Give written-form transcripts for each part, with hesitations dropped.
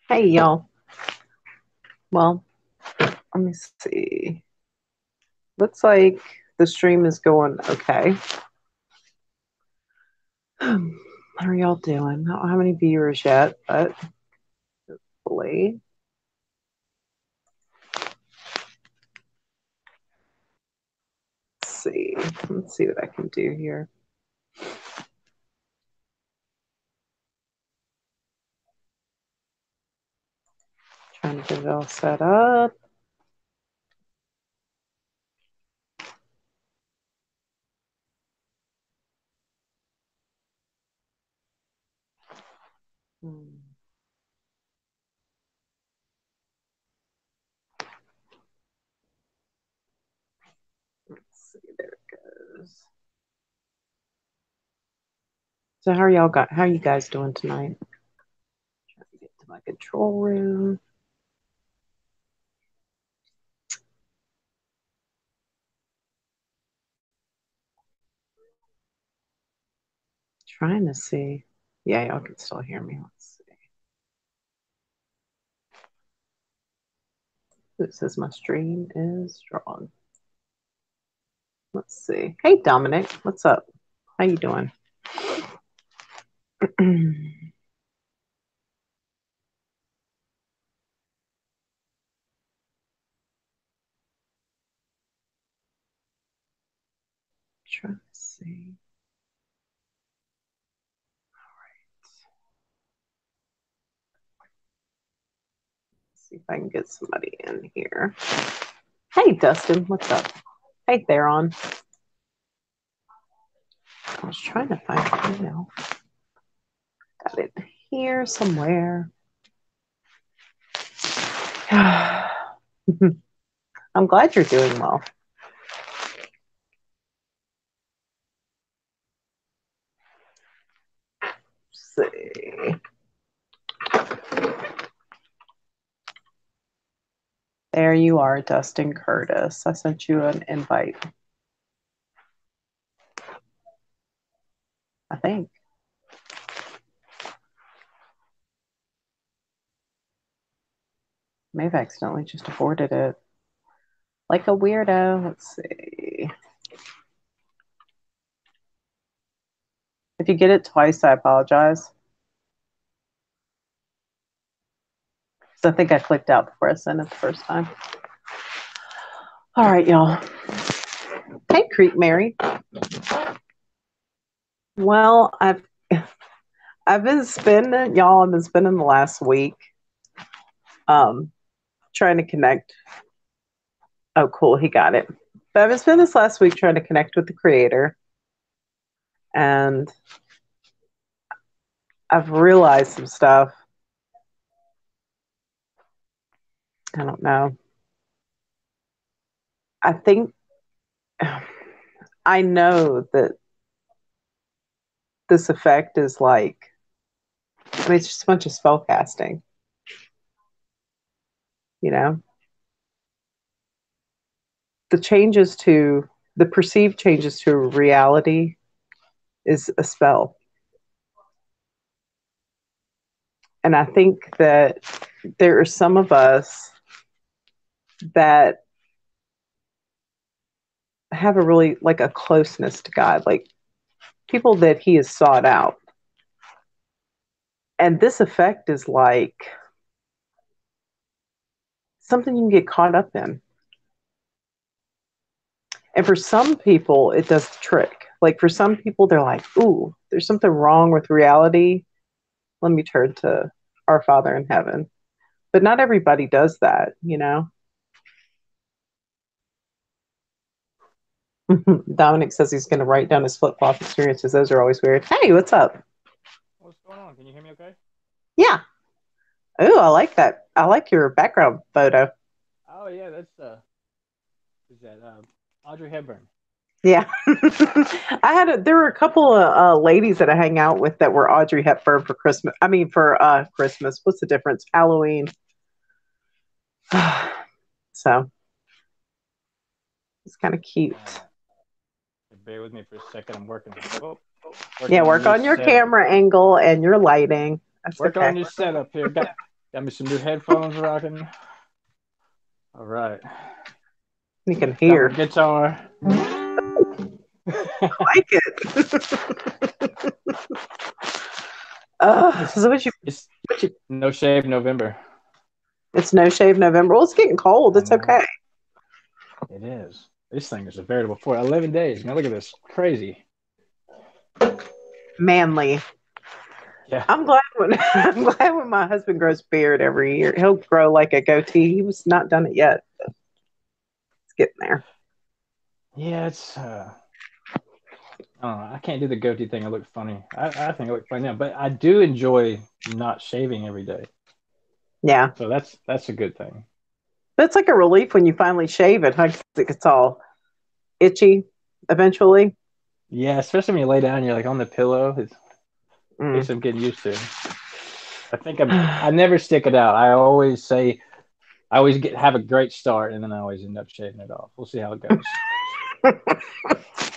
Hey, y'all. Well, let me see. Looks like the stream is going okay. How are y'all doing? I don't have any viewers yet, but hopefully. Let's see. Let's see what I can do here. Trying to get it all set up. Hmm. Let's see. There it goes. So how are you guys doing tonight? Trying to get to my control room. Trying to see. Yeah, y'all can still hear me. Let's see. It says my stream is strong. Let's see. Hey, Dominic, what's up? How you doing? Trying to see. See if I can get somebody in here. Hey, Dustin, what's up? Hey, Theron. I was trying to find the email. Got it here somewhere. I'm glad you're doing well. Let's see. There you are, Dustin Curtis. I sent you an invite, I think. Maybe I accidentally just aborted it. Like a weirdo. Let's see. If you get it twice, I apologize. Because I think I clicked out before I sent it the first time. All right, y'all. Hey, Creek Mary. Well, I've been spending, y'all. I've been spending the last week, trying to connect. Oh, cool, he got it. But I've been spending this last week trying to connect with the creator, and I've realized some stuff. I don't know. I think I know that this effect is like, I mean, it's just a bunch of spell casting, you know? The changes to the perceived changes to reality is a spell. And I think that there are some of us that have a really like a closeness to God, like people that He has sought out. And this effect is like something you can get caught up in. And for some people, it does the trick. Like for some people, they're like, ooh, there's something wrong with reality. Let me turn to our Father in heaven. But not everybody does that, you know? Dominic says he's going to write down his flip flop experiences. Those are always weird. Hey, what's up? What's going on? Can you hear me okay? Yeah. Ooh, I like that. I like your background photo. Oh yeah, that's is that Audrey Hepburn. Yeah. There were a couple of ladies that I hang out with that were Audrey Hepburn for Christmas. I mean, for Christmas. What's the difference? Halloween. So it's kind of cute. Bear with me for a second. I'm Yeah, working on a work new on your setup. camera angle and your lighting. That's Working on a okay. new setup here. Got Got me some new headphones rocking. All right. You can Got my hear. guitar. Like it. it's, So it's what you, no shave November. it's no shave November. Well, it's getting cold. I It's know. okay. It is. This thing is a veritable for 11 days. Man, look at this. Crazy. Manly. Yeah. I'm glad when I'm glad when my husband grows beard every year. He'll grow like a goatee. He was not done it yet. It's getting there. Yeah, it's I don't know. I can't do the goatee thing. I look funny. I think I look funny now, but I do enjoy not shaving every day. Yeah. So that's a good thing. But it's like a relief when you finally shave it, huh? 'Cause it gets all itchy eventually. Yeah, especially when you lay down, you're like on the pillow. It Mm. takes some getting used to. I never stick it out. I always say I always have a great start, and then I always end up shaving it off. We'll see how it goes.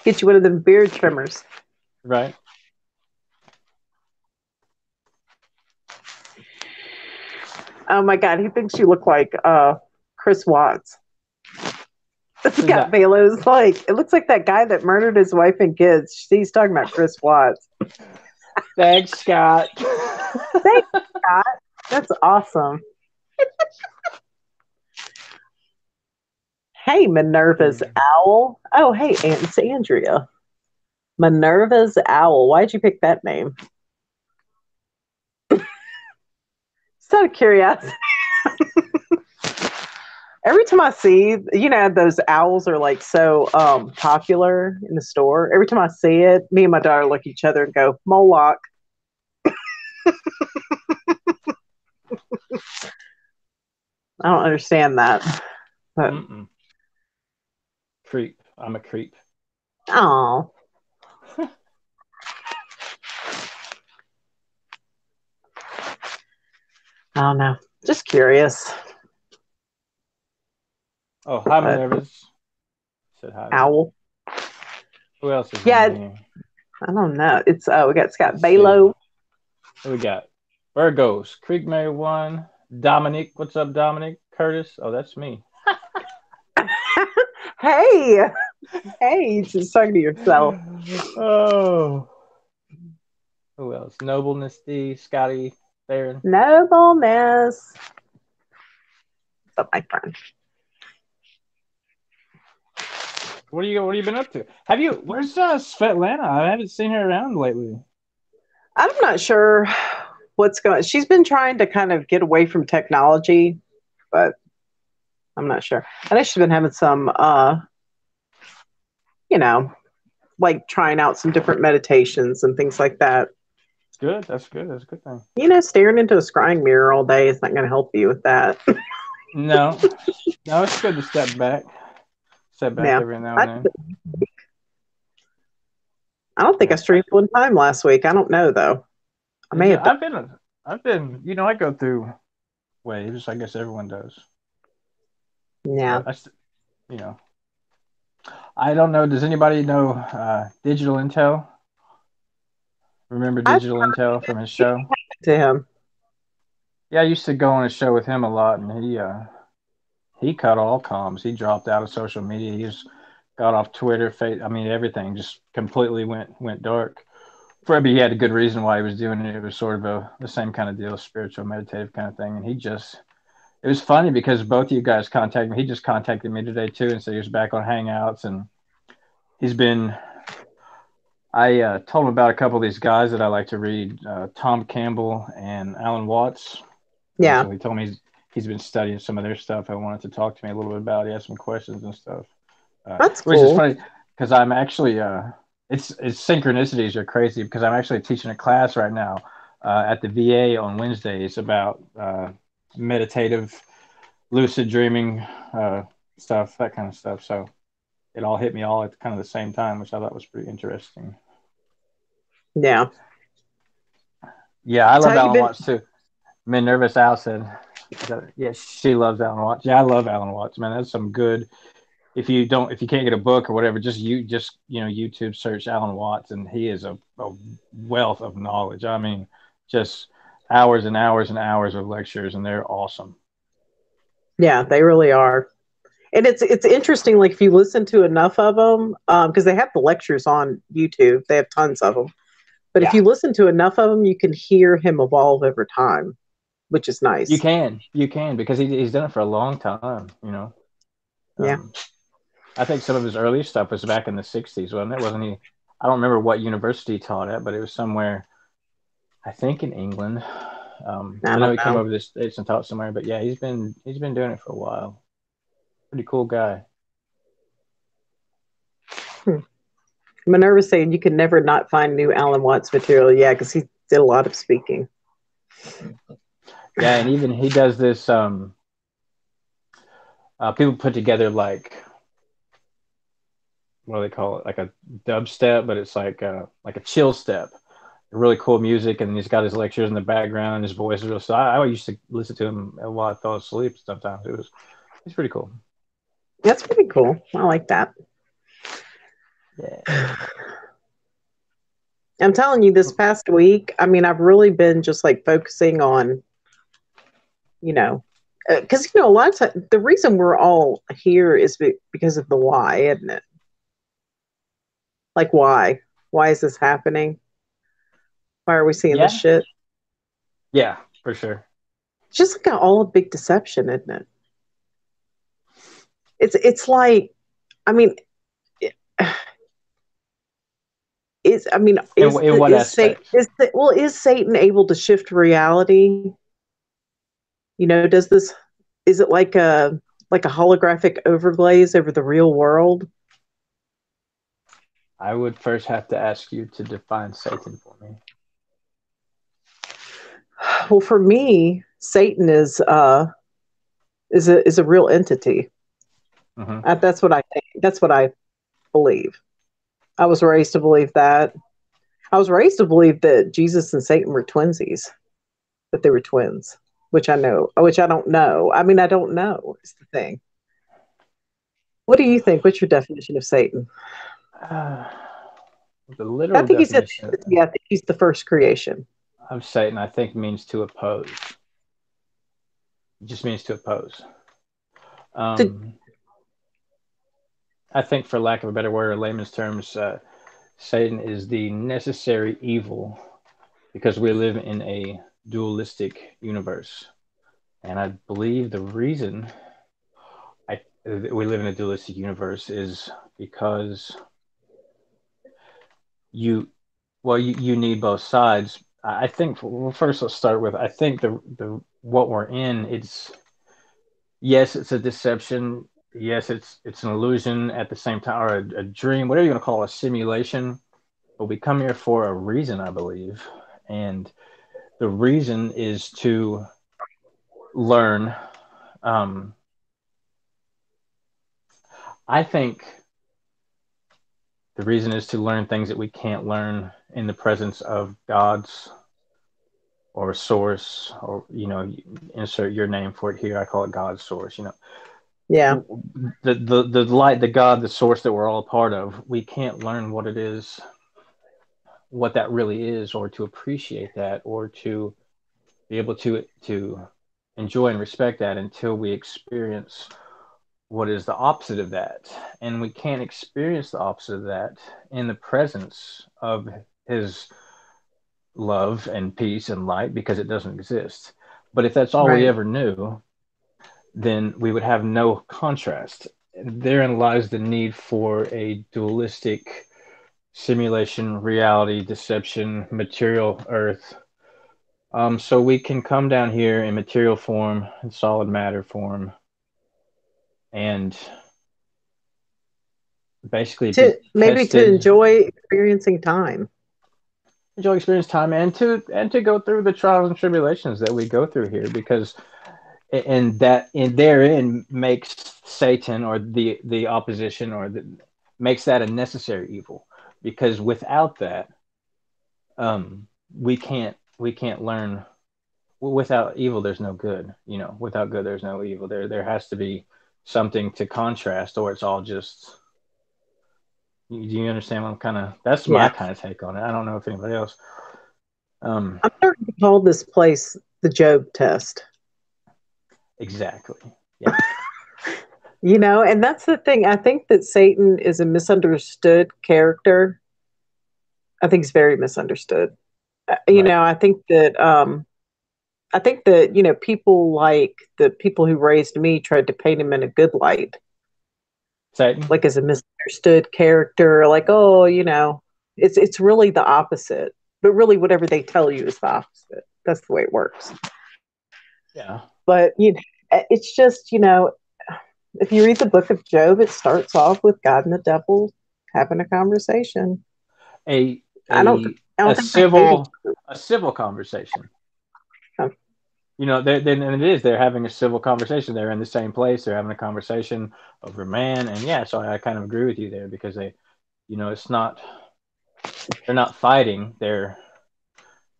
Get you one of them beard trimmers. Right? Oh my God, he thinks you look like Chris Watts. Who's Scott that? Balo's like, it looks like that guy that murdered his wife and kids. He's talking about Chris Watts. Thanks, Scott. Thanks, Scott. That's awesome. Hey, Minerva's owl. Oh, hey, Aunt Andrea. Minerva's owl. Why'd you pick that name? Just out of curiosity. Every time I see, those owls are like so popular in the store. Every time I see it, me and my daughter look at each other and go, Moloch. I don't understand that. But Mm-mm. Creep. I'm a creep. oh, I don't know. Just curious. Oh, hi, But Minerva's. Said hi to her. owl. Who else is in Yeah, here? I don't know. It's we got Scott Let's see. Balo. Who we got? Virgos. Creek Mary 1. Dominic. What's up, Dominic? Curtis. Oh, that's me. Hey, hey, just talking to yourself. Oh. Who else? Nobleness D. Scotty. Theron. Nobleness. What's up, my friend? What have you been up to? Where's Svetlana? I haven't seen her around lately. I'm not sure what's going. She's been trying to kind of get away from technology, but I'm not sure. I know she's been having some, you know, like trying out some different meditations and things like that. Good. That's good. That's a good thing. Staring into a scrying mirror all day is not going to help you with that. No. No, it's good to step back. Step back Yeah. every now I, and then. I don't think I Yeah. streamed one time last week. I don't know though. I Did may you? have done. I go through waves. I guess everyone does. Yeah. But you know, I don't know. Does anybody know Digital Intel? Remember I Digital Intel from his show? to him. Yeah, I used to go on a show with him a lot, and he cut all comms. He dropped out of social media. He just got off Twitter. I mean, everything just completely went dark. Maybe he had a good reason why he was doing it. It was sort of the same kind of deal, spiritual, meditative kind of thing. And it was funny because both of you guys contacted me. He just contacted me today too, and so he was back on Hangouts, and he's been. I told him about a couple of these guys that I like to read, Tom Campbell and Alan Watts, and Yeah. so he told me he's been studying some of their stuff. I wanted to talk to me a little bit about. He had some questions and stuff, That's which is cool. funny because I'm actually it's synchronicities are crazy because I'm actually teaching a class right now at the VA on Wednesdays about meditative, lucid dreaming stuff, that kind of stuff. So it all hit me all at kind of the same time, which I thought was pretty interesting. Yeah. Yeah, I So how love you Alan been? Watts too. Nervous Al said, yeah, she loves Alan Watts. Yeah, I love Alan Watts, man. That's some good. If you can't get a book or whatever, just YouTube search Alan Watts, and he is a wealth of knowledge. I mean, just hours and hours and hours of lectures, and they're awesome. Yeah, they really are. And it's interesting, like if you listen to enough of them, because they have the lectures on YouTube, they have tons of them. But if Yeah, you listen to enough of them, you can hear him evolve over time, which is nice. you can, because he's done it for a long time. Yeah. Um, I think some of his early stuff was back in the '60s, wasn't it? Wasn't he? I don't remember what university he taught at, but it was somewhere. I think in England. I I know don't he came know. over to the States and taught somewhere, but yeah, he's been doing it for a while. Pretty cool guy. Hmm. Minerva's saying you can never not find new Alan Watts material. Yeah, because he did a lot of speaking. Yeah, and even he does this. People put together like, what do they call it? Like a dubstep, but it's like a chill step. Really cool music, and he's got his lectures in the background. And his voice is real. So I used to listen to him while I fell asleep. Sometimes it's pretty cool. That's pretty cool. I like that. Yeah. I'm telling you, this past week, I mean, I've really been just like focusing on, you know, because a lot of times the reason we're all here is because of the why, isn't it? Like why? Why is this happening? Why are we seeing this Yeah. shit? Yeah, for sure. It's just like all a big deception, isn't it? It's like, I mean, In what is Satan aspects? is Satan able to shift reality? Does this is it like a holographic overglaze over the real world? I would first have to ask you to define Satan for me. Well, for me, Satan is a real entity. Hmm. That's what I think. That's what I believe. I was raised to believe that. I was raised to believe that Jesus and Satan were twinsies, that they were twins, which I don't know. I mean, I don't know is the thing. What do you think? What's your definition of Satan? The I literal think he said, definition yeah, I think he's the first creation. of Satan, I think, means to oppose. It just means to oppose. To, Um, I think, for lack of a better word or layman's terms, Satan is the necessary evil because we live in a dualistic universe. And I believe the reason we live in a dualistic universe is because you, you need both sides. I think, well, first let's start with, I think the what we're in, it's, yes, it's a deception. Yes, it's an illusion at the same time, or a dream, whatever you want to call it, a simulation. But we come here for a reason, I believe, and the reason is to learn. Um, I think the reason is to learn things that we can't learn in the presence of God's or source, or insert your name for it here. I call it God's source. yeah, The light, the God, the source that we're all a part of. We can't learn what it is, what that really is, or to appreciate that, or to be able to enjoy and respect that until we experience what is the opposite of that. And we can't experience the opposite of that in the presence of his love and peace and light, because it doesn't exist. But if that's all we right. ever knew, then we would have no contrast. And therein lies the need for a dualistic simulation, reality, deception, material earth. So we can come down here in material form, in solid matter form, and basically be To maybe to tested, enjoy experiencing time. enjoy experience time, and to go through the trials and tribulations that we go through here, because and that in therein makes Satan, or the opposition, makes that a necessary evil, because without that, we can't learn. Without evil there's no good. Without good there's no evil. There has to be something to contrast, or it's all just. Do you understand what I'm kind of? That's my Yeah. kind of take on it. I don't know if anybody else. I'm starting to call this place the Job test. Exactly. Yeah. And that's the thing. I think that Satan is a misunderstood character. I think he's very misunderstood. Right. I think that people like the people who raised me tried to paint him in a good light, Satan. like as a misunderstood character, like, oh, it's really the opposite. But really whatever they tell you is the opposite. That's the way it works. Yeah. But it's just, if you read the book of Job, it starts off with God and the devil having a conversation. A I don't a I a don't think they hate each civil conversation. other. And it is. They're having a civil conversation. They're in the same place. They're having a conversation over man, and yeah. So I kind of agree with you there because it's not. They're not fighting. They're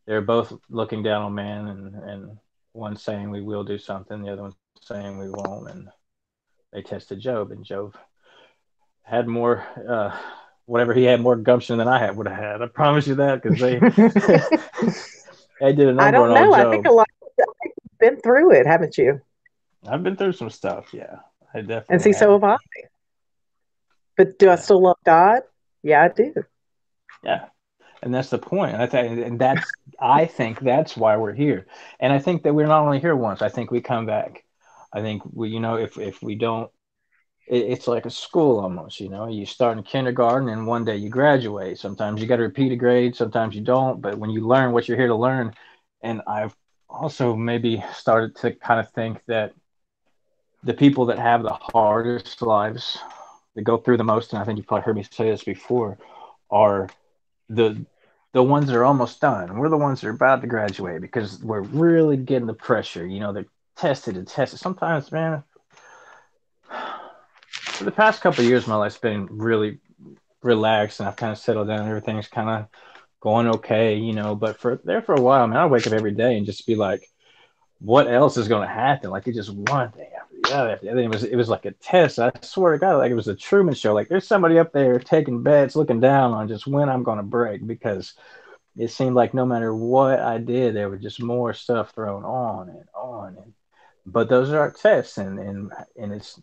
both looking down on man, and one saying we will do something, the other one saying we won't, and they tested Job, and Job had more. Whatever he had more gumption than I would have had. I promise you that because they they did a I number on don't old know. I think Job. a lot of you've been through it, haven't you? I've been through some stuff. Yeah, I And definitely see, so have. have I. But do I Yeah, still love God? Yeah, I do. yeah, and that's the point. And I think that's why we're here. And I think that we're not only here once. I think we come back. I think if we don't, it's like a school almost. You start in kindergarten and one day you graduate. Sometimes you got to repeat a grade. Sometimes you don't. But when you learn what you're here to learn, and I've also maybe started to kind of think that the people that have the hardest lives, that go through the most, and I think you've probably heard me say this before, are the the ones that are almost done. We're the ones that are about to graduate because we're really getting the pressure. They're tested and tested. Sometimes, man, for the past couple of years, my life's been really relaxed, and I've kind of settled down. Everything's kind of going okay. But for a while, man, I wake up every day and just be like, what else is going to happen? Like, it just one thing after the other. After the other. It was like a test. I swear to God, like it was a Truman Show. Like, there's somebody up there taking bets, looking down on just when I'm going to break, because it seemed like no matter what I did, there was just more stuff thrown on and on. But those are our tests, and it's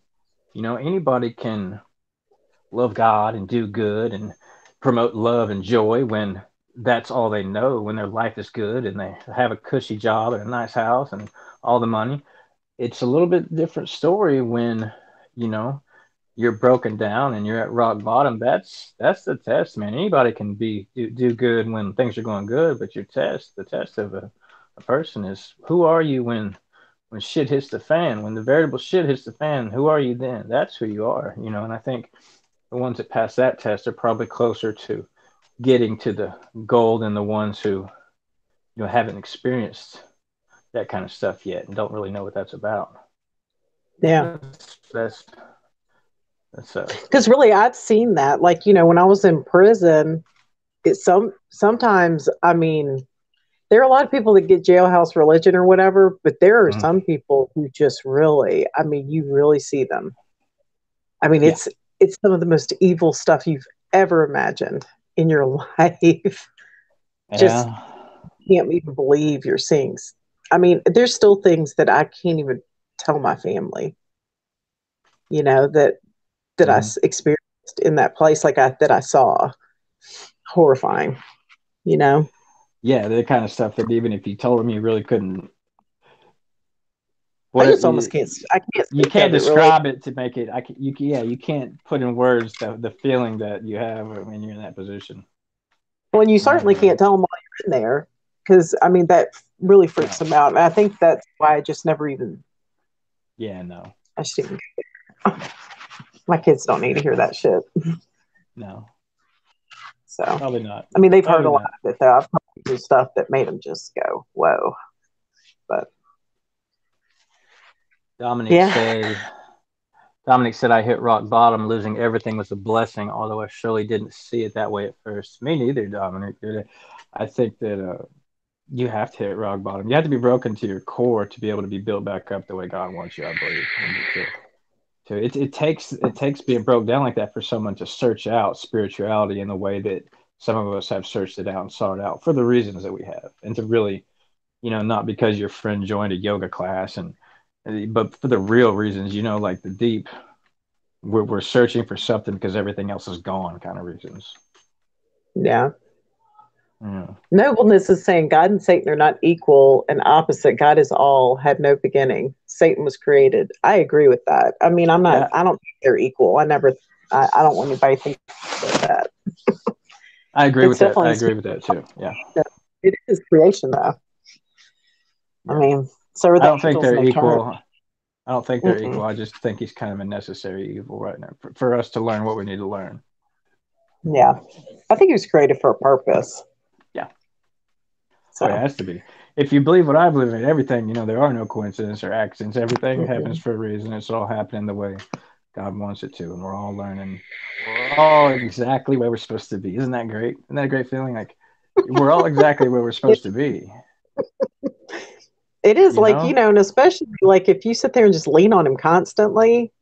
anybody can love God and do good and promote love and joy when that's all they know, when their life is good and they have a cushy job and a nice house and all the money. It's a little bit different story when you know you're broken down and you're at rock bottom. That's the test, man. Anybody can do good when things are going good, but the test of a person is, who are you when shit hits the fan, when the veritable shit hits the fan, who are you then? That's who you are. And I think the ones that pass that test are probably closer to getting to the goal than the ones who haven't experienced that kind of stuff yet and don't really know what that's about. Yeah. That's Because really, I've seen that. Like, when I was in prison, sometimes, I mean, there are a lot of people that get jailhouse religion or whatever, but there are mm, some people who just really, I mean, you really see them. I mean, yeah, it's some of the most evil stuff you've ever imagined in your life. Just yeah, can't even believe you're seeing. I mean, there's still things that I can't even tell my family, that I mm-hmm. experienced in that place, that I saw. Horrifying, you know. Yeah, the kind of stuff that even if you told them, you really couldn't. I What just almost can't. I can't you speak can't of it really. describe it to make it. You can't put in words the feeling that you have when you're in that position. Well, and you Not certainly can't tell them while you're in there, because I mean that really freaks no, them out. And I think that's why I just never even. yeah, no, I just didn't. My kids don't need to hear that shit. no, So, probably not, I mean, they've heard probably a lot not. of it though. I've told them stuff that made them just go, "Whoa!" But Dominic yeah, said Dominic said, I hit rock bottom. Losing everything was a blessing, although I surely didn't see it that way at first. Me neither, Dominic. I think that you have to hit rock bottom. You have to be broken to your core to be able to be built back up the way God wants you, I believe. It takes being broke down like that for someone to search out spirituality in the way that some of us have searched it out and sought it out for the reasons that we have, and to really, not because your friend joined a yoga class but for the real reasons, like the deep, we're searching for something because everything else is gone kind of reasons. Yeah. Yeah. Nobleness is saying God and Satan are not equal and opposite. God is all, had no beginning. Satan was created. I agree with that. I mean, Yeah, I don't think they're equal. I don't want anybody to think that. I agree It's with that. I definitely, agree with that too. Yeah. it is creation though. I Yeah. mean, so are I the don't think angels and they're they turn. equal. I don't think they're equal. Mm-mm. I just think he's kind of a necessary evil right now for us to learn what we need to learn. Yeah. I think he was created for a purpose. Yeah. Oh, it So, has to be. If you believe what I believe in, everything, there are no coincidences or accidents. Everything happens mm-mm. for a reason. It's all happening the way God wants it to. And we're all learning. We're all exactly where we're supposed to be. Isn't that great? Isn't that a great feeling? Like we're all exactly where we're supposed to be, It is you like, know? and especially like if you sit there and just lean on him constantly,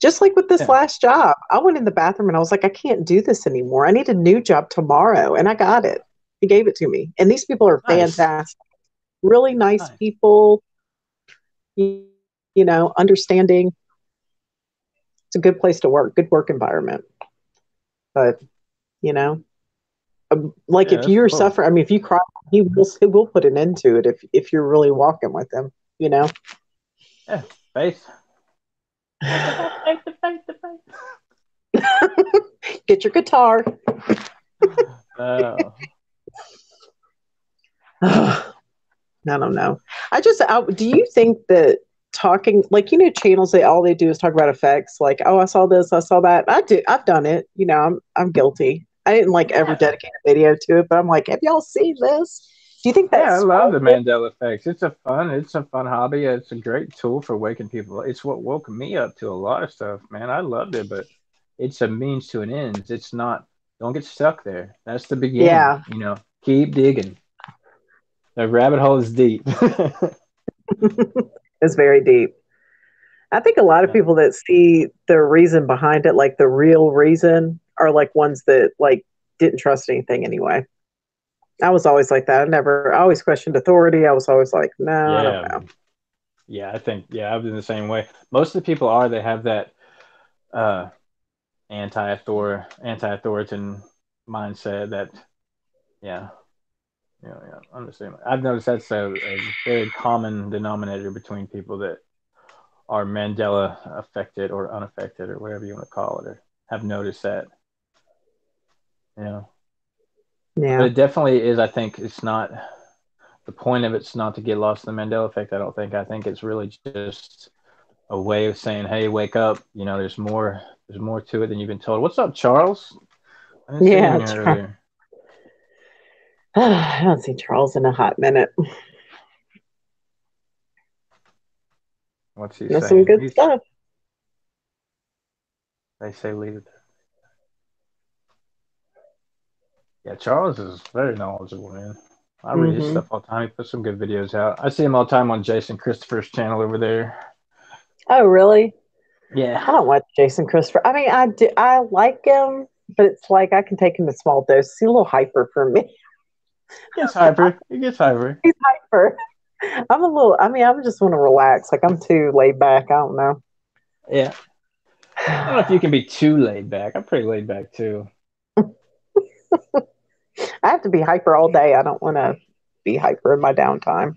just like with this Yeah. last job, I went in the bathroom and I was like, I can't do this anymore. I need a new job tomorrow. And I got it. He gave it to me. And these people are Nice. fantastic, really nice Nice. people, understanding. It's a good place to work, good work environment. But, you know, like Yeah, if that's you're cool. suffering, I mean, if you cry, he will put an end to it if you're really walking with him, you know? Yeah. Faith. Faith, the faith, faith, the faith, the faith. Get your guitar. Uh, I don't know. Do you think that talking, like, channels that all they do is talk about effects, like, oh, I saw this, I saw that. I've done it. I'm guilty. I didn't like ever yeah. dedicate a video to it, but I'm like, have y'all seen this? Do you think Yeah, I that's love smart? the Mandela effects. It's a fun hobby. It's a great tool for waking people. It's what woke me up to a lot of stuff, man. I loved it, but it's a means to an end. It's not. Don't get stuck there. That's the beginning. Yeah, Keep digging. The rabbit hole is deep. it's very deep. I think a lot of Yeah. people that see the reason behind it, like the real reason, are like ones that like didn't trust anything anyway. I was always like that. I always questioned authority. I was always like, no, I don't Yeah. know. Yeah. I think. Yeah, I've been the same way. Most of the people are. They have that uh, anti-authoritarian mindset. That. Yeah. Yeah, yeah, I'm the same. I've noticed that's a very common denominator between people that are Mandela affected or unaffected or whatever you want to call it, or have noticed that. But Yeah. it definitely is. I think it's not the point of it's not to get lost in the Mandela effect. I don't think. I think it's really just a way of saying, "Hey, wake up! There's more. There's more to it than you've been told." What's up, Charles? I didn't see you Yeah. in here earlier. I haven't seen Charles in a hot minute. What's he That's some saying? good stuff. They say leave it. Yeah, Charles is very knowledgeable, man. I read his Hmm. stuff all the time. He puts some good videos out. I see him all the time on Jason Christopher's channel over there. Oh, really? Yeah. I don't watch Jason Christopher. I mean, I do. I like him, but it's like I can take him in small doses. He's a little hyper for me. He gets hyper. He gets hyper. He's hyper. I'm a little. I mean, I just want to relax. Like I'm too laid back. I don't know. Yeah. I don't know if you can be too laid back. I'm pretty laid back too. I have to be hyper all day. I don't want to be hyper in my downtime.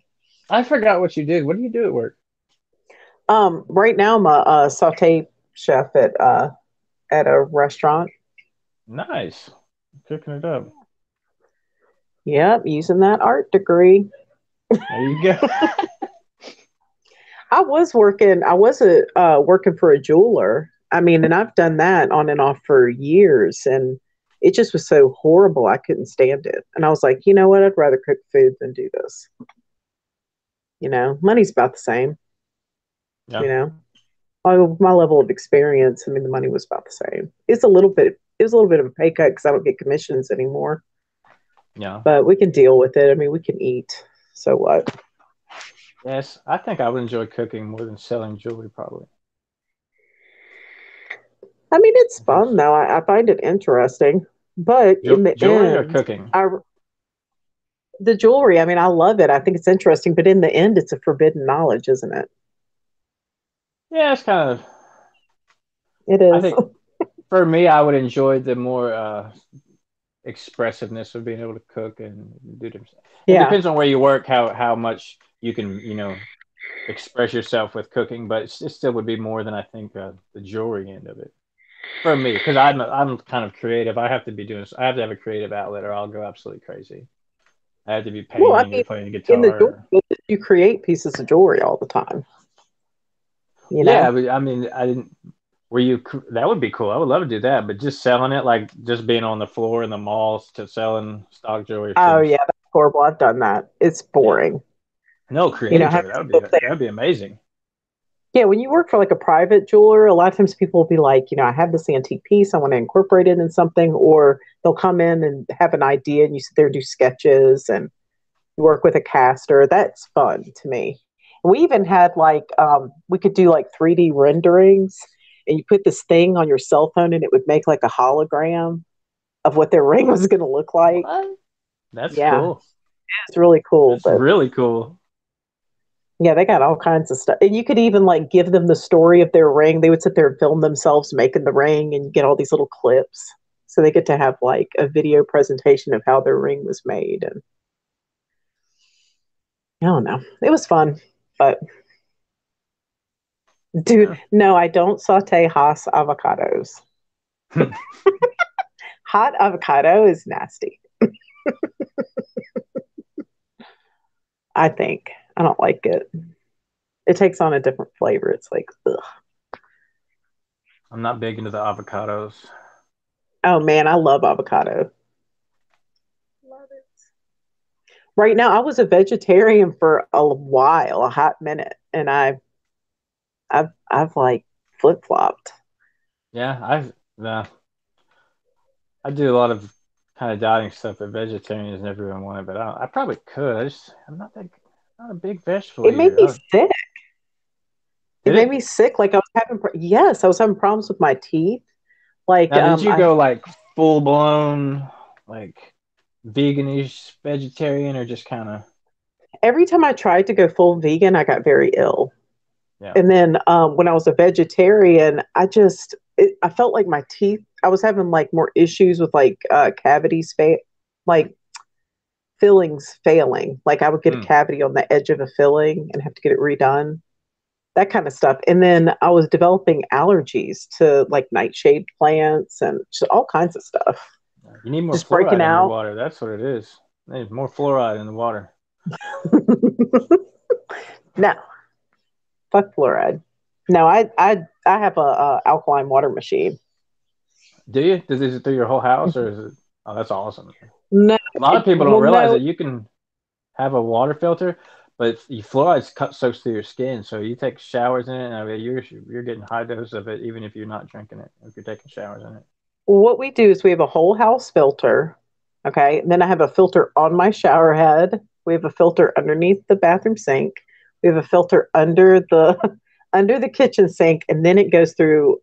I forgot what you did. What do you do at work? Right now I'm a saute chef at a restaurant. Nice. Cooking it up. Yep, using that art degree. There you go. I was working for a jeweler. I mean, and I've done that on and off for years, and it just was so horrible. I couldn't stand it. And I was like, you know what? I'd rather cook food than do this. Money's about the same, Yeah. you know. My level of experience, I mean, the money was about the same. It was a little bit of a pay cut because I don't get commissions anymore, Yeah. but we can deal with it. I mean, we can eat. So what? Yes. I think I would enjoy cooking more than selling jewelry, probably. I mean, it's I think fun though. I find it interesting. But in the Jewelry or end, cooking? the jewelry, I mean, I love it. I think it's interesting, but in the end, it's a forbidden knowledge, isn't it? Yeah, it's kind of. It I is. think for me, I would enjoy the more expressiveness of being able to cook and do different stuff. And it Yeah. depends on where you work, how much you can express yourself with cooking, but it still would be more than I think the jewelry end of it for me because I'm kind of creative. I have to have a creative outlet or I'll go absolutely crazy. I have to be Well, I painting or mean, playing in the jewelry guitar. business, you create pieces of jewelry all the time, you Yeah, know? but I mean, I didn't. Were you? That would be cool. I would love to do that, but just selling it, like just being on the floor in the malls to selling stock jewelry Oh, yeah, seems. that's horrible. I've done that. It's Yeah, boring. no You know, creative having jewelry. people there. That would be amazing. Yeah, when you work for like a private jeweler, a lot of times people will be like, I have this antique piece, I want to incorporate it in something, or they'll come in and have an idea and you sit there and do sketches and you work with a caster. That's fun to me. We even had like we could do like 3D renderings and you put this thing on your cell phone and it would make like a hologram of what their ring was going to look like. What? That's Yeah, cool. it's really cool. That's But really cool. yeah, they got all kinds of stuff. And you could even like give them the story of their ring. They would sit there and film themselves making the ring and you get all these little clips. So they get to have like a video presentation of how their ring was made. And I don't know. It was fun. But dude, Yeah. no, I don't saute Haas avocados. Hot avocado is nasty, I think. I don't like it. It takes on a different flavor. It's like, ugh. I'm not big into the avocados. Oh man, I love avocado. Love it. Right now, I was a vegetarian for a while, a hot minute, and I've like flip flopped. Yeah, I do a lot of kind of dieting stuff that vegetarians never even wanted, but I probably could. I'm not a big vegetable It made eater. me sick. It Did made it? me sick. Like I was having, yes, I was having problems with my teeth. Like Now, did you I go like full blown like veganish vegetarian or just kind of every time I tried to go full vegan, I got very ill. yeah? And then when I was a vegetarian, I felt like my teeth. I was having like more issues with like cavities, like fillings failing. Like I would get a Mm. cavity on the edge of a filling and have to get it redone. That kind of stuff. And then I was developing allergies to like nightshade plants and just all kinds of stuff. You need more Just breaking fluoride in your out. water. That's what it is. There's more fluoride in the water. No, fuck fluoride. No, I have a alkaline water machine. Do you? Is it through your whole house or is it? Oh, that's awesome. No, A lot of people don't well, realize no, that you can have a water filter, but your fluoride's cut soaks through your skin. So you take showers in it, and I mean, you're getting high dose of it, even if you're not drinking it. If you're taking showers in it. what we do is we have a whole house filter. Okay. And then I have a filter on my shower head. We have a filter underneath the bathroom sink. We have a filter under the under the kitchen sink, and then it goes through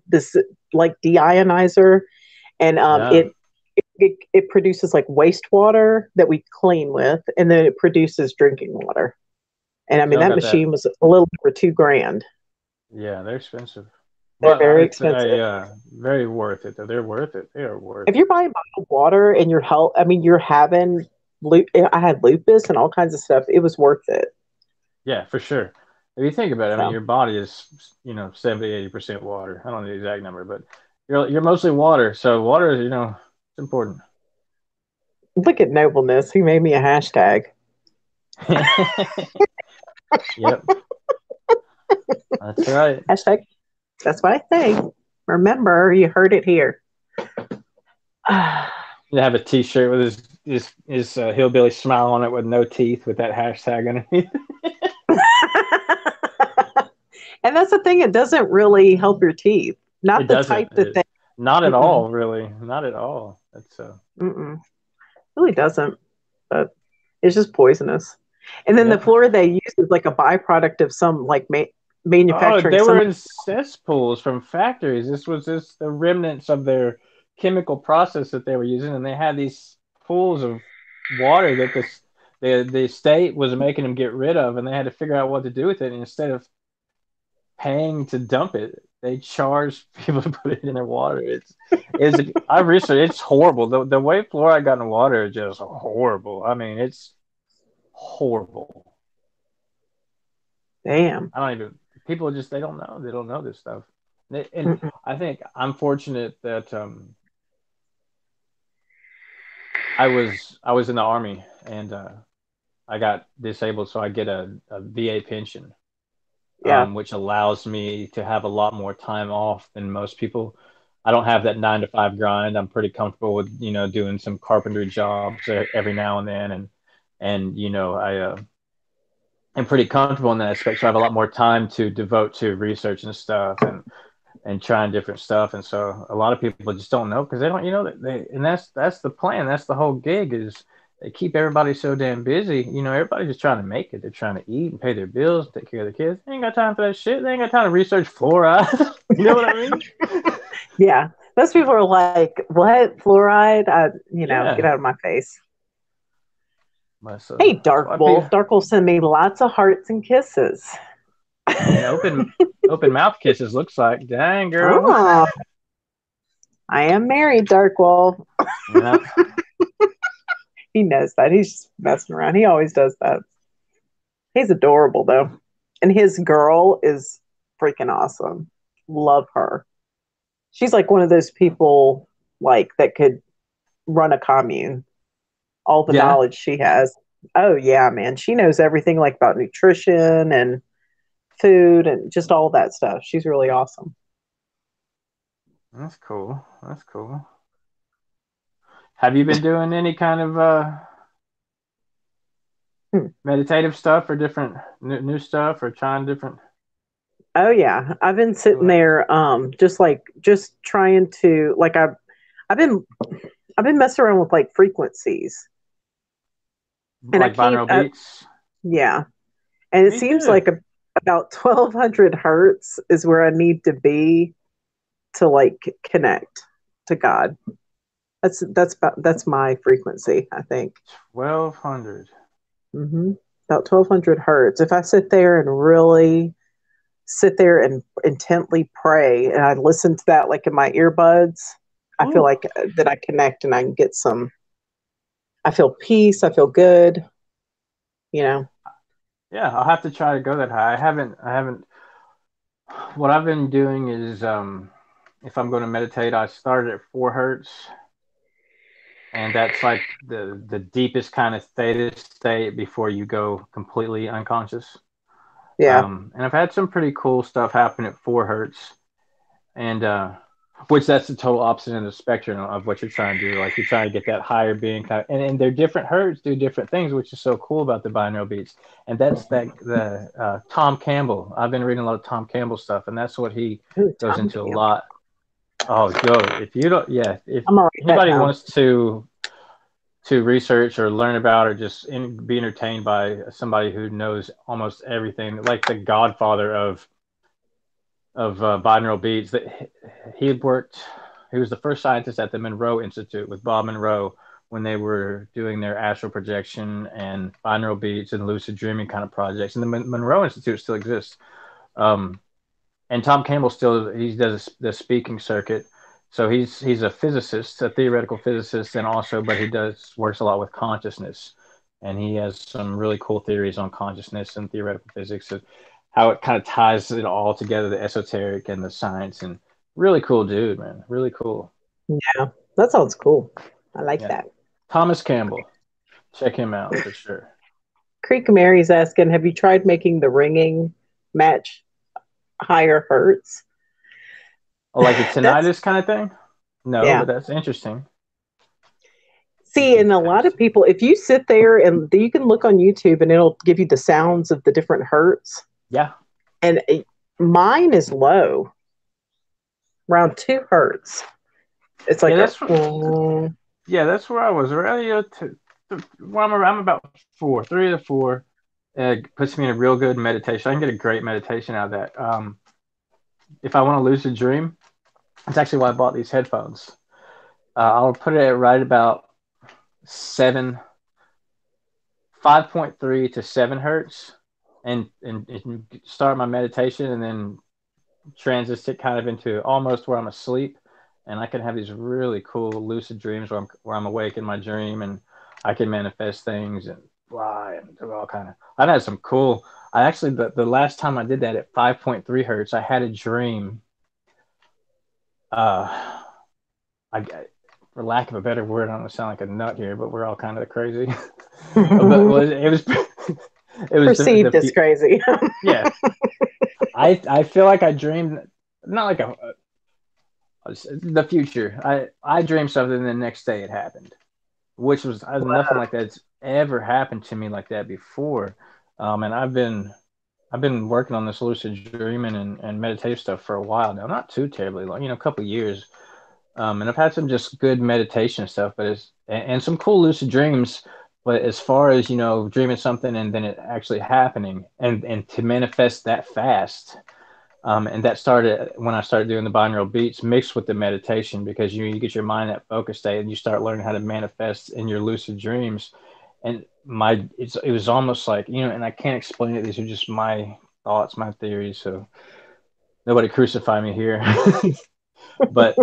this like deionizer, and Yeah, it produces like wastewater that we clean with, and then it produces drinking water. And I see, mean I that got that. machine was a little over 2 grand. Yeah, they're expensive, They're but very it's expensive. very worth it. Though. They're worth it. They are worth If it. you're buying bottled water and your health, I mean, you're having, I had lupus and all kinds of stuff. It was worth it. Yeah, for sure. If you think about it, I mean, So your body is 70-80% water. I don't know the exact number, but you're mostly water. So water is it's important. look at nobleness. He made me a hashtag. Yep, that's right. Hashtag. That's what I think. Remember, you heard it here. You have a T-shirt with his hillbilly smile on it with no teeth with that hashtag underneath. And that's the thing. It doesn't really help your teeth. Not It the doesn't. type that they. Not at Mm-mm, all, really. Not at all. That's mm-mm, really doesn't. But it's just poisonous. And then the yep. floor they use is like a byproduct of some like Oh, manufacturing they were some. in cesspools from factories. This was just the remnants of their chemical process that they were using, and they had these pools of water that the state was making them get rid of, and they had to figure out what to do with it. And instead of paying to dump it, they charge people to put it in their water. I researched, it's horrible. The way fluoride got in the water is just horrible. I mean, it's horrible. Damn. I don't even people just they don't know. They don't know this stuff. And Mm-mm. I think I'm fortunate that I was in the army, and I got disabled, so I get a VA pension, Yeah. which allows me to have a lot more time off than most people. I don't have that 9 to 5 grind. I'm pretty comfortable with doing some carpentry jobs every now and then, and I'm pretty comfortable in that aspect. So I have a lot more time to devote to research and stuff, and trying different stuff. And so a lot of people just don't know because they don't, and that's the plan. That's the whole gig is they keep everybody so damn busy. Everybody's just trying to make it. They're trying to eat and pay their bills, take care of their kids. They ain't got time for that shit. They ain't got time to research fluoride. You know what I mean? Yeah. Most people are like, what? Fluoride? Get Yeah. out of my face. So Hey, that's Dark why Wolf. people Dark Wolf send me lots of hearts and kisses. and open mouth kisses looks like, dang girl. Oh, I am married, Dark Wolf. Yeah. He knows that. He's just messing around. He always does that. He's adorable, though. And his girl is freaking awesome. Love her. She's like one of those people like that could run a commune. All the Yeah. knowledge she has. Oh yeah, man. She knows everything like about nutrition and food and just all that stuff. She's really awesome. That's cool. That's cool. Have you been doing any kind of Hmm. meditative stuff or different new stuff or trying different? Oh yeah. I've been sitting Like there just trying to like I've been I've been messing around with like frequencies. And I can't binaural beats? yeah. And it Me seems too. like about 1200 hertz is where I need to be to like connect to God. That's my frequency, I think. 1200. About 1200 hertz. If I sit there and really sit there and intently pray and I listen to that like in my earbuds, I feel Ooh. like that I connect and I can get some, I feel peace, I feel good, you know. Yeah, I'll have to try to go that high. I haven't what I've been doing is if I'm going to meditate, I started at 4 hertz, and that's like the deepest kind of theta state before you go completely unconscious. Yeah. And I've had some pretty cool stuff happen at 4 hertz, and which that's the total opposite end of the spectrum of what you're trying to do. Like you're trying to get that higher being kind of, and they're different hertz do different things, which is so cool about the binaural beats. And that's that the Tom Campbell. I've been reading a lot of Tom Campbell stuff, and that's what he Ooh, goes Tom into a Campbell. lot. Oh, go if you don't, yeah. If I'm gonna write that anybody down. wants to research or learn about or just be entertained by somebody who knows almost everything, like the godfather of binaural beats. That he had worked. He was the first scientist at the Monroe Institute with Bob Monroe when they were doing their astral projection and binaural beats and lucid dreaming kind of projects. And the Monroe Institute still exists. Um, and Tom Campbell still he does the speaking circuit. So he's a physicist, a theoretical physicist, and also, but he does works a lot with consciousness, and he has some really cool theories on consciousness and theoretical physics, and how it kind of ties it all together, the esoteric and the science, and really cool dude, man, really cool. Yeah, that sounds cool. I like Yeah, that. Thomas Campbell, check him out for sure. Creek Mary's asking, have you tried making the ringing match higher hertz? Oh, like the That's tinnitus kind of thing? No, yeah. but that's interesting. See, and a lot of people, if you sit there and you can look on YouTube and it'll give you the sounds of the different hertz, Yeah, and mine is low, around 2 hertz. It's yeah, like a that's where I was. Radio well, I'm about 4, 3 to 4. Puts me in a real good meditation. I can get a great meditation out of that. If I want to lucid dream, that's actually why I bought these headphones. I'll put it at right about 7, 5.3 to 7 hertz, and start my meditation, and then transit kind of into almost where I'm asleep, and I can have these really cool lucid dreams where I'm awake in my dream, and I can manifest things and fly and do all kind of. I've had some cool. I actually the last time I did that at 5.3 hertz, I had a dream. Uh, I for lack of a better word, I don't sound like a nut here, but we're all kind of crazy. But well, it was it was Perceived as crazy. yeah. I feel like I dreamed not like a the future. I dreamed something, and the next day it happened, which was nothing like that's ever happened to me like that before. And I've been working on this lucid dreaming and meditative stuff for a while now, not too terribly long, a couple of years. And I've had some just good meditation stuff, but and some cool lucid dreams. But as far as dreaming something and then it actually happening, and to manifest that fast, and that started when I started doing the binaural beats mixed with the meditation, because you get your mind that focus state and you start learning how to manifest in your lucid dreams. And it was almost like, and I can't explain it. These are just my thoughts, my theories. So nobody crucify me here. But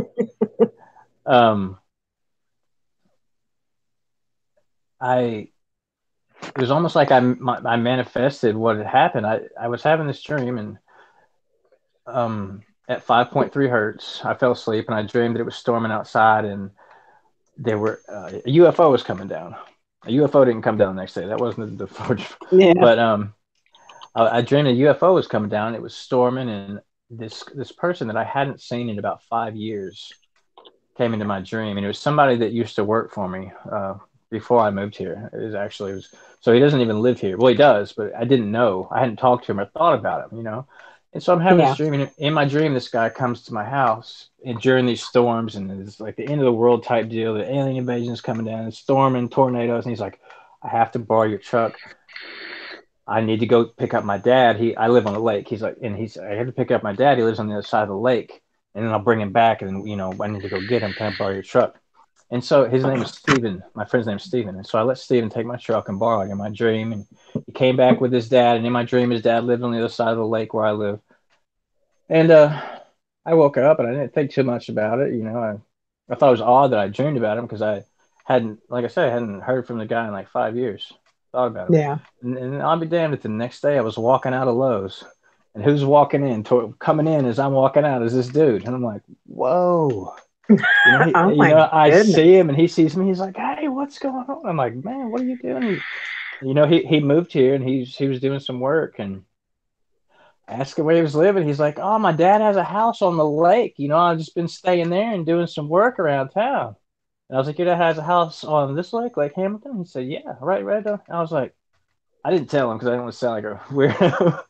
um, I it was almost like I manifested what had happened. I was having this dream, and at 5.3 hertz, I fell asleep and I dreamed that it was storming outside, and there were a UFO was coming down. A UFO didn't come down the next day. That wasn't the forge. Yeah. But I dreamed a UFO was coming down. It was storming, and this person that I hadn't seen in about 5 years came into my dream, and it was somebody that used to work for me before I moved here. It was so he doesn't even live here. Well, he does, but I didn't know. I hadn't talked to him or thought about him. And so I'm having this Yeah. dream, and in my dream, this guy comes to my house, and during these storms, and it's like the end of the world type deal. The alien invasion is coming down, and storming, tornadoes, and he's like, "I have to borrow your truck. I need to go pick up my dad. I live on the lake." He's like, and I have to pick up my dad. He lives on the other side of the lake, and then I'll bring him back, and I need to go get him. Can I borrow your truck? And so his name is Steven. My friend's name is Steven. And so I let Steven take my truck and borrow it in my dream. And he came back with his dad. And in my dream, his dad lived on the other side of the lake where I live. And I woke up and I didn't think too much about it. I thought it was odd that I dreamed about him, because I hadn't, like I said, I hadn't heard from the guy in like 5 years. Thought about him. Yeah. And I'll be damned if the next day I was walking out of Lowe's. And who's walking in, coming in as I'm walking out is this dude. And I'm like, whoa. Oh my I goodness. see him and he sees me. He's like, "Hey, what's going on?" I'm like, "Man, what are you doing?" He moved here and he was doing some work, and I asked him where he was living. He's like, "Oh, my dad has a house on the lake. I've just been staying there and doing some work around town." And I was like, "Your dad has a house on this lake, Lake Hamilton?" He said, "Yeah, right there." I was like, I didn't tell him because I didn't want to sound like a weirdo.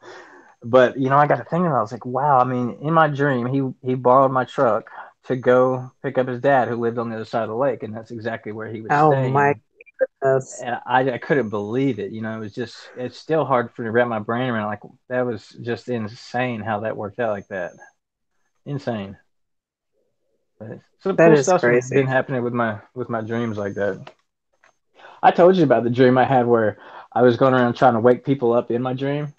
But I got to thinking, I was like, wow. I mean, in my dream, he borrowed my truck to go pick up his dad, who lived on the other side of the lake, and that's exactly where he was Oh my staying. goodness. And I couldn't believe it. It's still hard for me to wrap my brain around. Like, that was just insane how that worked out like that. Insane. But some That cool is stuff's been crazy. happening with my dreams like that. I told you about the dream I had where I was going around trying to wake people up in my dream.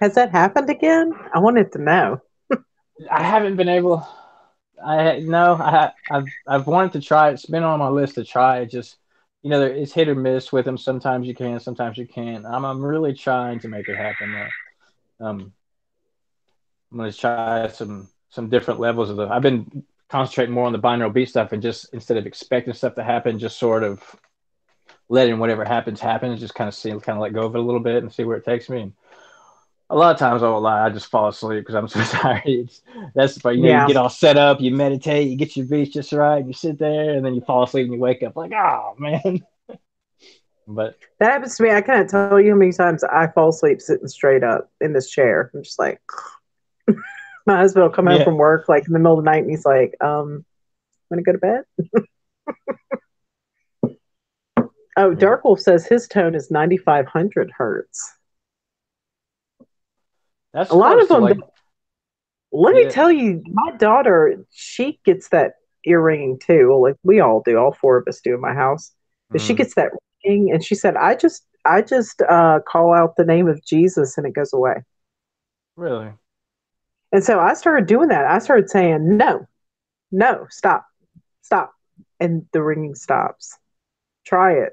Has that happened again? I wanted to know. I haven't been able. I no, I've wanted to try it. It's been on my list to try it. Just it's hit or miss with them. Sometimes you can, sometimes you can't. I'm really trying to make it happen though. I'm gonna try some different levels of the. I've been concentrating more on the binaural beat stuff, and just instead of expecting stuff to happen, just sort of letting whatever happens happen, and just kind of let go of it a little bit and see where it takes me. And a lot of times I won't lie, I just fall asleep because I'm so tired. That's but you Yeah. get all set up, you meditate, you get your beats just right, you sit there, and then you fall asleep and you wake up like, oh man. But That happens to me. I cannot tell you how many times I fall asleep sitting straight up in this chair. I'm just like, my husband will come home yeah, from work like in the middle of the night and he's like, want to go to bed? Oh, yeah, Dark Wolf says his tone is 9,500 hertz. that's A lot close of to them, like let me yeah, tell you, my daughter, she gets that. ear ringing too. Like we all do, all four of us do in my house. But she Mm, gets that ringing, and she said, I just call out the name of Jesus, and it goes away." really? And so I started doing that. I started saying, "No, no, stop, stop," and the ringing stops. Try it.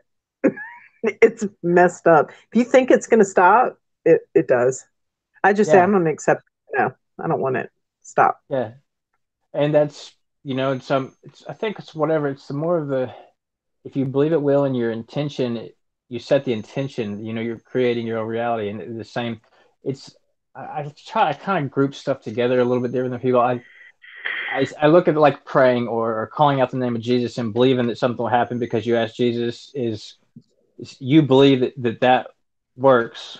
It's messed up. If you think it's going to stop, it does. I just say, Yeah, "I'm going to accept it. No, I don't want it. Stop." yeah. And that's, it's, I think it's whatever. It's the more of the, if you believe it will and your intention, you set the intention, you're creating your own reality. And the same, it's, I kind of group stuff together a little bit different than people. I look at it like praying or calling out the name of Jesus and believing that something will happen because you ask Jesus is you believe that works.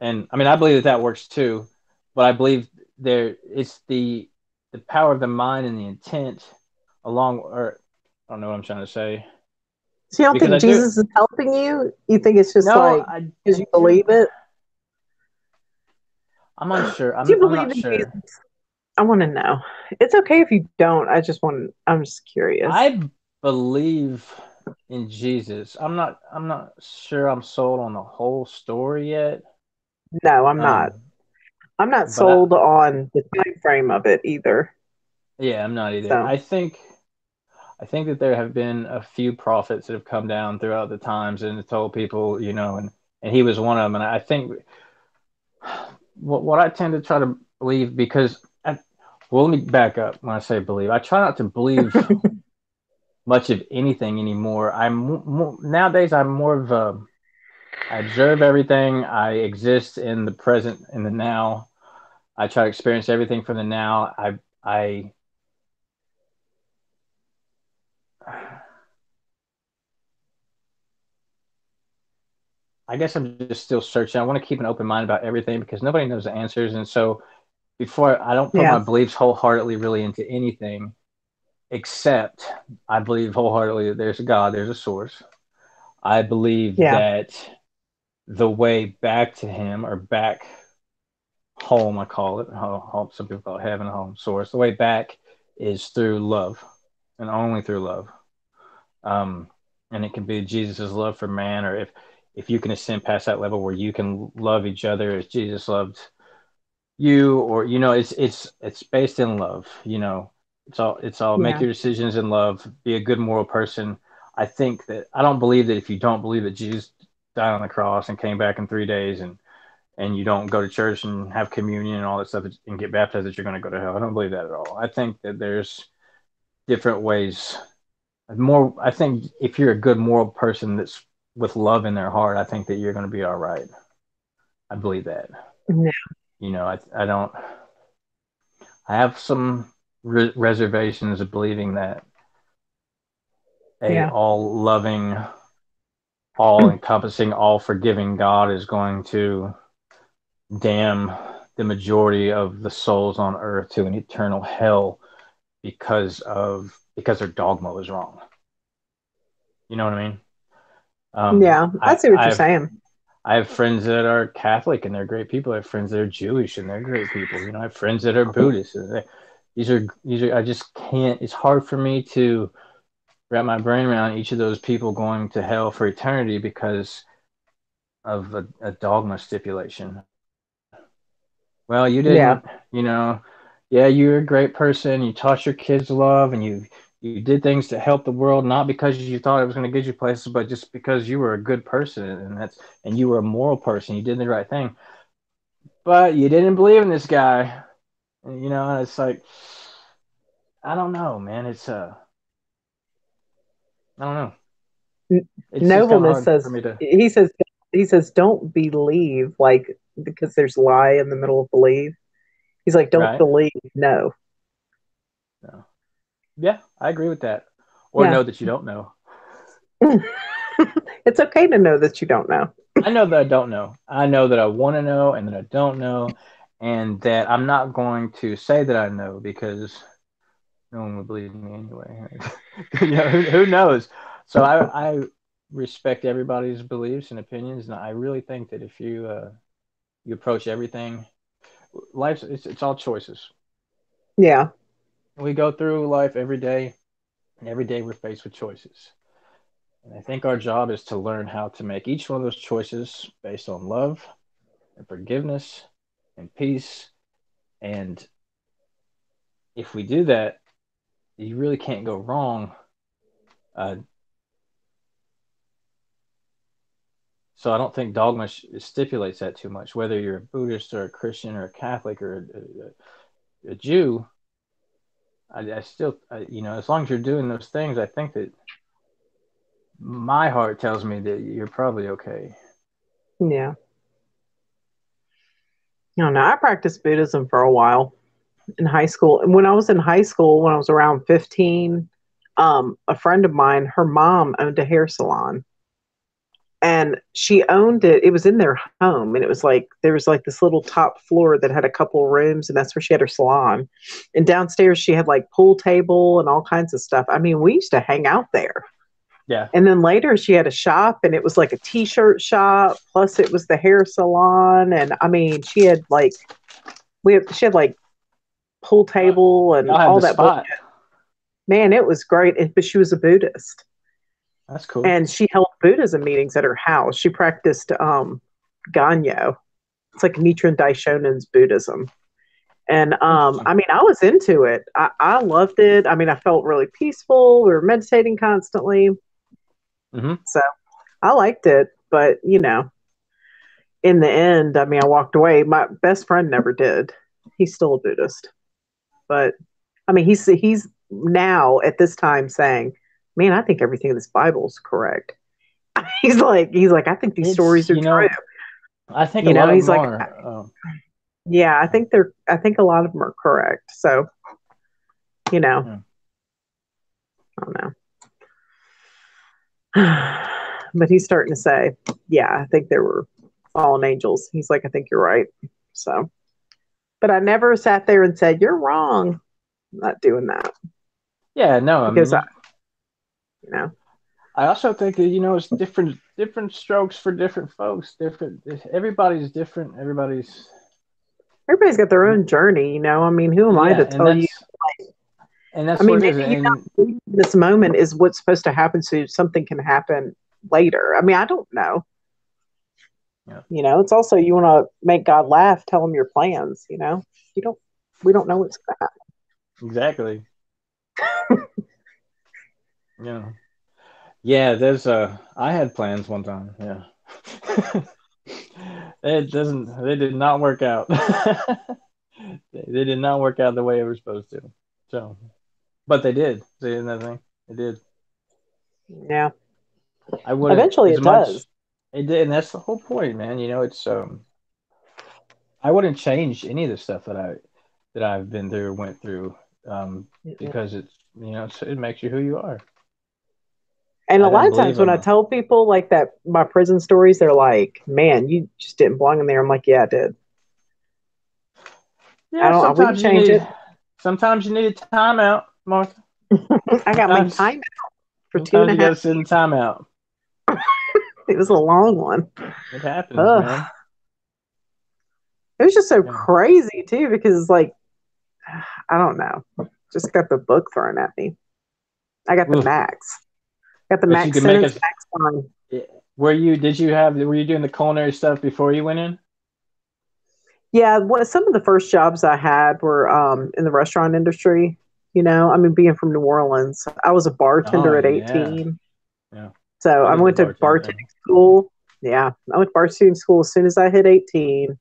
And I mean, I believe that works too, but I believe it's the power of the mind and the intent along, or I don't know what I'm trying to say, So you don't because think I do. Jesus is helping you? You think it's just No, like because you believe it? I'm unsure. Do you I'm believe not in sure. Jesus? I want to know. It's okay if you don't. I'm just curious. I believe in Jesus. I'm not sure I'm sold on the whole story yet. No, I'm not. Um, I'm not but I, sold on the time frame of it either. yeah, I'm not either. So, I think that there have been a few prophets that have come down throughout the times and told people, and he was one of them. And I think what I tend to try to believe, because well, let me back up when I say believe. I try not to believe much of anything anymore. Nowadays I'm more of a, I observe everything. I exist in the present, in the now. I try to experience everything from the now. I guess I'm just still searching. I want to keep an open mind about everything because nobody knows the answers. And so before, I don't put yeah, my beliefs wholeheartedly really into anything, except I believe wholeheartedly that there's a God, there's a source. I believe yeah, that the way back to him, or back home, I call it home, some people call it heaven, home, source. The way back is through love, and only through love. Um, and it can be Jesus' love for man, or if you can ascend past that level where you can love each other as Jesus loved you, or it's based in love. It's all make yeah, your decisions in love, be a good moral person. I don't believe that if you don't believe that Jesus died on the cross and came back in 3 days, and you don't go to church and have communion and all that stuff and get baptized, that you're going to go to hell. I don't believe that at all. I think that there's different ways. More, I think if you're a good moral person that's with love in their heart, I think that you're going to be all right. I believe that. yeah, I don't. I have some reservations of believing that a yeah, all loving, all encompassing, all forgiving God is going to damn the majority of the souls on earth to an eternal hell because their dogma was wrong. You know what I mean? yeah. I I see what you're I've saying. I have friends that are Catholic and they're great people. I have friends that are Jewish and they're great people. I have friends that are Buddhist. These are I just can't. It's hard for me to wrap my brain around each of those people going to hell for eternity because of a dogma stipulation. Well, you Yeah, didn't, you know, yeah, you're a great person. You taught your kids love, and you did things to help the world, not because you thought it was going to get you places, but just because you were a good person, and you were a moral person. You did the right thing, but you didn't believe in this guy. And it's like, I don't know, man. I don't know. It's just kind of nobleness hard for says me to. he says don't believe like because there's lie in the middle of believe. He's like don't Right? believe. No. No. Yeah, I agree with that. Or Yeah. know that you don't know. It's okay to know that you don't know. I know that I don't know. I know that I want to know and that I don't know, and that I'm not going to say that I know because no one would believe me anyway. Who knows? So I respect everybody's beliefs and opinions, and I really think that if you approach everything, it's all choices. Yeah. We go through life every day. And every day we're faced with choices. And I think our job is to learn how to make each one of those choices based on love and forgiveness and peace. And if we do that, you really can't go wrong. Uh, so I don't think dogma stipulates that too much. Whether you're a Buddhist or a Christian or a Catholic or a Jew, I still, as long as you're doing those things, I think that my heart tells me that you're probably okay. Yeah. No, no, I practiced Buddhism for a while in high school. And when I was in high school, when I was around 15, a friend of mine, her mom owned a hair salon. And she owned it. It was in their home, and it was like there was like this little top floor that had a couple rooms, and that's where she had her salon. And downstairs, she had like pool table and all kinds of stuff. I mean, we used to hang out there. Yeah. And then later, she had a shop, and it was like a t-shirt shop. Plus, it was the hair salon, and I mean, she had like pool table and Y'all had all the that spot. bullshit. Man, it was great. But she was a Buddhist. That's cool. And she held Buddhism meetings at her house. She practiced Ganyo. It's like Nichiren Daishonen's Buddhism. And I mean, I was into it. I loved it. I mean, I felt really peaceful. We were meditating constantly. Mm-hmm. So I liked it. But, in the end, I mean, I walked away. My best friend never did. He's still a Buddhist. But, I mean, he's now at this time saying, man, I think everything in this Bible is correct. He's like, I think these stories are true. I think a lot of he's them like, are. Yeah, I think a lot of them are correct. So, I don't know. But he's starting to say, yeah, I think there were fallen angels. He's like, I think you're right. So, but I never sat there and said, you're wrong. I'm not doing that. Yeah, no, because I also think that it's different strokes for different folks. Everybody's different. Everybody's got their own journey. I mean, who am I to tell you? And that's I mean, what it is. And this moment is what's supposed to happen, so something can happen later. I mean, I don't know. Yeah. It's also you want to make God laugh, tell him your plans. We don't know what's going to happen. Exactly. Yeah. There's I had plans one time. Yeah. They did not work out. They did not work out the way they were supposed to. So, but they did. See, isn't that thing? They did. Yeah. I wouldn't. Eventually, it does. It did, and that's the whole point, man. It's I wouldn't change any of the stuff that I've been through, went through, because it's it makes you who you are. And a lot of times when I tell people like that, my prison stories, they're like, "Man, you just didn't belong in there." I'm like, "Yeah, I did." Yeah, I wouldn't change it. Sometimes you need a timeout, Martha. I got my timeout for 2.5 years. Sometimes you got to sit in timeout. It was a long one. It happens, man. It was just so crazy too, because it's like, I don't know, just got the book thrown at me. I got the max. Got the max sentence, max fine. Were you doing the culinary stuff before you went in? Yeah, some of the first jobs I had were in the restaurant industry. I mean, being from New Orleans, I was a bartender at 18. Yeah. So I went to bartending school. Yeah, I went to bartending school as soon as I hit 18.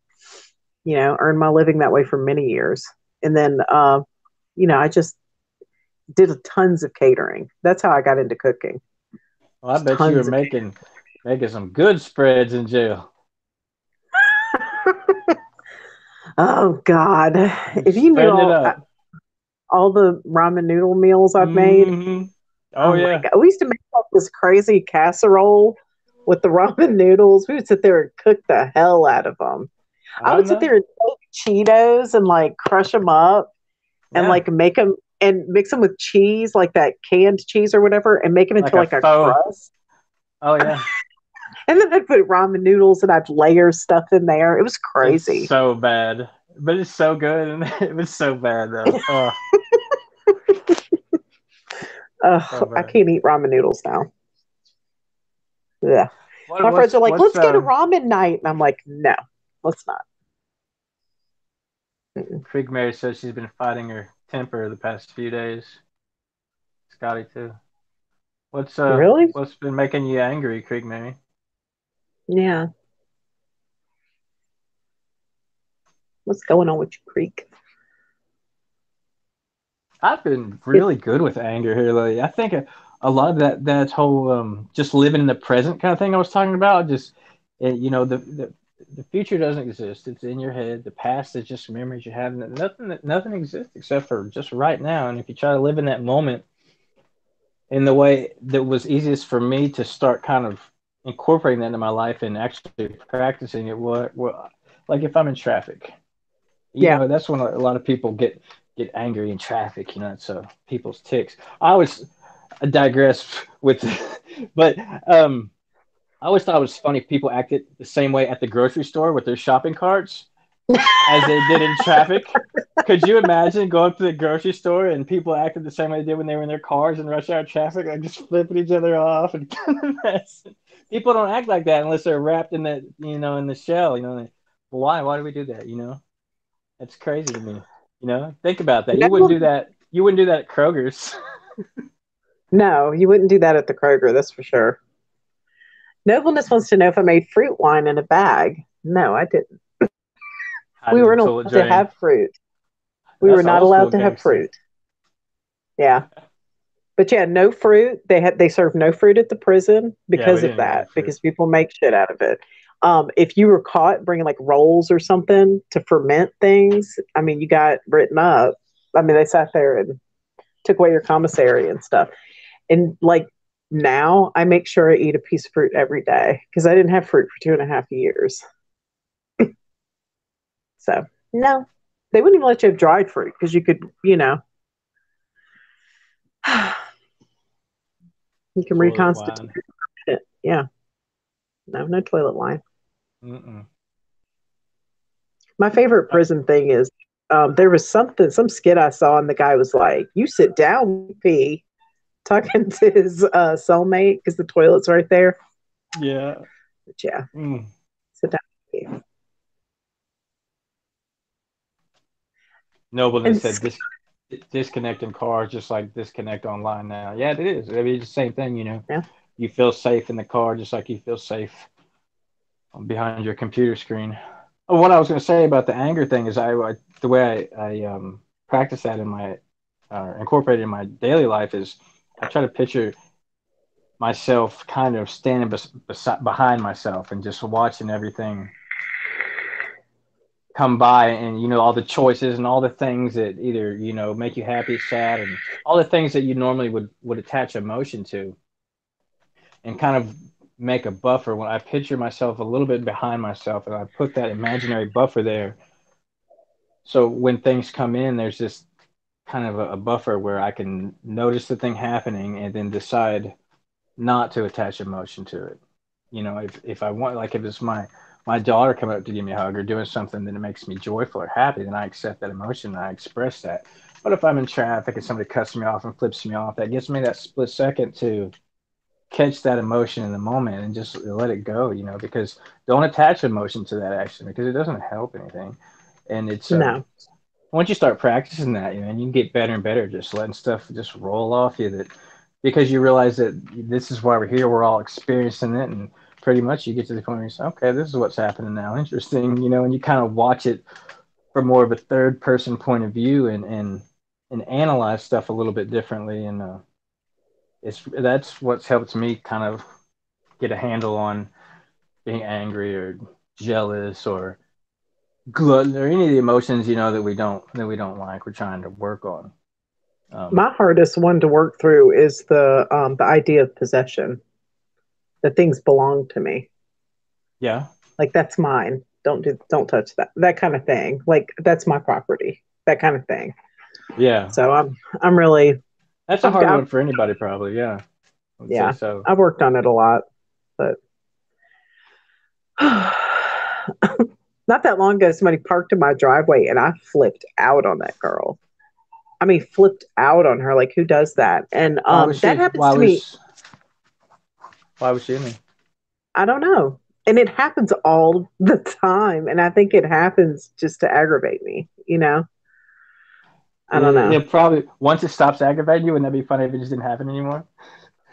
Earned my living that way for many years. And then, I just did tons of catering. That's how I got into cooking. Well, I bet you were making some good spreads in jail. Oh God! If you knew all the ramen noodle meals I've made. Mm-hmm. Oh yeah. We used to make this crazy casserole with the ramen noodles. We would sit there and cook the hell out of them. I would sit there and take Cheetos and like crush them up and like make them and mix them with cheese, like that canned cheese or whatever, and make them into like a crust. Oh yeah. And then I'd put ramen noodles and I'd layer stuff in there. It was crazy. It's so bad, but it's so good. And it was so bad though. So Ugh, I bad. can't eat ramen noodles now. Yeah. What My friends are like, what's let's get a ramen night. And I'm like, no, let's not. Mm-mm. Krieg Mary says she's been fighting her temper the past few days. Scotty too. Really? What's been making you angry, Krieg Mary? Yeah. What's going on with you, Creek? I've been It, really good with anger here lately. I think a lot of that whole just living in the present kind of thing I was talking about. Just you know the future doesn't exist. It's in your head. The past is just memories you have. Nothing exists except for just right now. And if you try to live in that moment in the way that was easiest for me to start kind of incorporating that into my life and actually practicing it, what like if I'm in traffic, you yeah. know, that's when a lot of people get angry in traffic. You know, it's people's ticks. I always digress with, but I always thought it was funny people acted the same way at the grocery store with their shopping carts as they did in traffic. Could you imagine going to the grocery store and people acted the same way they did when they were in their cars in rush hour traffic, like just flipping each other off and people don't act like that unless they're wrapped in that, you know, in the shell. You know, like, why? Why do we do that? You know, that's crazy to me. You know, think about that. You wouldn't No, do that. You wouldn't do that at Kroger's. no, you wouldn't do that at the Kroger, that's for sure. Nobleness wants to know if I made fruit wine in a bag. No, I didn't. We Hiding weren't until it allowed to drained. have fruit. We were That's not old school allowed to have gangster. fruit. Yeah. But yeah, no fruit. They serve no fruit at the prison Yeah, we because of didn't get any that, fruit. because people make shit out of it. If you were caught bringing like rolls or something to ferment things, I mean, you got written up. I mean, they sat there and took away your commissary and stuff. And like now, I make sure I eat a piece of fruit every day because I didn't have fruit for 2.5 years. So no, they wouldn't even let you have dried fruit because you could, you can Toilet reconstitute wine. it. Yeah, no, no toilet wine. Mm-mm. My favorite prison thing is there was some skit I saw, and the guy was like, "You sit down, pee," talking to his cellmate because the toilet's right there. Yeah. But yeah, Mm. sit down, pee. Nobleness And said disconnect in cars just like disconnect online now. Yeah, it is. I mean, it's the same thing, you know. yeah, You feel safe in the car just like you feel safe behind your computer screen. Oh, what I was going to say about the anger thing is the way I practice that in my incorporate it in my daily life is I try to picture myself kind of standing behind myself and just watching everything come by, and you know all the choices and all the things that either you know make you happy, sad, and all the things that you normally would attach emotion to, and kind of make a buffer. When I picture myself a little bit behind myself and I put that imaginary buffer there, so when things come in, there's this kind of a buffer where I can notice the thing happening and then decide not to attach emotion to it. You know, if I want, like if it's my daughter coming up to give me a hug or doing something that makes me joyful or happy, then I accept that emotion and I express that. But if I'm in traffic and somebody cuts me off and flips me off, that gives me that split second to catch that emotion in the moment and just let it go, you know, because don't attach emotion to that action because it doesn't help anything. And it's no, once you start practicing that, you know, and you get better and better, just letting stuff just roll off you, that because you realize that this is why we're here, we're all experiencing it, and pretty much you get to the point where you say, okay, this is what's happening now, interesting, you know, and you kind of watch it from more of a third person point of view and analyze stuff a little bit differently, and it's that's what's helped me kind of get a handle on being angry or jealous or glutton or any of the emotions, you know, that we don't like, we're trying to work on. um, my hardest one to work through is the idea of possession. That things belong to me. yeah, Like that's mine. Don't touch that. That kind of thing. Like that's my property. That kind of thing. yeah, So I'm really that's a I've hard one got for anybody, probably. Yeah, I would say yeah, so. I've worked on it a lot, but not that long ago somebody parked in my driveway and I flipped out on that girl. I mean, flipped out on her. Like, who does that? And Why was that she? happens to me. Why was she in there? I don't know. And it happens all the time. And I think it happens just to aggravate me, you know? I don't know. It probably once it stops aggravating you, wouldn't that be funny if it just didn't happen anymore?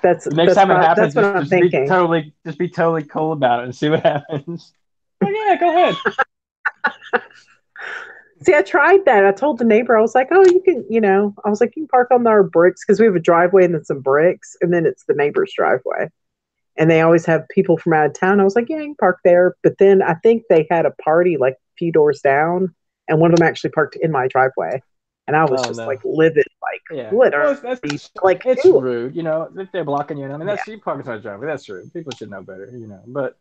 The next time it happens, That's what I'm thinking. just be totally cool about it and see what happens. Oh yeah, go ahead. See, I tried that. I told the neighbor, I was like, oh, you can, I was like, you can park on our bricks because we have a driveway and then some bricks, and then it's the neighbor's driveway. And they always have people from out of town. I was like, yeah, you can park there. But then I think they had a party like a few doors down, and one of them actually parked in my driveway. And I was Oh just like no. livid, like Yeah. literally, Well, like, it's ew. rude, you know, if they're blocking you. I mean, Yeah, that's you parking on the driveway. That's rude. People should know better, you know. But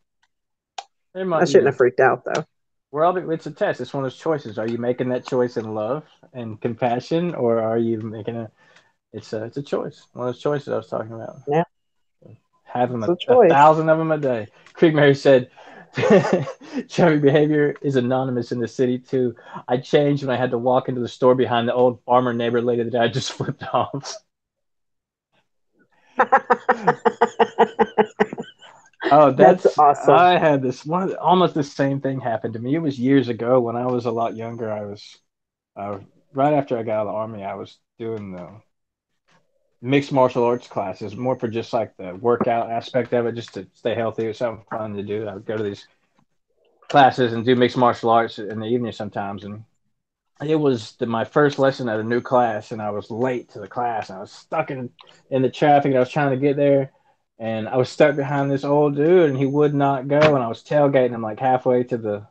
they I might, you shouldn't know, have freaked out though. it's a test. It's one of those choices. Are you making that choice in love and compassion, or are you making it's a choice. One of those choices I was talking about. Yeah, Have them it's a a choice. thousand of them a day. Creek Mary said, "Chubby behavior is anonymous in the city too. I changed when I had to walk into the store behind the old farmer neighbor lady that I just flipped off." Oh, That's awesome. I had this almost the same thing happened to me. It was years ago when I was a lot younger. I was uh, right after I got out of the army. I was doing the mixed martial arts classes, more for just like the workout aspect of it, just to stay healthy. It was something fun to do. I would go to these classes and do mixed martial arts in the evening sometimes. And it was my first lesson at a new class, and I was late to the class. And I was stuck in the traffic, and I was trying to get there. And I was stuck behind this old dude, and he would not go. And I was tailgating him like halfway to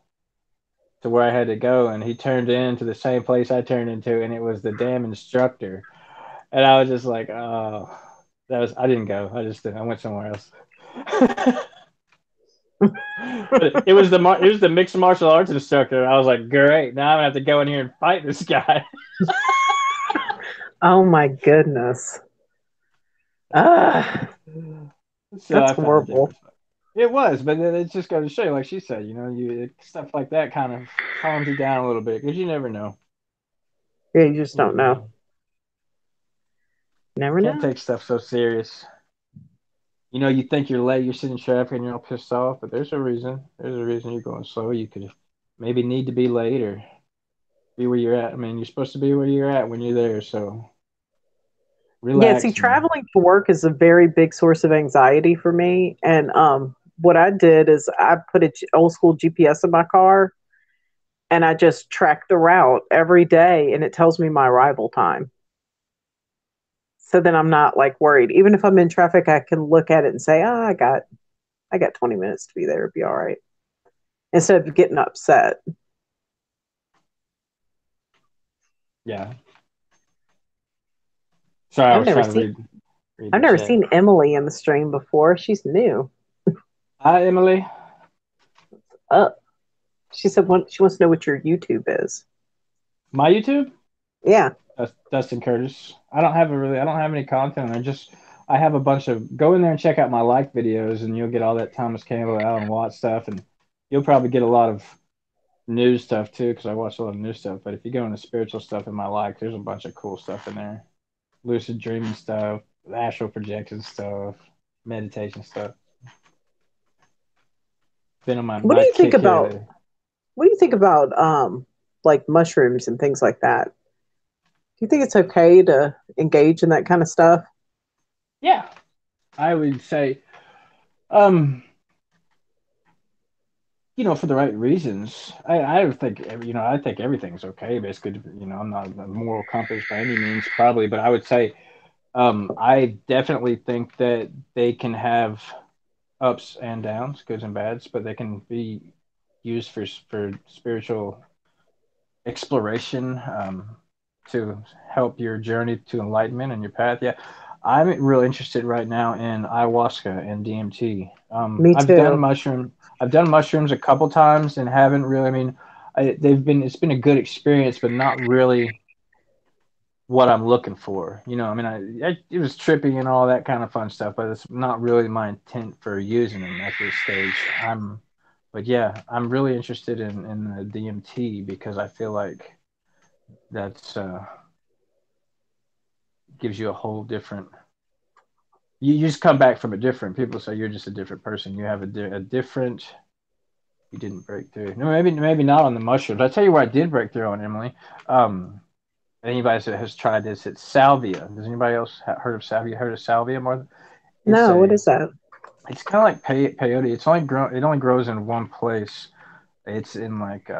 where I had to go, and he turned into the same place I turned into, and it was the damn instructor. And I was just like, oh, I didn't go. I went somewhere else. But it was the mixed martial arts instructor. I was like, great. Now I'm gonna have to go in here and fight this guy. Oh my goodness. Ah, So that's I found it horrible. different. It was, but then it just goes to show you, like she said, you know, stuff like that kind of calms you down a little bit because you never know. Yeah, you just You don't never know. know. Never Can't know. take stuff so serious. You know, you think you're late, you're sitting in traffic, and you're all pissed off, but there's a reason. There's a reason you're going slow. You could maybe need to be late or be where you're at. I mean, you're supposed to be where you're at when you're there, so Yeah, see, relax and traveling for work is a very big source of anxiety for me. And what I did is I put a old school GPS in my car, and I just track the route every day, and it tells me my arrival time. So then I'm not like worried. Even if I'm in traffic, I can look at it and say, "Ah, I got 20 minutes to be there. It'll be all right." Instead of getting upset. yeah. Sorry, I I've was never trying to seen read I've the never chat. seen Emily in the stream before. She's new. Hi, Emily. Uh, she said she wants to know what your YouTube is. My YouTube? Yeah. That's Dustin Curtis. I don't have any content. I have a bunch of, go in there and check out my like videos and you'll get all that Thomas Campbell, Alan Watts stuff. And you'll probably get a lot of news stuff too, because I watch a lot of news stuff. But if you go into spiritual stuff in my like, there's a bunch of cool stuff in there. Lucid dreaming stuff, astral projection stuff, meditation stuff. Been on What do my you think kick here about lately. what do you think about like mushrooms and things like that? Do you think it's okay to engage in that kind of stuff? Yeah, I would say, um, for the right reasons. I don't think, I think everything's okay. Basically, I'm not a moral compass by any means, probably, but I would say, I definitely think that they can have ups and downs, goods and bads, but they can be used for spiritual exploration, to help your journey to enlightenment and your path. Yeah, I'm real interested right now in ayahuasca and DMT. Me too. I've done mushrooms a couple times and haven't really. I mean, it's been a good experience, but not really what I'm looking for. I mean, it was trippy and all that kind of fun stuff, but it's not really my intent for using them at this stage. But yeah, I'm really interested in the DMT because I feel like that's gives you a whole different. You just come back from a different. People say you're just a different person. You have a different. You didn't break through. No, maybe not on the mushrooms. I tell you what, I did break through on, Emily. Um, Anybody that has tried this, it's salvia. Does anybody else heard of salvia? Heard of salvia more? It's No, what a. is that? It's kind of like peyote. It's only grown. It only grows in one place. It's in like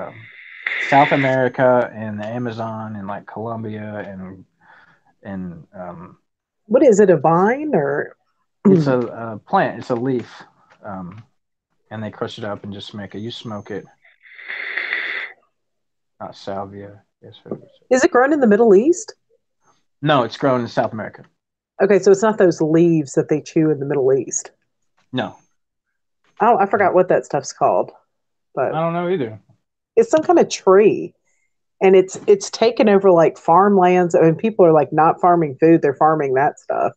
South America and the Amazon and like Colombia and What is it, a vine or? it's a plant. It's a leaf, um, and they crush it up and just make it. You smoke it. Not salvia. Yes, Is it grown in the Middle East? no, it's grown in South America. Okay, so it's not those leaves that they chew in the Middle East. No, Oh, I no, forgot what that stuff's called, but I don't know either. it's some kind of tree, and it's taken over like farmlands. I mean, people are like not farming food; they're farming that stuff.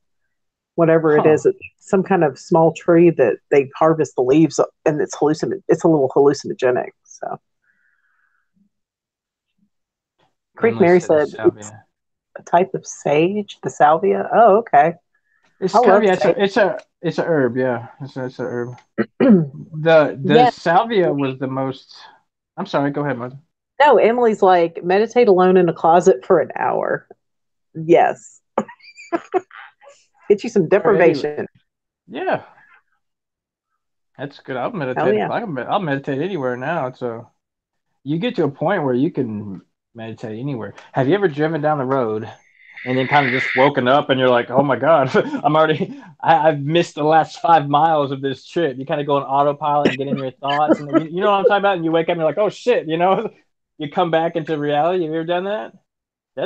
Whatever it Huh? is, it's some kind of small tree that they harvest the leaves, and it's It's a little hallucinogenic. So, Creek Emily Mary said said it's salvia. a type of sage, the salvia. Oh, okay. It's I kind of love yeah. sage. It's a herb. Yeah, it's a herb. The Yeah, salvia was the most. I'm sorry. Go ahead, mother. no, Emily's like, meditate alone in a closet for an hour. Yes. Get you some For any. deprivation. Yeah, that's good. I'll Hell meditate. yeah. I'll meditate anywhere now. So you get to a point where you can meditate anywhere. Have you ever driven down the road and then kind of just woken up and you're like, oh my God, I've missed the last 5 miles of this trip. You kind of go on autopilot and get in your thoughts. And you know what I'm talking about? And you wake up and you're like, oh shit, you come back into reality. Have you ever done that?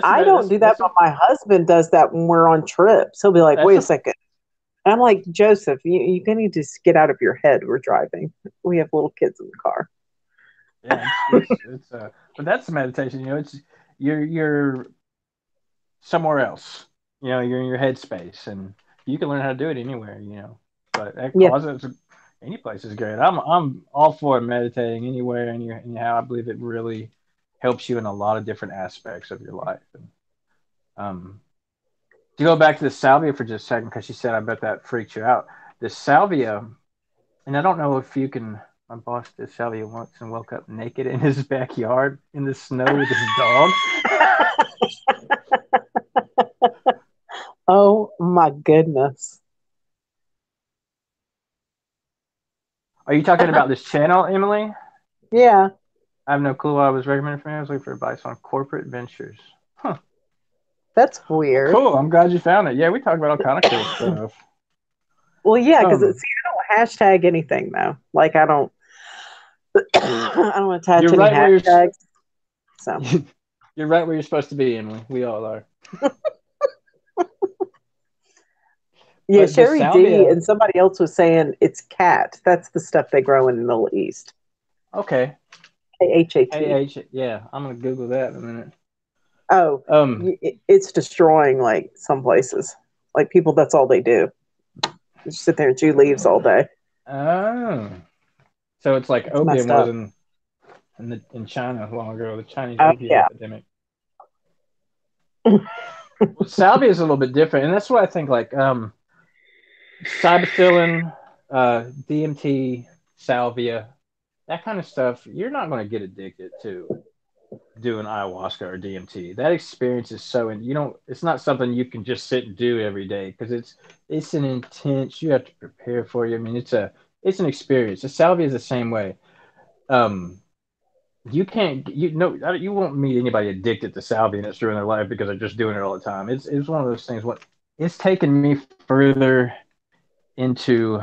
I don't do that, but my husband does that when we're on trips. He'll be like, That's wait a a, second. I'm like, Joseph, you need to just get out of your head. We're driving. We have little kids in the car. yeah, but that's the meditation, it's, you're somewhere else. You're in your headspace, and you can learn how to do it anywhere. But that Yeah. closet, any place is great. I'm all for meditating anywhere, anyhow. I believe it really helps you in a lot of different aspects of your life. And to go back to the salvia for just a second, because she said, I bet that freaked you out. The salvia, and I don't know if you can. My boss did salvia once and woke up naked in his backyard in the snow with his dog. Oh my goodness. Are you talking about this channel, Emily? Yeah, I have no clue what I was recommending for me. I was looking for advice on corporate ventures. Huh. that's weird. Cool. I'm glad you found it. Yeah, we talk about all kind of cool stuff. Well, yeah, because Um, I don't hashtag anything though. Like I don't, I don't attach you're any right where hashtags. So you're right where you're supposed to be, Emily. We all are. yeah, But the Sherry D salvia, and somebody else was saying it's cat. That's the stuff they grow in the Middle East. okay. KHAT. KH, yeah, I'm gonna Google that in a minute. Oh, Um, it's destroying like some places. Like people, that's all they do. They just sit there and chew leaves all day. oh, so it's like It's opium messed was up. in China long ago, the Chinese Oh opium yeah. epidemic. Well, salvia is a little bit different, and that's what I think. Like cybacillin, DMT, salvia, that kind of stuff. You're not going to get addicted to doing ayahuasca or DMT. That experience is so, and you don't. It's not something you can just sit and do every day because it's an intense. You have to prepare for you. I mean, it's an experience. The salvia is the same way. Um, you can't you know you won't meet anybody addicted to salvia that's during their life because they're just doing it all the time. It's one of those things. What it's taken me further into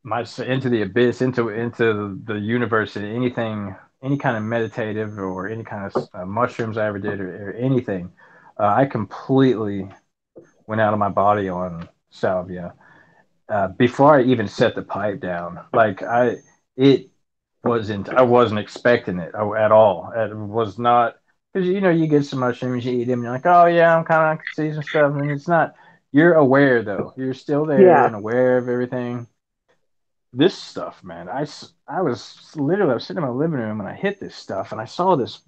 into the abyss, into the universe, and any kind of meditative or any kind of mushrooms I ever did or anything. I completely went out of my body on salvia before I even set the pipe down. Like it I wasn't expecting it at all. It was not because you get some mushrooms, you eat them, and you're like, oh yeah, I'm kind of see some stuff, and it's not. You're aware though. You're still there Yeah. and aware of everything. This stuff, man. I was sitting in my living room and I hit this stuff and I saw this.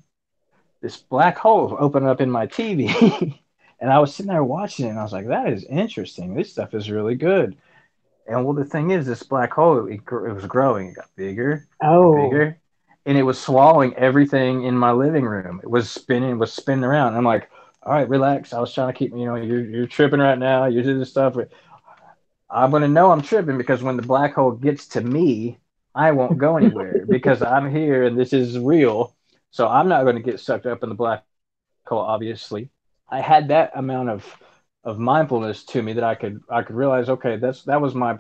this black hole opened up in my TV. And I was sitting there watching it, and I was like, that is interesting. This stuff is really good. And well, the thing is, this black hole, it was growing. It got bigger and Oh, bigger, and it was swallowing everything in my living room. It was spinning around. I'm like, all right, relax. I was trying to keep, you're tripping right now. You're doing this stuff. I'm gonna know I'm tripping because when the black hole gets to me, I won't go anywhere because I'm here and this is real. So I'm not going to get sucked up in the black hole. Obviously, I had that amount of mindfulness to me that I could realize, okay, that was my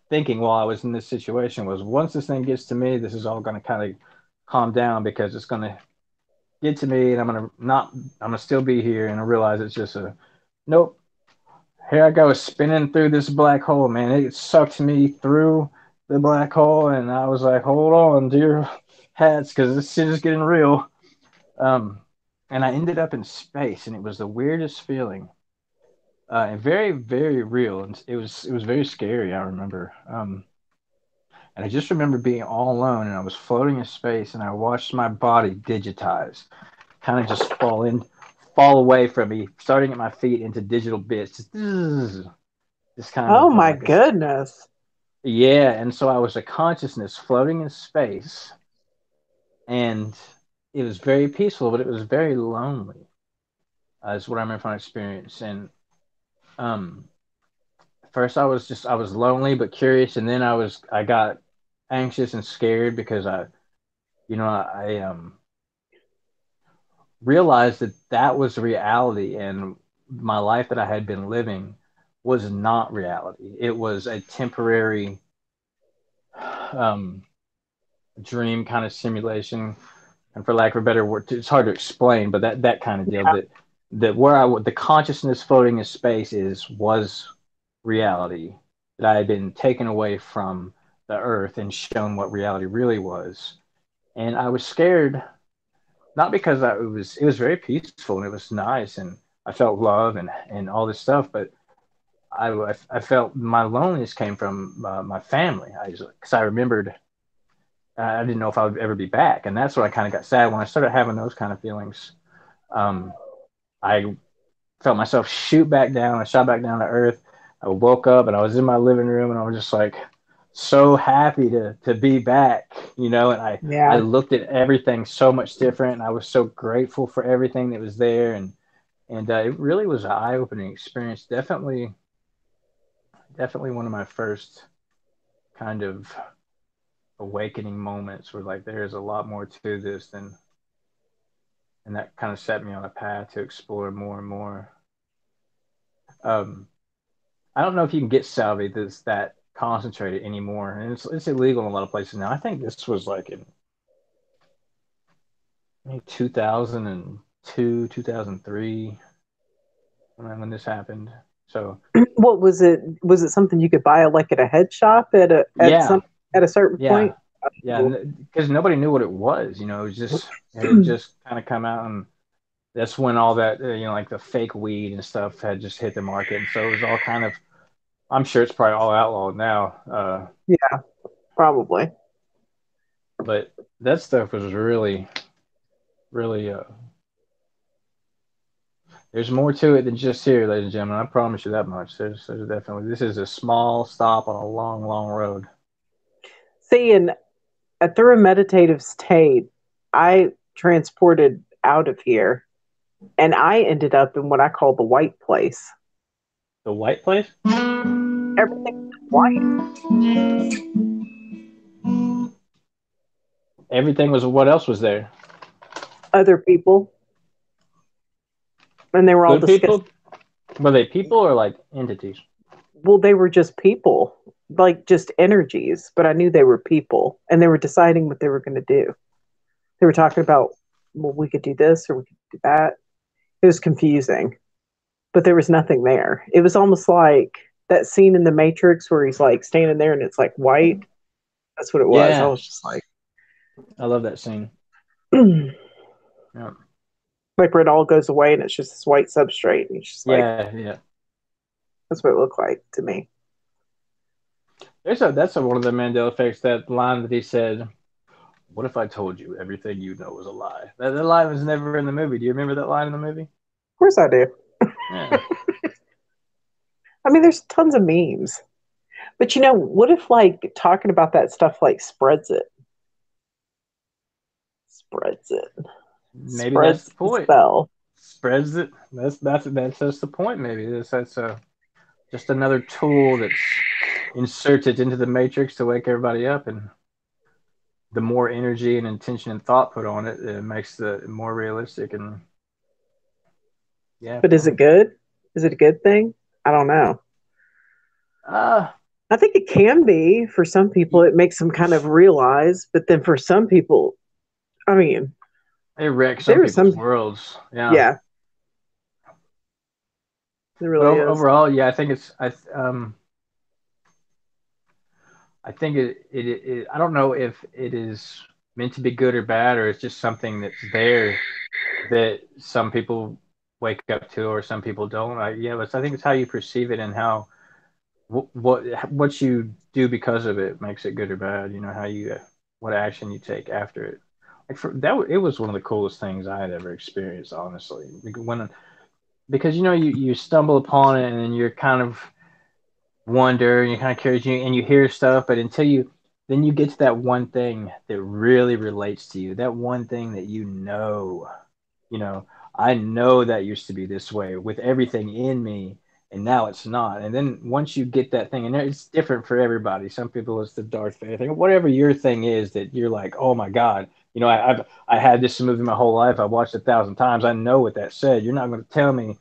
thinking while I was in this situation, was once this thing gets to me, this is all going to kind of calm down because it's going to get to me, and I'm gonna still be here, and I realize it's just a nope. Here I go spinning through this black hole, man. It sucked me through the black hole, and I was like, hold on, dear hats, because this shit is getting real. Um, and I ended up in space, and it was the weirdest feeling, and very, very real. And it was very scary. I remember. And I just remember being all alone, and I was floating in space, and I watched my body digitize, kind of just fall away from me, starting at my feet into digital bits, just kind oh of my like a, goodness. yeah. And so I was a consciousness floating in space, and it was very peaceful, but it was very lonely. Is what I remember from experience. And um, first I was lonely but curious, and then I got anxious and scared because I realized that that was reality, and my life that I had been living was not reality. It was a temporary um, dream kind of simulation, and for lack of a better word, it's hard to explain, but that kind of deal, Yeah. that where the consciousness floating in space was reality, that I had been taken away from the earth and shown what reality really was. And I was scared, not because it was very peaceful and it was nice, and I felt love and all this stuff, but I felt my loneliness came from my family. Because I remembered I didn't know if I would ever be back, and that's when I kind of got sad when I started having those kind of feelings. Um, I felt myself shoot back down. I shot back down to earth. I woke up and I was in my living room, and I was just like so happy to be back, and I Yeah. looked at everything so much different, and I was so grateful for everything that was there, and it really was an eye-opening experience. Definitely one of my first kind of awakening moments where like there's a lot more to this than, and that kind of set me on a path to explore more and more. um I don't know if you can get salvia that's that concentrated anymore, and it's illegal in a lot of places now. I think this was like in maybe 2002, 2003 when this happened. So What was it? Was it something you could buy like at a head shop yeah, at a certain yeah, point? yeah, because nobody knew what it was. It had just kind of come out, and that's when all that like the fake weed and stuff had just hit the market, and so it was all kind of. I'm sure it's probably all outlawed now, Yeah, probably. but that stuff was really, really. There's more to it than just here, ladies and gentlemen. I promise you that much. There's definitely, this is a small stop on a long, long road. See, and through a meditative state, I transported out of here, and I ended up in what I call the white place. The white place? Everything was white. Everything was, what else was there? Other people, and they were all Good disgusting. people? Were they people or like entities? Well, they were just people, like just energies, but I knew they were people, and they were deciding what they were going to do. They were talking about, well, we could do this or we could do that. It was confusing, but there was nothing there. It was almost like that scene in The Matrix where he's like standing there and it's like white. That's what it was. I Yeah, was just like, I love that scene. like Yeah, where it all goes away and it's just this white substrate. And it's just like, yeah, yeah. that's what it looked like to me. That's one of the Mandela effects. That line that he said, What if I told you everything you know was a lie? That line was never in the movie. Do you remember that line in the movie? Of course I do. Yeah. I mean, there's tons of memes. But what if like talking about that stuff like spreads it? Spreads it. Maybe that's the Spreads the point. spell. Spreads it. That's the point. Maybe that's just another tool that's inserted into the matrix to wake everybody up, and the more energy and intention and thought put on it, it makes the more realistic. And yeah, But is it good? Is it a good thing? I don't know. uh, I think it can be for some people. It makes them kind of realize, but then for some people, I mean, it wrecks some there are people's some, worlds. Yeah, yeah, it but really is. overall, yeah, I think I think it. I don't know if it is meant to be good or bad, or it's just something that's there that some people wake up to, or some people don't. Yeah, but I think it's how you perceive it and how what you do because of it makes it good or bad. You know how you what action you take after it. Like for that, it was one of the coolest things I had ever experienced. Honestly, because you stumble upon it and then you're kind of wonder and you're kind of curious and you hear stuff, but until you then you get to that one thing that really relates to you, that one thing that you know, I know that used to be this way with everything in me, and now it's not. And then once you get that thing, and it's different for everybody. Some people it's the Darth Vader thing, whatever your thing is that you're like, oh my god, I had this movie my whole life. I watched it 1,000 times. I know what that said. You're not going to tell me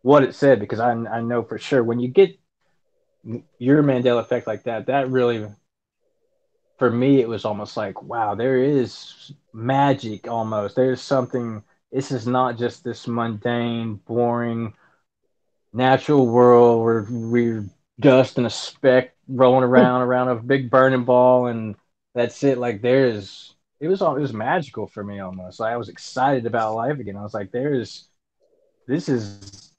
what it said because I know for sure when you get your Mandela effect like that, that really for me it was almost like wow, there is magic almost. There's something. This is not just this mundane, boring, natural world where we're dust and a speck rolling around a big burning ball, and that's it. Like there's, it was magical for me almost. Like I was excited about life again. I was like, this is,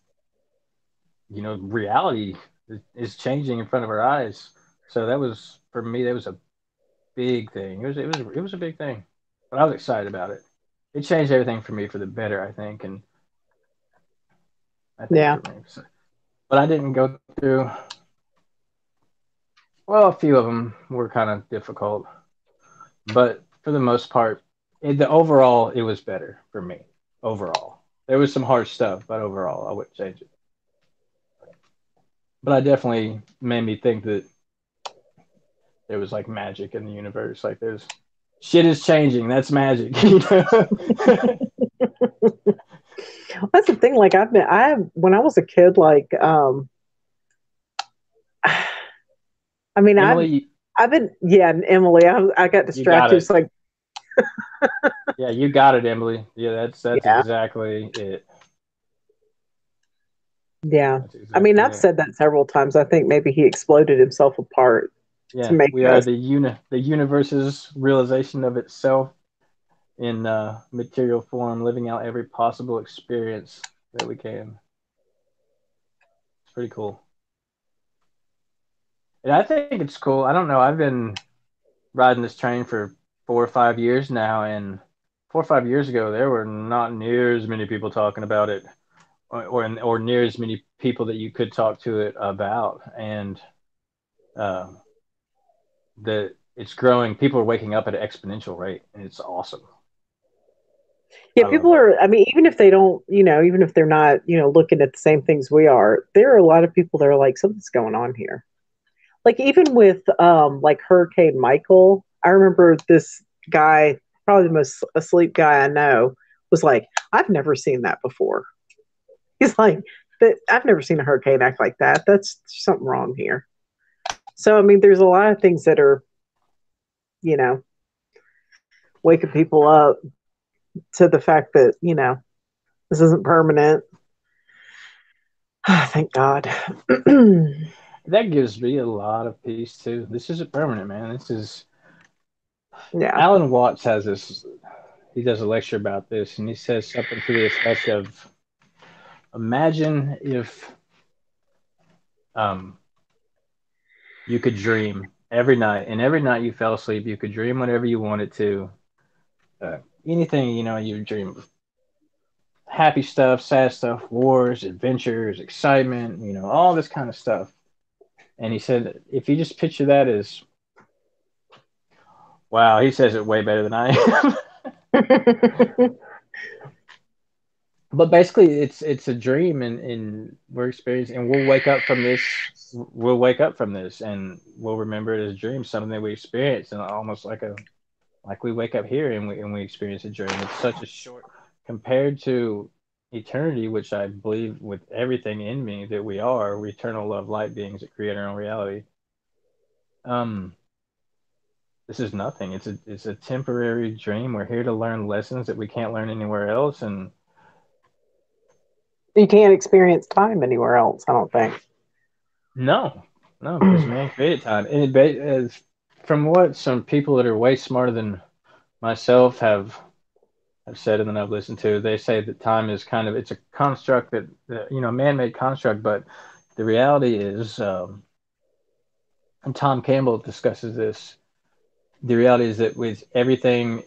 reality is changing in front of our eyes. So that was for me. That was a big thing. It was a big thing, but I was excited about it. It changed everything for me for the better, I think, and I think Yeah, for me. So, but I didn't go through. Well, a few of them were kind of difficult, but for the most part, the overall it was better for me. Overall, there was some hard stuff, but overall, I wouldn't change it. But I definitely made me think that there was like magic in the universe. Like there's shit is changing. That's magic. that's the thing. Like when I was a kid, like, I mean, Emily, I've been, yeah, and Emily, I got you got distracted. it. It's like, Yeah, you got it, Emily. Yeah, that's yeah, exactly it. yeah. That's I mean, exactly I've it. said that several times. I think maybe he exploded himself apart to Yeah, make we are us. the universe's realization of itself in material form, living out every possible experience that we can. It's pretty cool. And I think it's cool. I don't know. I've been riding this train for 4 or 5 years now, and 4 or 5 years ago, there were not near as many people talking about it, or near as many people that you could talk to it about. And uh, that it's growing. People are waking up at an exponential rate, and it's awesome. Yeah, I love people it. are, I mean, even if they don't, even if they're not, looking at the same things we are, there are a lot of people that are like, something's going on here. Like even with like Hurricane Michael, I remember this guy, probably the most asleep guy I know, was like, I've never seen that before. He's like, I've never seen a hurricane act like that. That's something wrong here. So I mean, there's a lot of things that are, you know, waking people up to the fact that, this isn't permanent. Thank God. That gives me a lot of peace too. This isn't permanent, man. This is Yeah. Alan Watts has this. He does a lecture about this, and he says something to the effect of, "Imagine if um, you could dream every night, and every night you fell asleep, you could dream whatever you wanted to, anything, you dream of happy stuff, sad stuff, wars, adventures, excitement, all this kind of stuff. And he said, if you just picture that as, wow, he says it way better than I am. But basically, it's a dream, and we're experiencing, and we'll wake up from this. We'll wake up from this, and we'll remember it as a dream, something that we experienced, and almost like we wake up here and we experience a dream. It's such a short compared to eternity, which I believe with everything in me that we're eternal love light beings that create our own reality. Um, this is nothing. It's a temporary dream. We're here to learn lessons that we can't learn anywhere else, and You can't experience time anywhere else, I don't think. no, no, because man created time, and as from what some people that are way smarter than myself have said and then I've listened to, they say that time is kind of it's a construct that man-made construct, but the reality is, and Tom Campbell discusses this. The reality is that with everything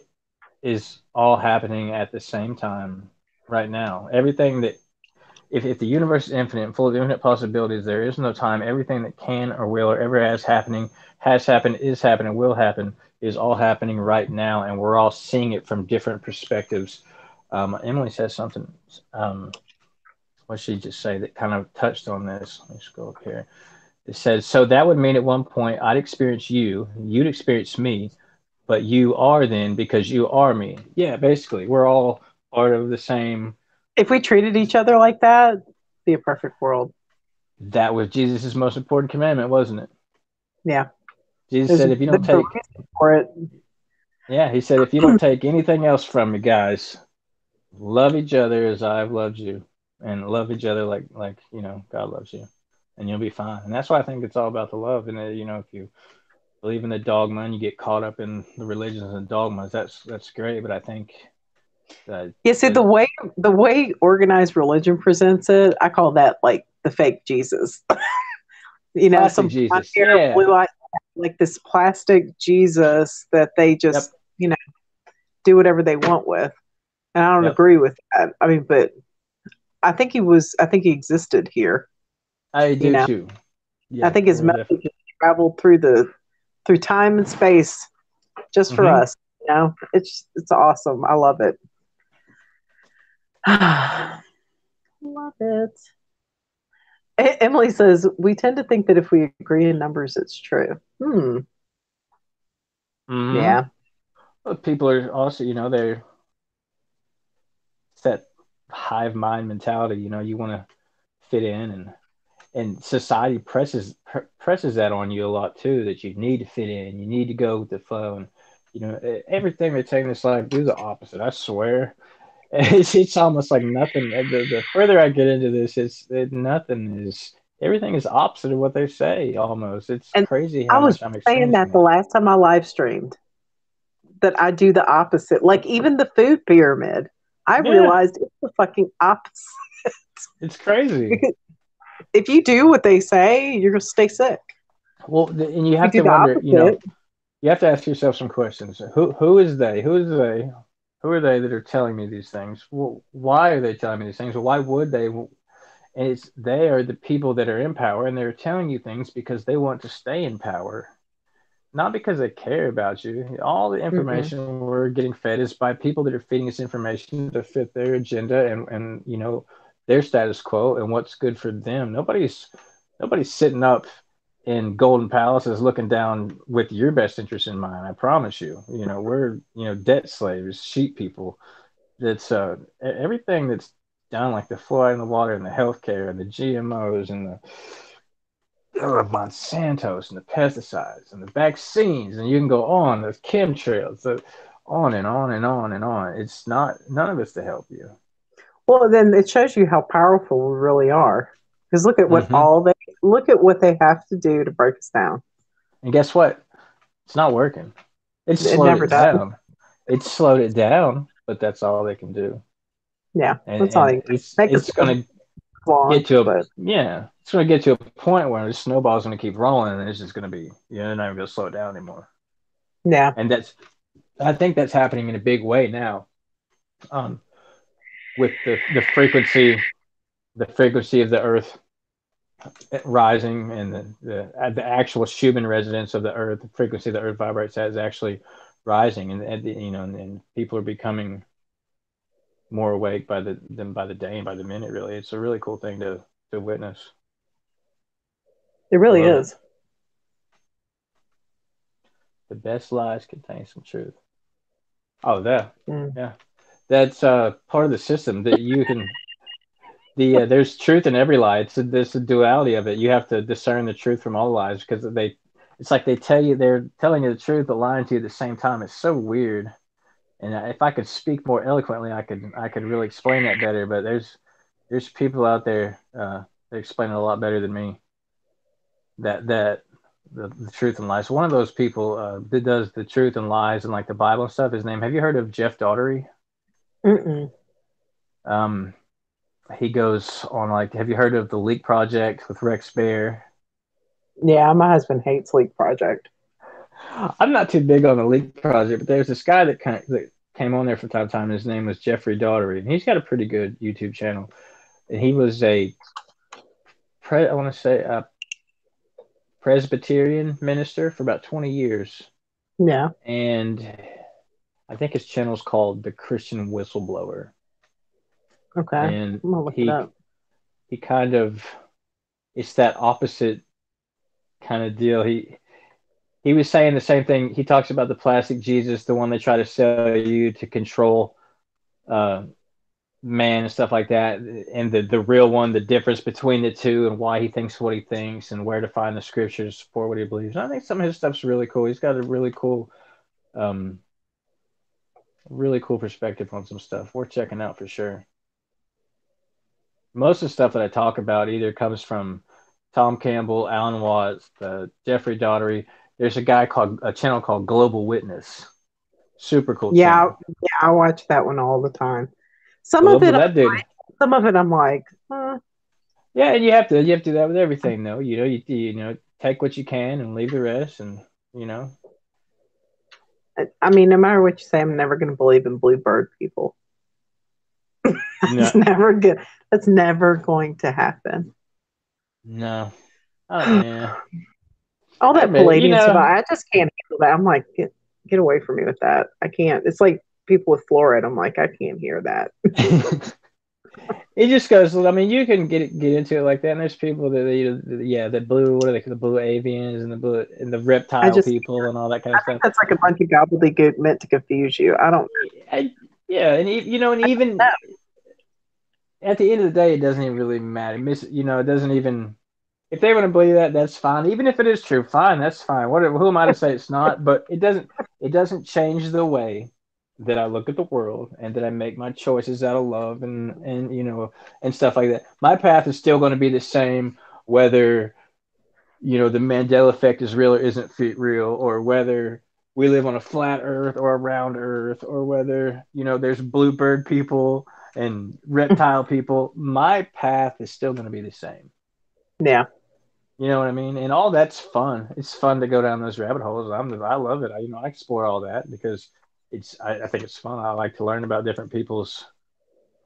is all happening at the same time right now. Everything that if the universe is infinite and full of infinite possibilities, there is no time. Everything that can or will or ever has happened, is happening, will happen, is all happening right now, and we're all seeing it from different perspectives. Emily says something. What she just say that kind of touched on this? Let me scroll up here. It says, so that would mean at one point I'd experience you, you'd experience me, but you are then because you are me. Yeah, basically, we're all part of the same. If we treated each other like that, it'd be a perfect world. That was Jesus' most important commandment, wasn't it? Yeah. Jesus There's, said, if you don't there's a take, reason for it. yeah, he said, if you don't take anything else from me, guys, love each other as I've loved you, and love each other like God loves you, and you'll be fine. And that's why I think it's all about the love. And if you believe in the dogma and you get caught up in the religions and dogmas, that's great. But I think that Yeah, see the the way organized religion presents it, I call that like the fake Jesus. plastic Some blonde Jesus, hair, yeah, blue eyes, like this plastic Jesus that they yep, just, do whatever they want with. And I don't yep, agree with that. I mean, but I think he existed here, I you do know. too. I Yeah, think his we're message definitely. has traveled through time and space just for Mm-hmm. us. It's awesome. I love it. Love it. Emily says we tend to think that if we agree in numbers, it's true. Mm-hmm. Yeah. But people are also, they're it's that hive mind mentality. You want to fit in, and society presses that on you a lot too. That you need to fit in, you need to go with the flow, and everything they take in this life, do the opposite. I swear, it's almost like nothing. The further I get into this, nothing is. Everything is opposite of what they say. Almost, it's And crazy I how was much I'm saying that experiencing the it. last time I live streamed, that I do the opposite. Like even the food pyramid, I Yeah, realized it's the fucking opposite. it's crazy. If you do what they say, you're gonna stay sick. Well, and you If you have do to the wonder. opposite, You have to ask yourself some questions. Who is they? Who is they? Who are they that are telling me these things? Well, why are they telling me these things? Well, why would they? And they are the people that are in power, and they're telling you things because they want to stay in power, not because they care about you. All the mm-mm. information we're getting fed is by people that are feeding us information to fit their agenda and their status quo and what's good for them. Nobody's sitting up in golden palaces looking down with your best interest in mind. I promise you. We're debt slaves, sheep people. That's everything that's done, like the fluoride in the water and the healthcare and the GMOs and the Monsantos and the pesticides and the vaccines, and you can go on. The chemtrails, on and on and on and on. It's not none of it's to help you. Well, then it shows you how powerful we really are. Because Mm-hmm. look at what they have to do to break us down. And guess what? It's not working. It's It slowed never it does. down. It's slowed it down, but that's all they can do. Yeah, And that's all. and They it's make us it's gonna launch, get to a but yeah, it's gonna get to a point where the snowball's gonna keep rolling, and it's just gonna be, they're not even gonna slow it down anymore. yeah, And I think that's happening in a big way now. Um, with the frequency of the Earth rising, and the actual Schumann resonance of the Earth, the frequency the Earth vibrates at is actually rising, and people are becoming more awake by the day and by the minute. Really, it's a really cool thing to witness. It I really love it. is. The best lies contain some truth. Oh, that Mm. yeah, that's part of the system that you can. There's truth in every lie. There's a duality of it. You have to discern the truth from all lies because it's like they're telling you the truth but lying to you at the same time. It's so weird. And if I could speak more eloquently, I could really explain that better. But there's people out there that explain it a lot better than me. That the truth and lies. One of those people that does the truth and lies and like the Bible and stuff. His name. Have you heard of Jeff Daughtery? Mm-mm. Um, he goes on like. Have you heard of the Leak Project with Rex Bear? Yeah, my husband hates Leak Project. I'm not too big on the Leak Project, but there's this guy that came on there from time to time. And his name was Jeffrey Daughtery, and he's got a pretty good YouTube channel. And he was I want to say a Presbyterian minister for about 20 years, Yeah. and I think his channel is called The Christian Whistleblower. Okay. I'm And gonna look it up. he kind of it's that opposite kind of deal. He was saying the same thing. He talks about the plastic Jesus, the one they try to sell you to control uh, man and stuff like that, and the real one, the difference between the two, and why he thinks what he thinks, and where to find the scriptures for what he believes. And I think some of his stuff's really cool. He's got a um, really cool perspective on some stuff. Worth checking out for sure. Most of the stuff that I talk about either comes from Tom Campbell, Alan Watts, Jeffrey Daughtery. There's a channel called Global Witness. Super cool Yeah, channel. yeah, I watch that one all the time. Some of Global it, that dude. some of it, I'm like, Yeah, and you have to do that with everything though. You take what you can and leave the rest, and you know. I mean, no matter what you say, I'm never going to believe in bluebird people. It's No, never good. That's never going to happen. no. All Yeah. I that admit, Palladian stuff, I just can't handle that. I'm like, get away from me with that. I can't. It's like people with fluoride. I'm like, I can't hear that. it just goes. I mean, you can get into it like that, and there's people yeah, the blue, what are they, the blue avians and the I reptile just, people and all that kind I of think stuff. that's like a bunch of gobbledygook meant to confuse you. I don't Yeah, and and know. even at the end of the day, it doesn't even really matter. It doesn't even. If they want to believe that, that's fine. Even if it is true, fine, that's fine. Who am I to say it's not? But it doesn't change the way that I look at the world and that I make my choices out of love and and stuff like that. My path is still going to be the same, whether the Mandela effect is real or isn't real, or whether we live on a flat Earth or a round Earth, or whether there's bluebird people and reptile people. My path is still going to be the same. Yeah. You know what I mean? And all that's fun. It's fun to go down those rabbit holes. I love it. I explore all that because I think it's fun. I like to learn about different people's.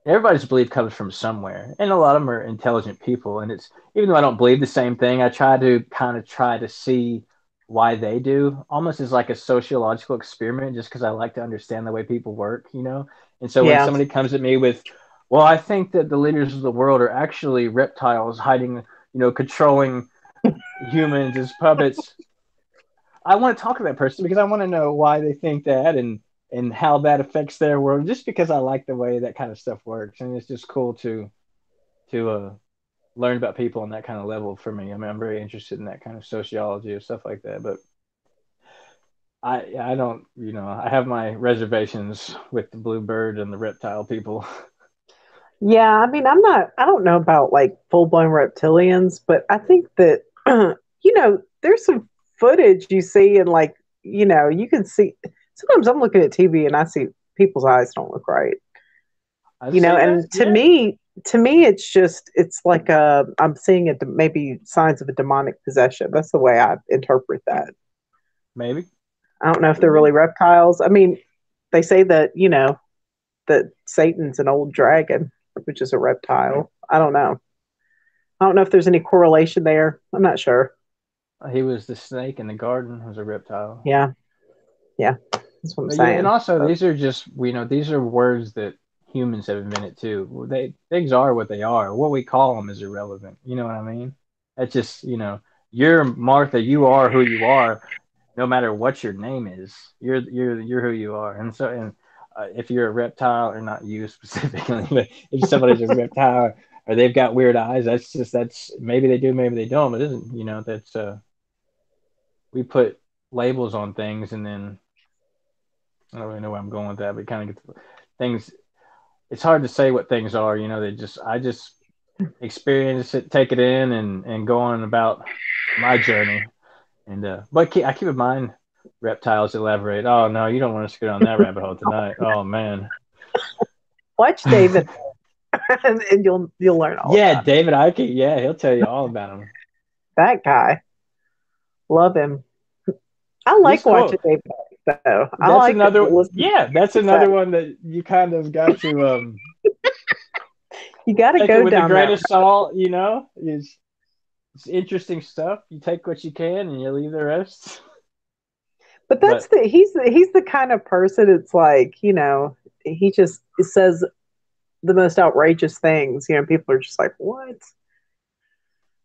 Everybody's belief comes from somewhere, and a lot of them are intelligent people. And it's even though I don't believe the same thing, I try to see why they do, almost as like a sociological experiment, just because I like to understand the way people work. And so when Yeah. somebody comes at me with, well, I think that the leaders of the world are actually reptiles hiding, controlling humans as puppets. I want to talk to that person because I want to know why they think that and how that affects their world. Just because I like the way that kind of stuff works, and it's just cool to learn about people on that kind of level. For me, I mean, I'm very interested in that kind of sociology or stuff like that. But I don't, I have my reservations with the bluebird and the reptile people. Yeah, I mean, I don't know about like full blown reptilians, but I think that, there's some footage you see and like, you can see, sometimes I'm looking at TV and I see people's eyes don't look right, I've seen that. and Yeah, to me, it's like I'm seeing maybe signs of a demonic possession. That's the way I interpret that. maybe. I don't know if they're really reptiles. I mean, they say that, that Satan's an old dragon, which is a reptile. I don't know. I don't know if there's any correlation there. I'm not sure. He was the snake in the garden, was a reptile. Yeah. Yeah. That's what I'm But yeah, and saying. also But these are just these are words that humans have invented too. Things are what they are. What we call them is irrelevant. You know what I mean? That's just you're Martha. You are who you are, no matter what your name is. You're who you are. And so if you're a reptile, or not you specifically, but if somebody's a reptile or they've got weird eyes, that's maybe they do, maybe they don't. But it isn't that's we put labels on things and then I don't really know where I'm going with that, but it kind of gets things. It's hard to say what things are. I just experience it, take it in, and go on about my journey. And but I keep in mind reptiles elaborate. Oh no, you don't want us to go down that rabbit hole tonight. Oh man. watch David and you'll learn all Yeah, about it. David Icke. Yeah, he'll tell you all about him. That guy. Love him. I He's like cool. watching David though. I That's like another. listening Yeah, to that's what he says. another one that you kind of got to You got to take it go with a down grain that. of salt. It's interesting stuff. You take what you can and you leave the rest. But that's But he's the kind of person. It's like he just says the most outrageous things. People are just like, what?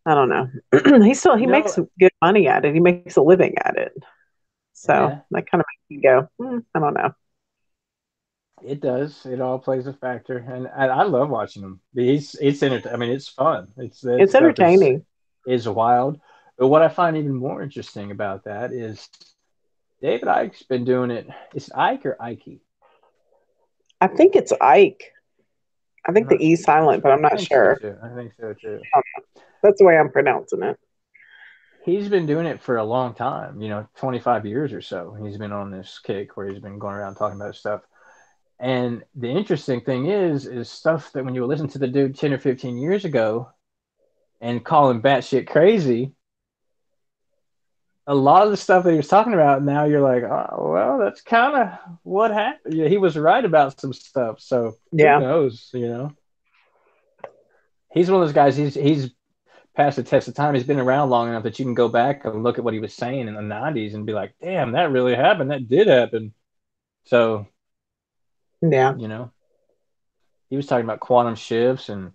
I don't know. He you makes know, some good money at it. He makes a living at it. So yeah, that kind of makes me go, I don't know. it does. It all plays a factor, and I love watching him. It's I mean, it's fun. It's that It's stuff entertaining. is wild. But what I find even more interesting about that is David Icke's been doing it. It's Ike or Ike? I think it's Ike. I I'm think the not E sure. silent, but I'm I not think so sure. too. I think so too. That's the way I'm pronouncing it. He's been doing it for a long time. 25 years or so. He's been on this kick where he's been going around talking about stuff. And the interesting thing is stuff that when you listen to the dude 10 or 15 years ago and call him batshit crazy, a lot of the stuff that he was talking about now you're like, oh, well, that's kind of what happened. Yeah, he was right about some stuff. So who Yeah. knows? He's one of those guys. He's past the test of time. He's been around long enough that you can go back and look at what he was saying in the 90s and be like, damn, that really happened. That did happen. So, Yeah. you know, he was talking about quantum shifts and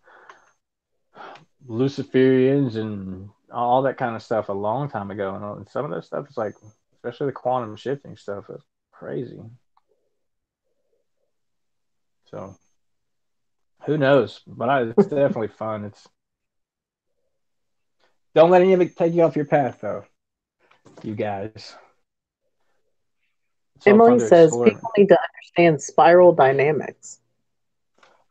Luciferians and all that kind of stuff a long time ago. And some of that stuff is like, especially the quantum shifting stuff, is crazy. So who knows? But it's definitely fun. It's don't let any of it take you off your path, though. You guys, it's all fun Emily to says explore. people need to understand spiral dynamics.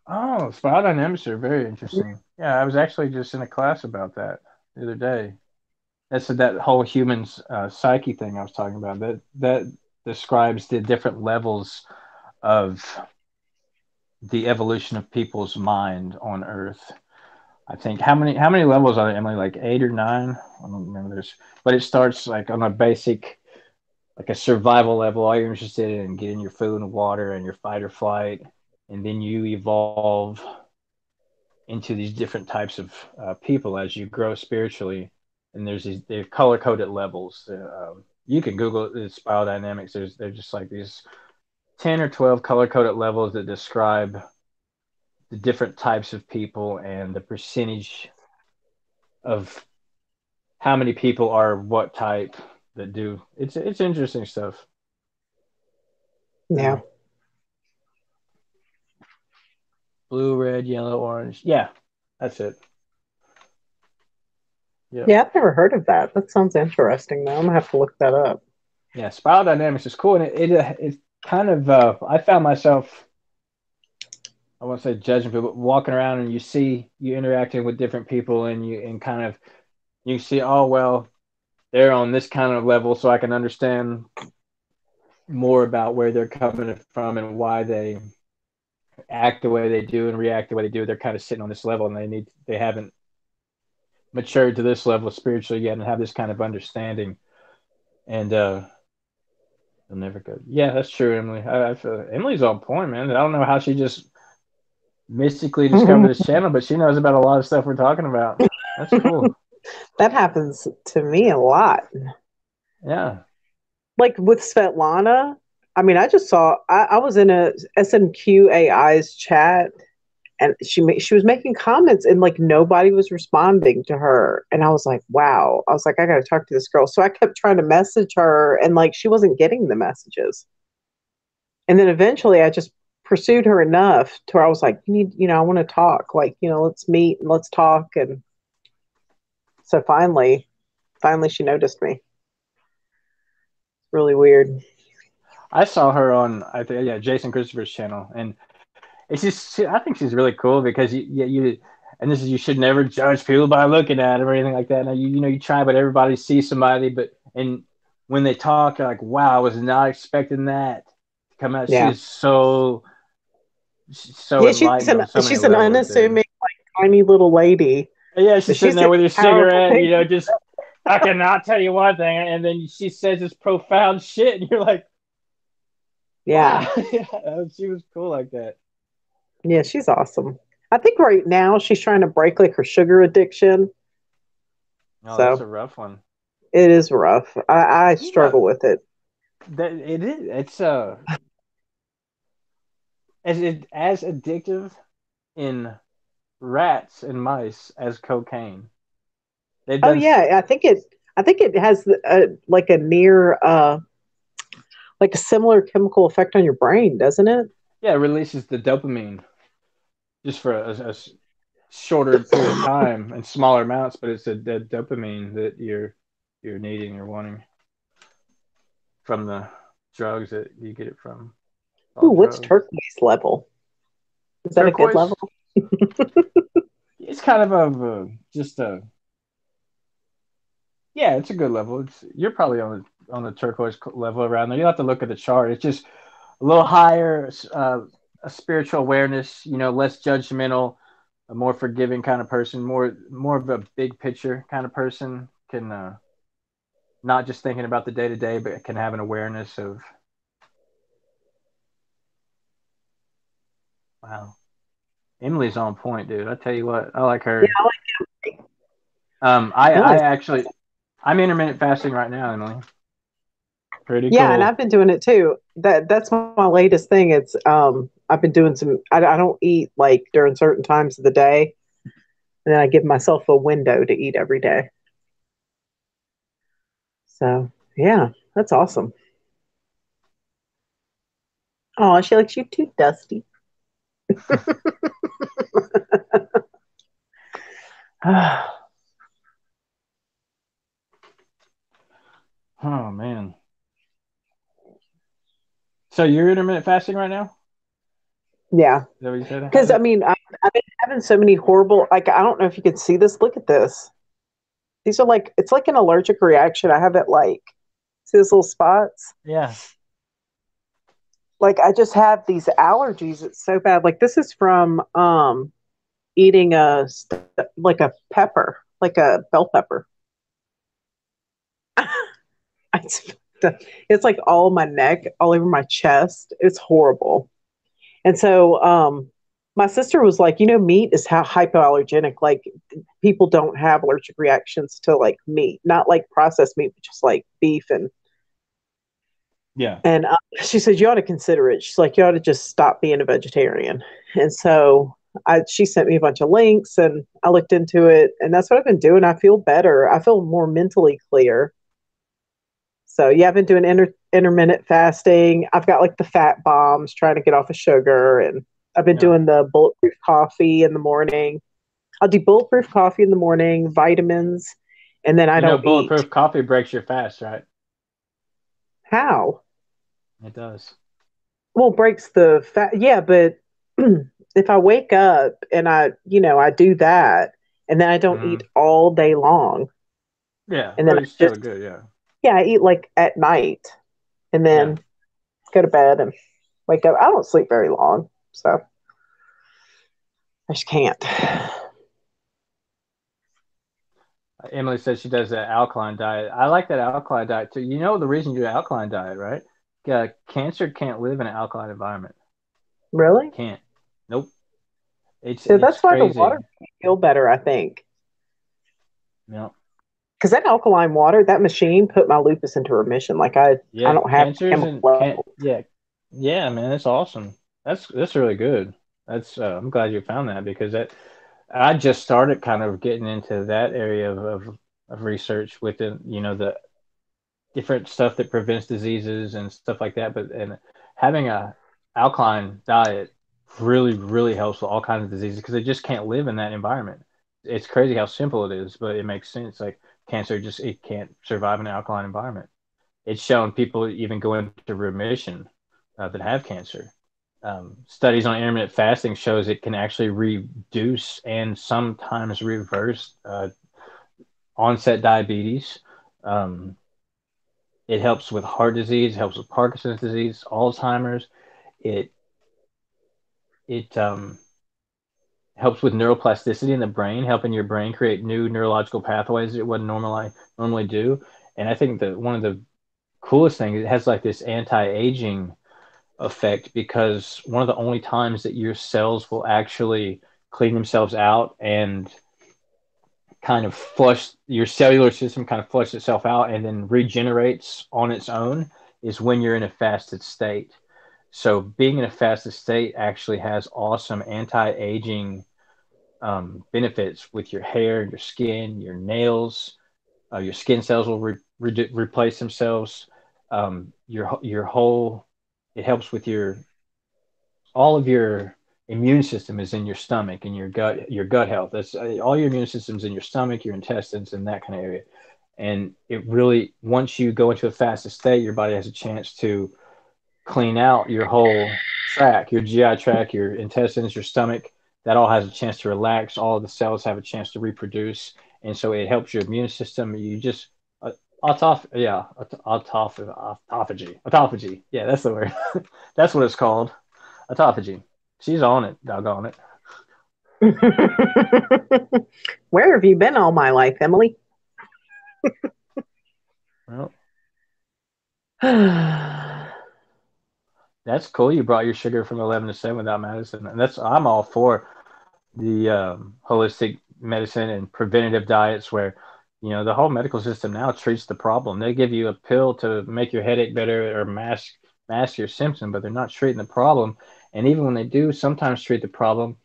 Oh, spiral dynamics are very interesting. Yeah, I was actually just in a class about that the other day. That's that whole human's psyche thing I was talking about. That describes the different levels of the evolution of people's mind on Earth. I think how many levels are there, Emily? Like 8 or 9? I don't remember this, but it starts like on a basic, like a survival level. All you're interested in getting your food and water and your fight or flight, and then you evolve into these different types of people as you grow spiritually. And they're color coded levels. You can Google it, it's biodynamics. They're just like these 10 or 12 color coded levels that describe the different types of people and the percentage of how many people are what type that do. It's interesting stuff. Yeah. So blue, red, yellow, orange. Yeah, that's it. Yep. Yeah, I've never heard of that. That sounds interesting though. I'm gonna have to look that up. Yeah, spiral dynamics is cool, and it kind of I found myself, I won't say judging people, but walking around and you interacting with different people and kind of you see, oh well, they're on this kind of level, so I can understand more about where they're coming from and why they act the way they do and react the way they do. They're kind of sitting on this level and they haven't matured to this level spiritually yet and have this kind of understanding. And They'll never go. Yeah, that's true, Emily. I feel Emily's on point, man. I don't know how she just mystically discovered this channel, but she knows about a lot of stuff we're talking about. That's cool. That happens to me a lot. Yeah. Like with Svetlana, I mean, I just saw I was in a SMQ AI's chat, and she was making comments, and like nobody was responding to her, and I was like, wow. I was like, I got to talk to this girl. So I kept trying to message her, and like she wasn't getting the messages. And then eventually, I just pursued her enough to where I was like, I want to talk. Like, let's meet and let's talk. And so finally, she noticed me. Really weird. I saw her on I think yeah, Jason Christopher's channel, and it's just I think she's really cool because you and this is you should never judge people by looking at them or anything like that. Now you try, but everybody sees somebody, but and when they talk, you're like, wow, I was not expecting that to come out. She Yeah. is so Yeah, enlightened on so many she's an levels, dude. unassuming, like tiny little lady, Yeah, but she's sitting she's there a with her powerful cigarette, thing. just I cannot tell you one thing, and then she says this profound shit, and you're like, Yeah. wow, she was cool like that. Yeah, she's awesome. I think right now she's trying to break like her sugar addiction. Oh, that's So a rough one. it is rough. I You know struggle with it. that it is. It's as addictive in rats and mice as cocaine. They've Oh done yeah, I think it has like a near like a similar chemical effect on your brain, doesn't it? yeah, it releases the dopamine just for a shorter period of time and smaller amounts, but it's the dopamine that you're needing or wanting from the drugs that you get it from. All Ooh, what's drugs. turquoise level? Is that a good Turquoise. level? It's kind of just a yeah, it's a good level. You're probably on the turquoise level around there. You have to look at the chart. It's just a little higher, a spiritual awareness. Less judgmental, a more forgiving kind of person. More of a big picture kind of person. Can not just thinking about the day to day, but can have an awareness of wow. Emily's on point, dude. I tell you what, I like Yeah, her. I like I Emily's. actually I'm intermittent fasting right now, Emily. Pretty Yeah, and cool. I've been doing it too. That's my latest thing. It's I've been doing some. I don't eat like during certain times of the day, and then I give myself a window to eat every day. So yeah, that's awesome. Oh, she likes you too, Dusty. Oh man. So you're intermittent fasting right now? Yeah, Is that what you said? How's because I it? mean, I've been having so many horrible. Like I don't know if you can see this. Look at this. These are like it's like an allergic reaction. I have it like see these little spots. Yeah. Like I just have these allergies. It's so bad. Like this is from eating like a pepper, like a bell pepper. It's, it's like all my neck, all over my chest. It's horrible. And so my sister was like, meat is how hypoallergenic. Like people don't have allergic reactions to like meat, not like processed meat, but just like beef Yeah. and she said you ought to consider it. She's like, you ought to just stop being a vegetarian. And so she sent me a bunch of links, and I looked into it, and that's what I've been doing. I feel better. I feel more mentally clear. So yeah, I've been doing intermittent fasting. I've got like the fat bombs, trying to get off of sugar, and I've been Yeah. doing the bulletproof coffee in the morning. I'll do bulletproof coffee in the morning, vitamins, and then I don't eat. Bulletproof coffee breaks your fast, right? How? It does. Well, breaks the fat. Yeah, but if I wake up and I do that, and then I don't eat Hmm. all day long, Yeah, and but then I it's still just, good. Yeah. yeah, I eat like at night, and Yeah. then go to bed and wake up. I don't sleep very long, so I just can't. Emily says she does that alkaline diet. I like that alkaline diet too. You know the reason you do alkaline diet, right? cancer can't live in an alkaline environment. Really? Can't. Nope. So It's that's why the water crazy. made me feel better, I think. No. Because that alkaline water, that machine put my lupus into remission. Like I Yeah, don't have cancers chemical and can't. level. Yeah, yeah, man, that's awesome. That's really good. That's I'm glad you found that because that I just started kind of getting into that area of research within the different stuff that prevents diseases and stuff like that. But and having a alkaline diet really helps with all kinds of diseases because they just can't live in that environment. It's crazy how simple it is, but it makes sense. Like cancer, just it can't survive in an alkaline environment. It's shown people even go into remission that have cancer. Studies on intermittent fasting shows it can actually reduce and sometimes reverse onset diabetes. Um, it helps with heart disease, helps with Parkinson's disease, Alzheimer's. It it helps with neuroplasticity in the brain, helping your brain create new neurological pathways it wouldn't normally do. And I think that one of the coolest things, it has like this anti-aging effect because one of the only times that your cells will actually clean themselves out and kind of flush your cellular system kind of flushes itself out and then regenerates on its own is when you're in a fasted state. So being in a fasted state actually has awesome anti-aging benefits with your hair, your skin, your nails. Your skin cells will replace themselves. Your whole it helps with your all of your immune system is in your stomach and your gut health. That's all your immune system's in your stomach, your intestines, and that kind of area. And it really, once you go into a fasted state, your body has a chance to clean out your whole tract, your GI tract, your intestines, your stomach. That all has a chance to relax. All of the cells have a chance to reproduce, and so it helps your immune system. You just autophagy. Yeah, that's the word. That's what it's called. Autophagy. She's on it. Doggone it. Where have you been all my life, Emily? Well, Yeah. that's cool. You brought your sugar from 11 to 7 without medicine, and that's I'm all for the holistic medicine and preventative diets where the whole medical system now treats the problem. They give you a pill to make your headache better or mask your symptom, but they're not treating the problem. And even when they do sometimes treat the problem,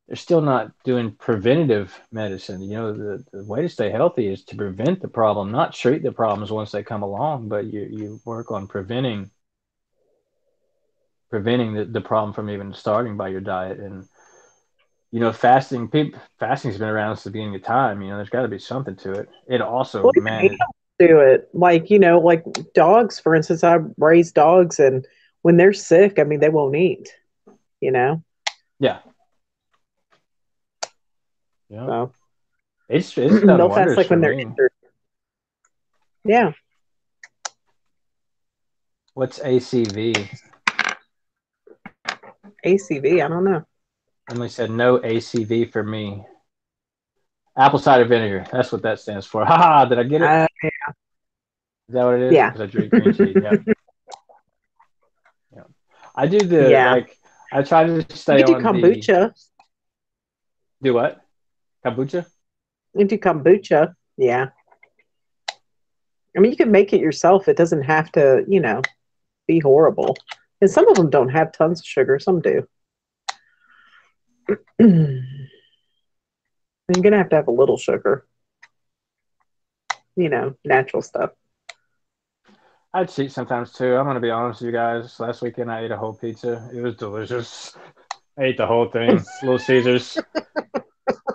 they're still not doing preventative medicine. The way to stay healthy is to prevent the problem, not treat the problems once they come along, but you work on preventing the problem from even starting by your diet. And fasting's been around since the beginning of time. There's got to be something to it. It also, Well, even man, animals do it. Like dogs, for instance, I raise dogs, and when they're sick, I mean, they won't eat, you know? yeah, yeah, So it's done they'll fast wonders like for when they're me. injured. Yeah. What's ACV? ACV, I don't know. Emily said no ACV for me. Apple cider vinegar. That's what that stands for. Ha! Did I get it? Uh, Is that what it is? yeah. Because I drink green tea. Yeah, yeah. I do the Yeah. like. I try to You stay could do on the kombucha. do what? Kombucha? You could do kombucha. Yeah. I mean, you can make it yourself. It doesn't have to, be horrible. And some of them don't have tons of sugar. Some do. You're going to have a little sugar, natural stuff. I cheat sometimes too. I'm gonna be honest with you guys. Last weekend I ate a whole pizza. It was delicious. I ate the whole thing. Little Caesars.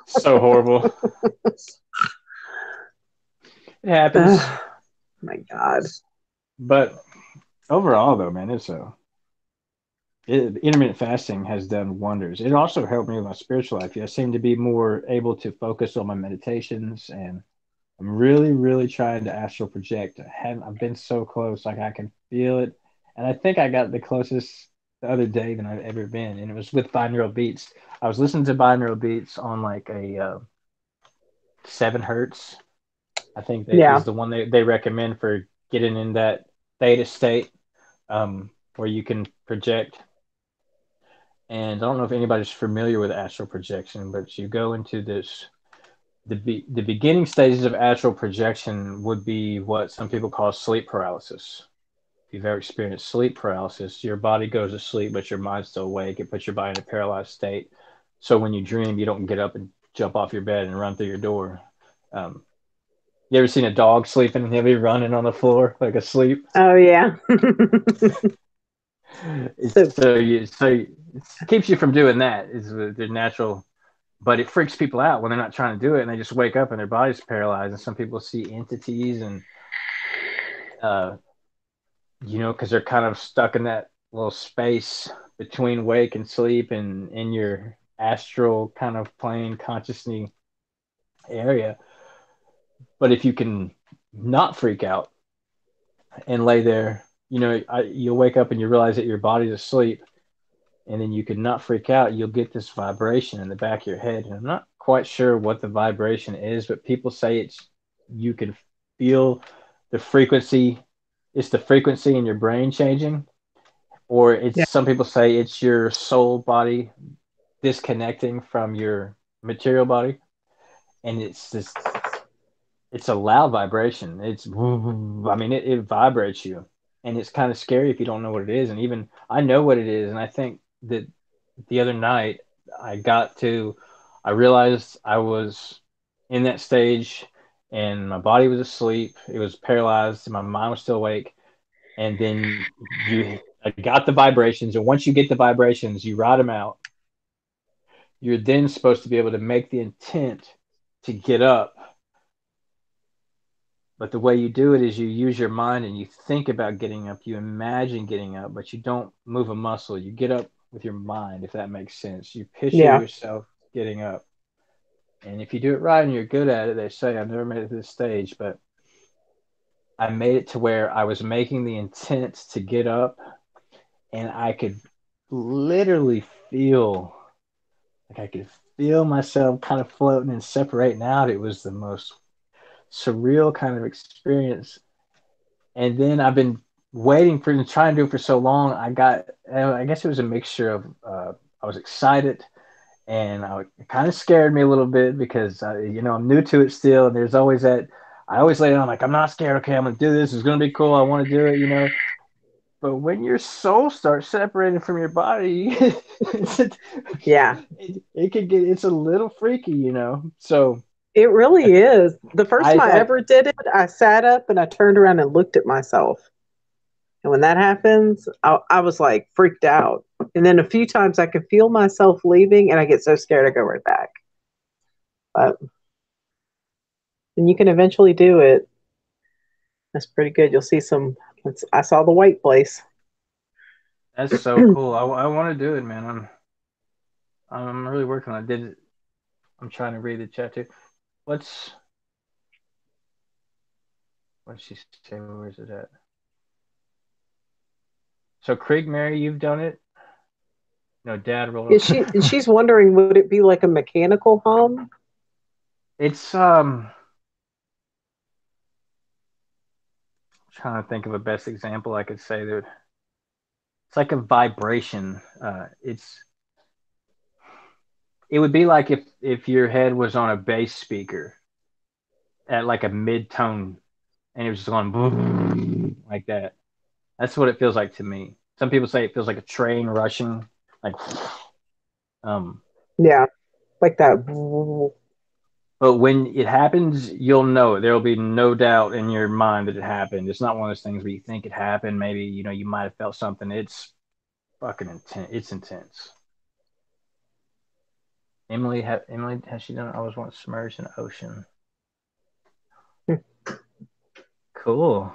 So horrible. It happens. Oh, my God. But overall, though, man, intermittent fasting has done wonders. It also helped me with my spiritual life. I seem to be more able to focus on my meditations, and I'm really trying to astral project. I've been so close, like I can feel it, and I think I got the closest the other day than I've ever been, and it was with binaural beats. I was listening to binaural beats on like a 7 hertz. I think that is Yeah. the one they recommend for getting in that theta state. where you can project. And I don't know if anybody's familiar with astral projection, but you go into this. The beginning stages of astral projection would be what some people call sleep paralysis. If you've ever experienced sleep paralysis, your body goes to sleep, but your mind's still awake. It puts your body in a paralyzed state. So when you dream, you don't get up and jump off your bed and run through your door. Um, you ever seen a dog sleeping and he'll be running on the floor like asleep? Oh yeah. So So it keeps you from doing that. Is the natural, but it freaks people out when they're not trying to do it and they just wake up and their body's paralyzed. And some people see entities and uh, because they're kind of stuck in that little space between wake and sleep and in your astral kind of plane consciousness area. But if you can not freak out and lay there, you'll wake up and you realize that your body's asleep, and then you can not freak out. You'll get this vibration in the back of your head, and I'm not quite sure what the vibration is, but people say you can feel the frequency. It's the frequency in your brain changing, or it's yeah, some people say it's your soul body disconnecting from your material body, and it's a loud vibration. It vibrates you, and it's kind of scary if you don't know what it is. And even I know what it is, and I think that the other night I realized I was in that stage, and my body was asleep. It was paralyzed, and my mind was still awake. And then I got the vibrations, and once you get the vibrations, you ride them out. You're then supposed to be able to make the intent to get up, but the way you do it is you use your mind and you think about getting up, you imagine getting up, but you don't move a muscle. You get up with your mind, if that makes sense. You picture yeah. yourself getting up. And if you do it right and you're good at it, they say, I've never made it to this stage, but I made it to where I was making the intent to get up, and I could literally I could feel myself kind of floating and separating out. It was the most surreal kind of experience. And then I've been waiting for and trying to do it for so long. I guess it was a mixture of I was excited and it kind of scared me a little bit because I'm new to it still, and there's always that. I always lay down like I'm not scared. Okay, I'm gonna do this. It's gonna be cool. I want to do it. But when your soul starts separating from your body, Yeah. it could get it's a little freaky. So It really is. The first I time I thought ever did it, I sat up and I turned around and looked at myself. And when that happens, I was like freaked out. And then a few times I could feel myself leaving and I get so scared I go right back. But and you can eventually do it. That's pretty good. You'll see some. I saw the white place. that's so cool. I want to do it, man. I'm really working on it. I'm trying to read the chat too. What's what's she say? Where's it at? So Craig Mary, you've done it. No, Dad rolled. She's wondering, would it be like a mechanical hum? It's trying to think of a best example I could say that it's like a vibration. It would be like if your head was on a bass speaker at like a mid tone and it was just going boom, like that. That's what it feels like to me. Some people say it feels like a train rushing, like um. Yeah, like that. But when it happens, you'll know it. There'll be no doubt in your mind that it happened. It's not one of those things where you think it happened. Maybe you might have felt something. It's fucking intense. It's intense. Emily has she done? I was once submerged in the ocean. Cool.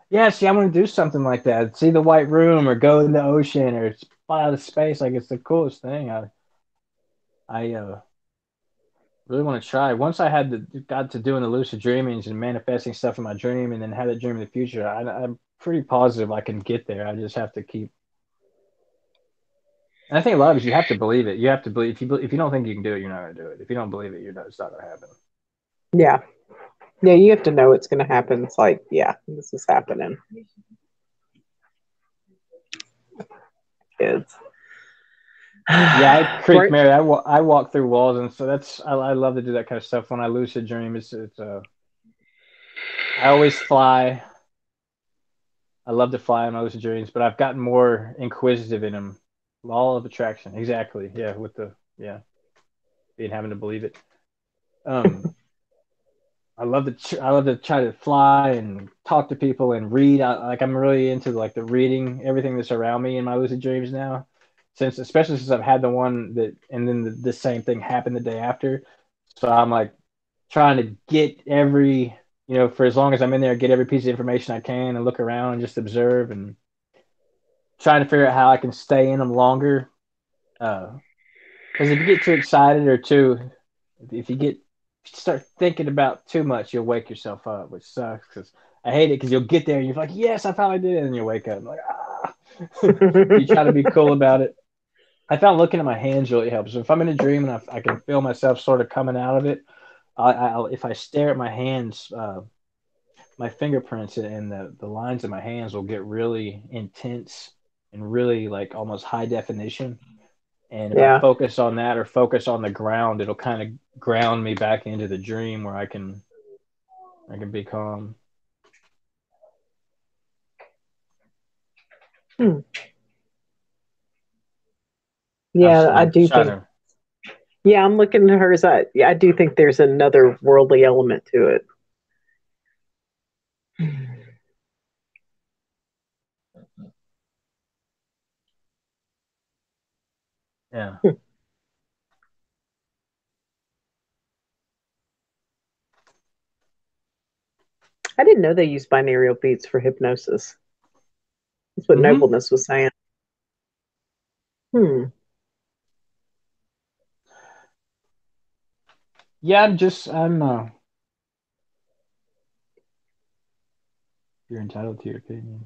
Yeah, see, I want to do something like that. See the white room, or go in the ocean, or fly out of space. Like it's the coolest thing. I really want to try. Once I got to doing the lucid dreamings and manifesting stuff in my dream, and then had a dream in the future, I'm pretty positive I can get there. I just have to keep. And I think a lot of it is you have to believe it. You have to believe if you don't think you can do it, you're not going to do it. If you don't believe it, it's not going to happen. Yeah, yeah. You have to know it's going to happen. It's like, yeah, this is happening. Kids. Yeah, I creep Right. Mary. I walk through walls, and so I love to do that kind of stuff when I lucid dream. It's I always fly. I love to fly in my lucid dreams, but I've gotten more inquisitive in them. Law of attraction, exactly. Yeah, with the being having to believe it. Um, I love to try to fly and talk to people and read. Like I'm really into like the reading everything that's around me in my lucid dreams now. Since especially since I've had the one that and then the same thing happened the day after. So I'm like trying to get every for as long as I'm in there, get every piece of information I can and look around and just observe and trying to figure out how I can stay in them longer. Because if you get too excited or too, if you get if you start thinking about too much, you'll wake yourself up, which sucks. Because I hate it because you'll get there and you're like, yes, I finally did it, and you wake up like ah. You try to be cool about it. I found looking at my hands really helps. If I'm in a dream and I can feel myself sort of coming out of it, if I stare at my hands, my fingerprints and the lines of my hands will get really intense and really like almost high definition. And if I Yeah. focus on that or focus on the ground, it'll kind of ground me back into the dream where I can be calm. Hmm. I'm Yeah, I I'm do trying think. to Yeah, I'm looking at hers. I do think there's another worldly element to it. yeah. I didn't know they used binaural beats for hypnosis. That's what Mm-hmm. Nobleness was saying. Hmm. Yeah, I'm you're entitled to your opinion.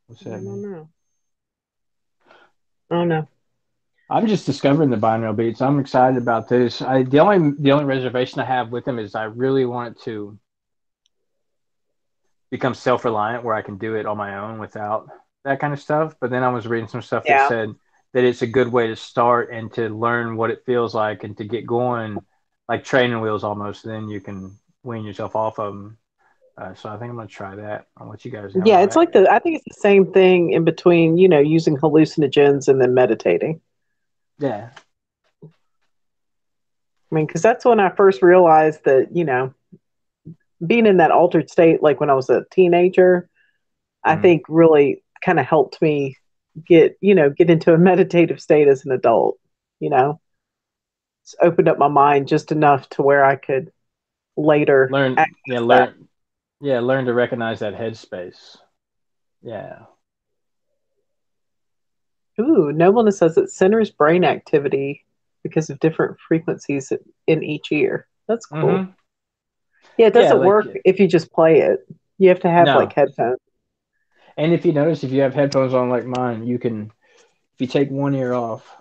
What's I that don't mean? know. Oh no. I'm just discovering the binaural beats. I'm excited about this. The only reservation I have with them is I really want to become self reliant where I can do it on my own without that kind of stuff. But then I was reading some stuff that Yeah. said that it's a good way to start and to learn what it feels like and to get going, like training wheels almost. Then you can wean yourself off of them. So I think I'm gonna try that. I'll let you guys know Yeah, how it's that like goes. I think it's the same thing in between, using hallucinogens and then meditating. Yeah. I mean, because that's when I first realized that, being in that altered state, like when I was a teenager, I Mm. think really kind of helped me get into a meditative state as an adult, you know, it's opened up my mind just enough to where I could later Learn. Yeah. access that. Learn. Yeah. Learn to recognize that headspace. Yeah. Ooh, Nobleness says it centers brain activity because of different frequencies in each ear. That's cool. Mm-hmm. Yeah, it Yeah. doesn't Like work if you just play it. You have to have like no. headphones. And if you notice, if you have headphones on like mine, you can if you take one ear off,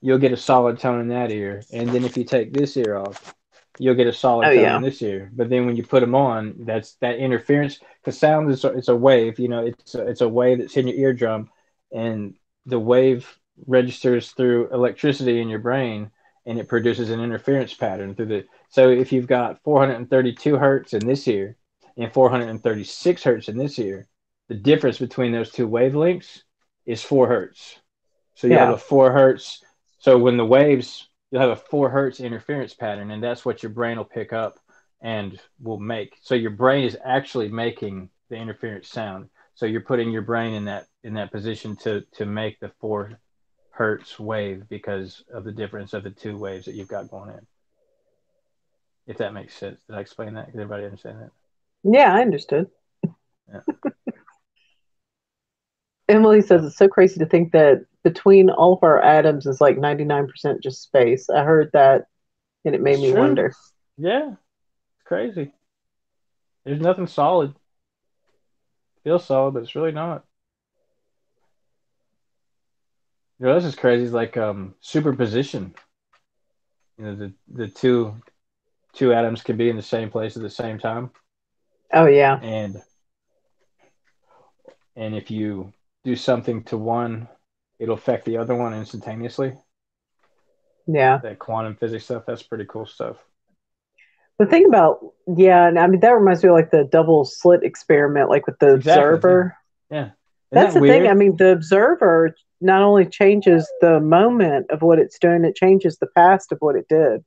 you'll get a solid tone in that ear. And then if you take this ear off, you'll get a Oh solid tone in yeah. this ear. But then when you put them on, that's that interference. Because sound is it's a wave. It's a wave that's in your eardrum, and the wave registers through electricity in your brain, and it produces an interference pattern through the. So if you've got 432 hertz in this ear and 436 hertz in this ear, the difference between those two wavelengths is 4 hertz. So you'll have Yeah. a 4 hertz. So when the waves, you'll have a 4 hertz interference pattern, and that's what your brain will pick up and will make. So your brain is actually making the interference sound. So you're putting your brain in that position to make the 4 hertz wave because of the difference of the two waves that you've got going in. If that makes sense, did I explain that? Did everybody understand that? Yeah, I understood. Yeah. Emily says Yep. it's so crazy to think that between all of our atoms is like 99% just space. I heard that and it made It's me true. wonder. Yeah, it's crazy. There's nothing solid. It feels solid, but it's really not. This is crazy. It's like superposition. The two atoms can be in the same place at the same time, Oh yeah. and and if you do something to one, it'll affect the other one instantaneously. Yeah. That quantum physics stuff, that's pretty cool stuff. The thing about, yeah, and I mean, that reminds me of like the double slit experiment, like with the Exactly. Yeah. observer. Yeah. Isn't That's that the thing. I weird? mean, the observer not only changes the moment of what it's doing, it changes the past of what it did.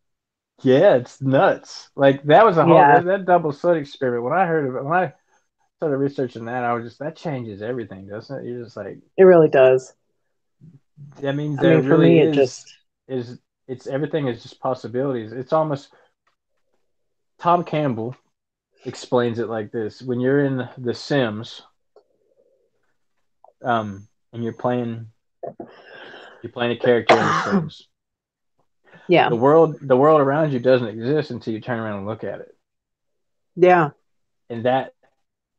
Yeah, it's nuts. Like that was a whole Yeah, that double slit experiment. When I heard of it, when I started researching that, I was just that changes everything, doesn't it? You're just like it really does. that means I there mean, for really me, it just, is it's everything is just possibilities. It's almost Tom Campbell explains it like this: when you're in The Sims, and you're playing a character in The Sims, yeah, the world around you doesn't exist until you turn around and look at it, yeah, and that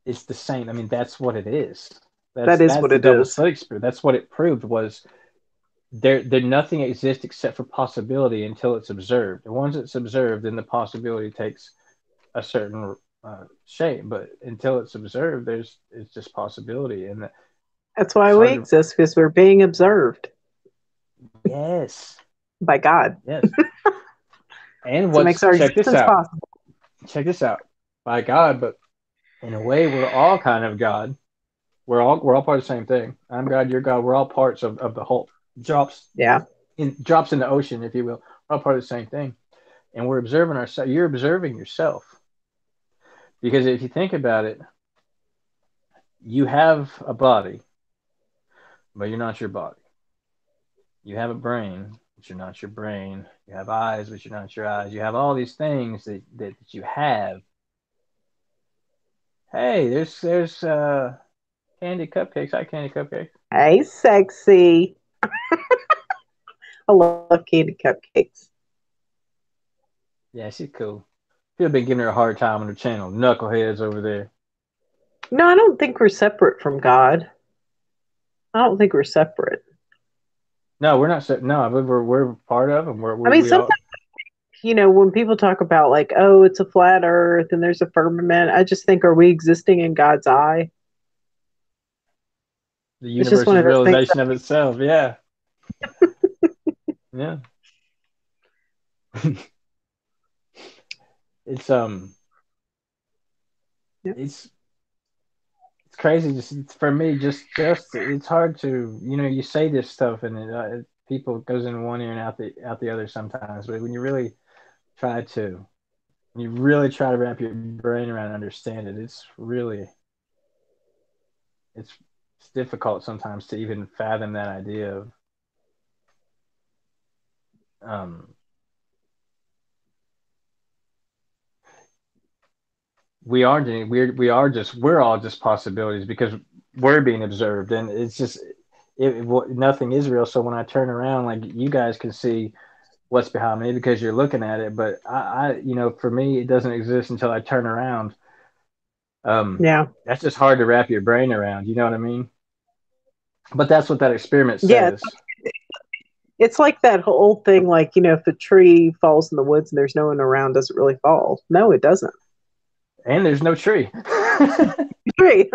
is the same. I mean, that's what it is. that is That's what the it double is. slit experiment. That's what it proved was there nothing exists except for possibility until it's observed. And once it's observed, then the possibility takes a certain shape. But until it's observed, it's just possibility, and That's why it's we hard to. exist, because we're being observed Yes, by God. yes. And So it makes what's our check this existence out. possible. Check this out. By God, but in a way, we're all kind of God. We're all part of the same thing. I'm God, you're God. We're all parts of the whole. Drops Yeah, drops in the ocean, if you will. We're all part of the same thing, and we're observing ourselves. You're observing yourself because if you think about it, you have a body, but you're not your body. You have a brain, but you're not your brain. You have eyes, but you're not your eyes. You have all these things that you have. Hey, there's candy cupcakes. Hi, candy cupcakes. hey, sexy. I love candy cupcakes. Yeah, she's cool. People have been giving her a hard time on her channel. Knuckleheads over there. No, I don't think we're separate from God. I don't think we're separate. No, we're not. No, we're part of them. I mean, We sometimes, all when people talk about like, oh, it's a flat earth and there's a firmament, I just think, are we existing in God's eye? the It's just one universe's of those things. realization of itself. Yeah, yeah. it's That, it's it's crazy. Just for me, just it's hard to you say this stuff and people goes in one ear and out the other sometimes. But when you really try to wrap your brain around and understand it, it's it's difficult sometimes to even fathom that idea of um we're all just possibilities because we're being observed and it's just nothing is real. So when I turn around, like you guys can see what's behind me because you're looking at it, but for me it doesn't exist until I turn around. yeah. That's just hard to wrap your brain around, you know what I mean? But that's what that experiment Yeah. says. It's like that whole thing, like, if a tree falls in the woods and there's no one around, does it really fall? No, it doesn't. And there's no tree. Tree,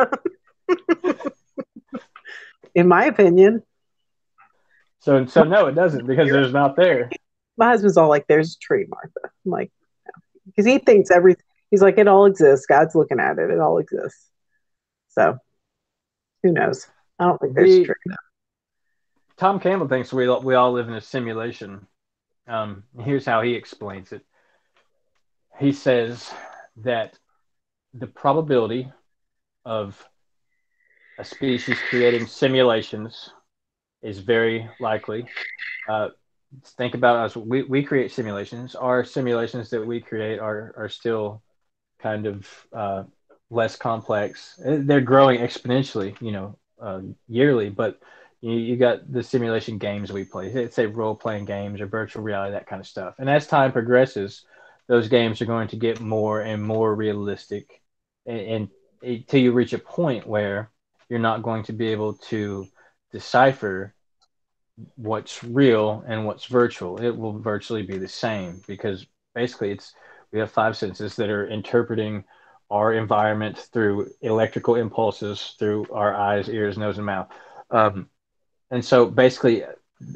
in my opinion. So no, it doesn't because there's not there. My husband's all like, there's a tree, Martha. I'm like, because he thinks everything, he's like, it all exists. God's looking at it. It all exists. So who knows? I don't think there's a The tree. Tom Campbell thinks we all live in a simulation. Here's how he explains it. He says that the probability of a species creating simulations is very likely. Uh, think about us. We create simulations. Our simulations that we create are still kind of less complex. They're growing exponentially, yearly. But you got the simulation games we play. It's a role playing games or virtual reality, that kind of stuff. And as time progresses, those games are going to get more and more realistic, and until you reach a point where you're not going to be able to decipher what's real and what's virtual. It will virtually be the same because basically we have five senses that are interpreting our environment through electrical impulses through our eyes, ears, nose, and mouth. And so basically,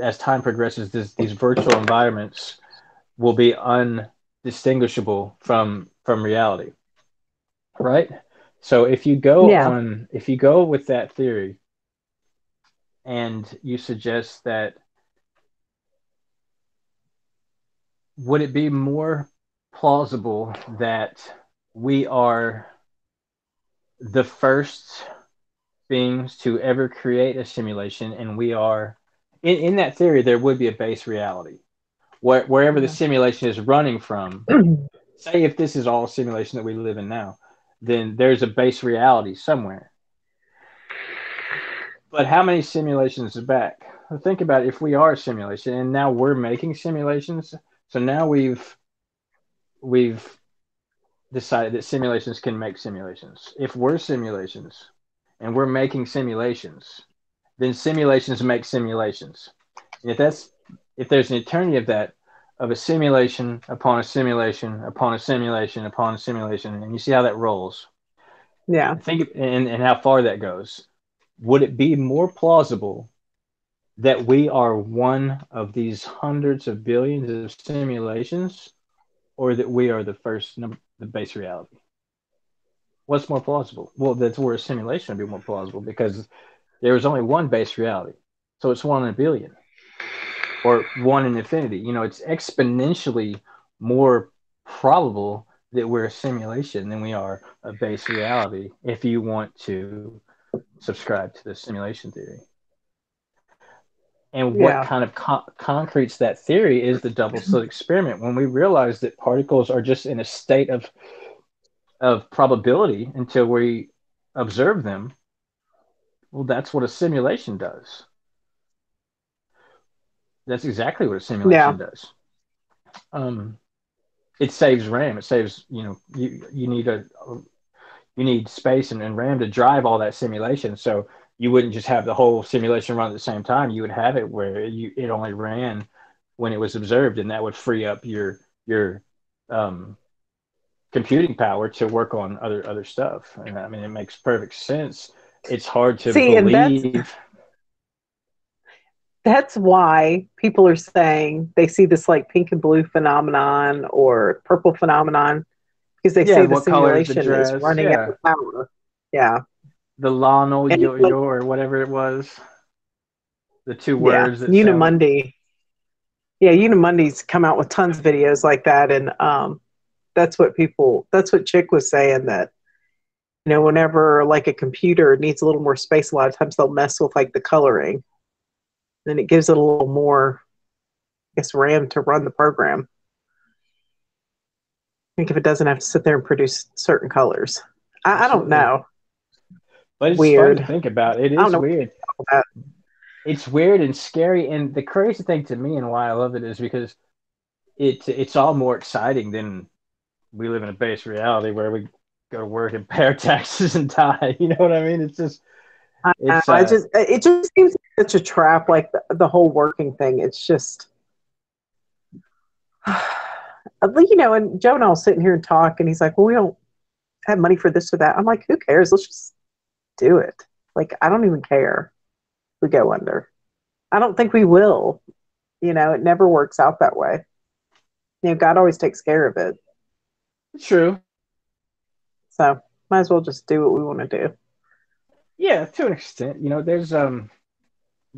as time progresses, these virtual environments will be undistinguishable from reality, right? So Yeah. if you go with that theory and you suggest that, would it be more plausible that we are the first beings to ever create a simulation, and we are in that theory there would be a base reality wherever the Yeah. simulation is running from. Say if this is all simulation that we live in now, then there's a base reality somewhere. But how many simulations back? Think about it. If we are a simulation and now we're making simulations, so now we've decided that simulations can make simulations. If we're simulations and we're making simulations, then simulations make simulations. And if there's an eternity of that, of a simulation upon a simulation upon a simulation upon a simulation, and you see how that rolls. Yeah. Think and how far that goes. Would it be more plausible that we are one of these hundreds of billions of simulations, or that we are the first number, the base reality? What's more plausible? Well, that's where a simulation would be more plausible because there is only one base reality. So it's one in a billion or one in infinity. You know, it's exponentially more probable that we're a simulation than we are a base reality if you want to subscribe to the simulation theory. And what Yeah. kind of concretes that theory is the double slit experiment. When we realize that particles are just in a state of probability until we observe them, well, that's what a simulation does. That's exactly what a Yeah. simulation does. Um, it saves RAM. It saves, you need space and RAM to drive all that simulation. So you wouldn't just have the whole simulation run at the same time. You would have it where it only ran when it was observed, and that would free up your um, computing power to work on other stuff. And I mean, it makes perfect sense. It's hard to See, and believe. that's why people are saying they see this like pink and blue phenomenon or purple phenomenon because they Yeah, say the what color is the simulation is dress? running out Yeah, of power. Yeah. the Lionel And it's Yo-Yo like, or whatever it was. The two yeah, words that sounded. Unimundi. Yeah, Unimundi's come out with tons of videos like that. And that's what Chick was saying that, whenever like a computer needs a little more space, a lot of times they'll mess with like the coloring. Then it gives it a little more, I guess, RAM to run the program. I think if it doesn't have to sit there and produce certain colors. I don't Absolutely. know. But it's fun to Weird. think about. It I don't is know weird. what that. It's weird and scary. And the crazy thing to me and why I love it is because it's all more exciting than we live in a base reality where we go to work and pay our taxes and die. You know what I mean? It's just it's It just seems like such a trap, like the whole working thing. It's just, and Joe and I will sit here and talk, and he's like, well, we don't have money for this or that. I'm like, who cares? Let's just do it. Like, I don't even care if we go under. I don't think we will. It never works out that way. God always takes care of it. true. So might as well just do what we want to do. Yeah, to an extent. You know, there's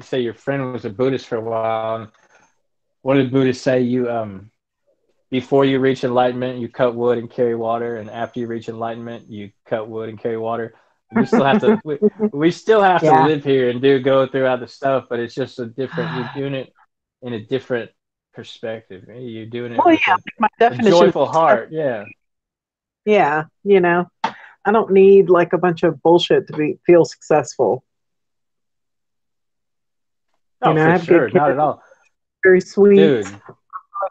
say your friend was a Buddhist for a while. And what did Buddhists say? You before you reach enlightenment, you cut wood and carry water, and after you reach enlightenment, you cut wood and carry water. We still have to we still have to Yeah. live here and do go through other stuff, but it's just a different. You're doing it in a different perspective. You're doing it Well, with yeah, my a definition of joyful success. heart. Yeah. Yeah, I don't need like a bunch of bullshit to feel successful. Oh, I for have good sure. Not kids, at all, very sweet. dude.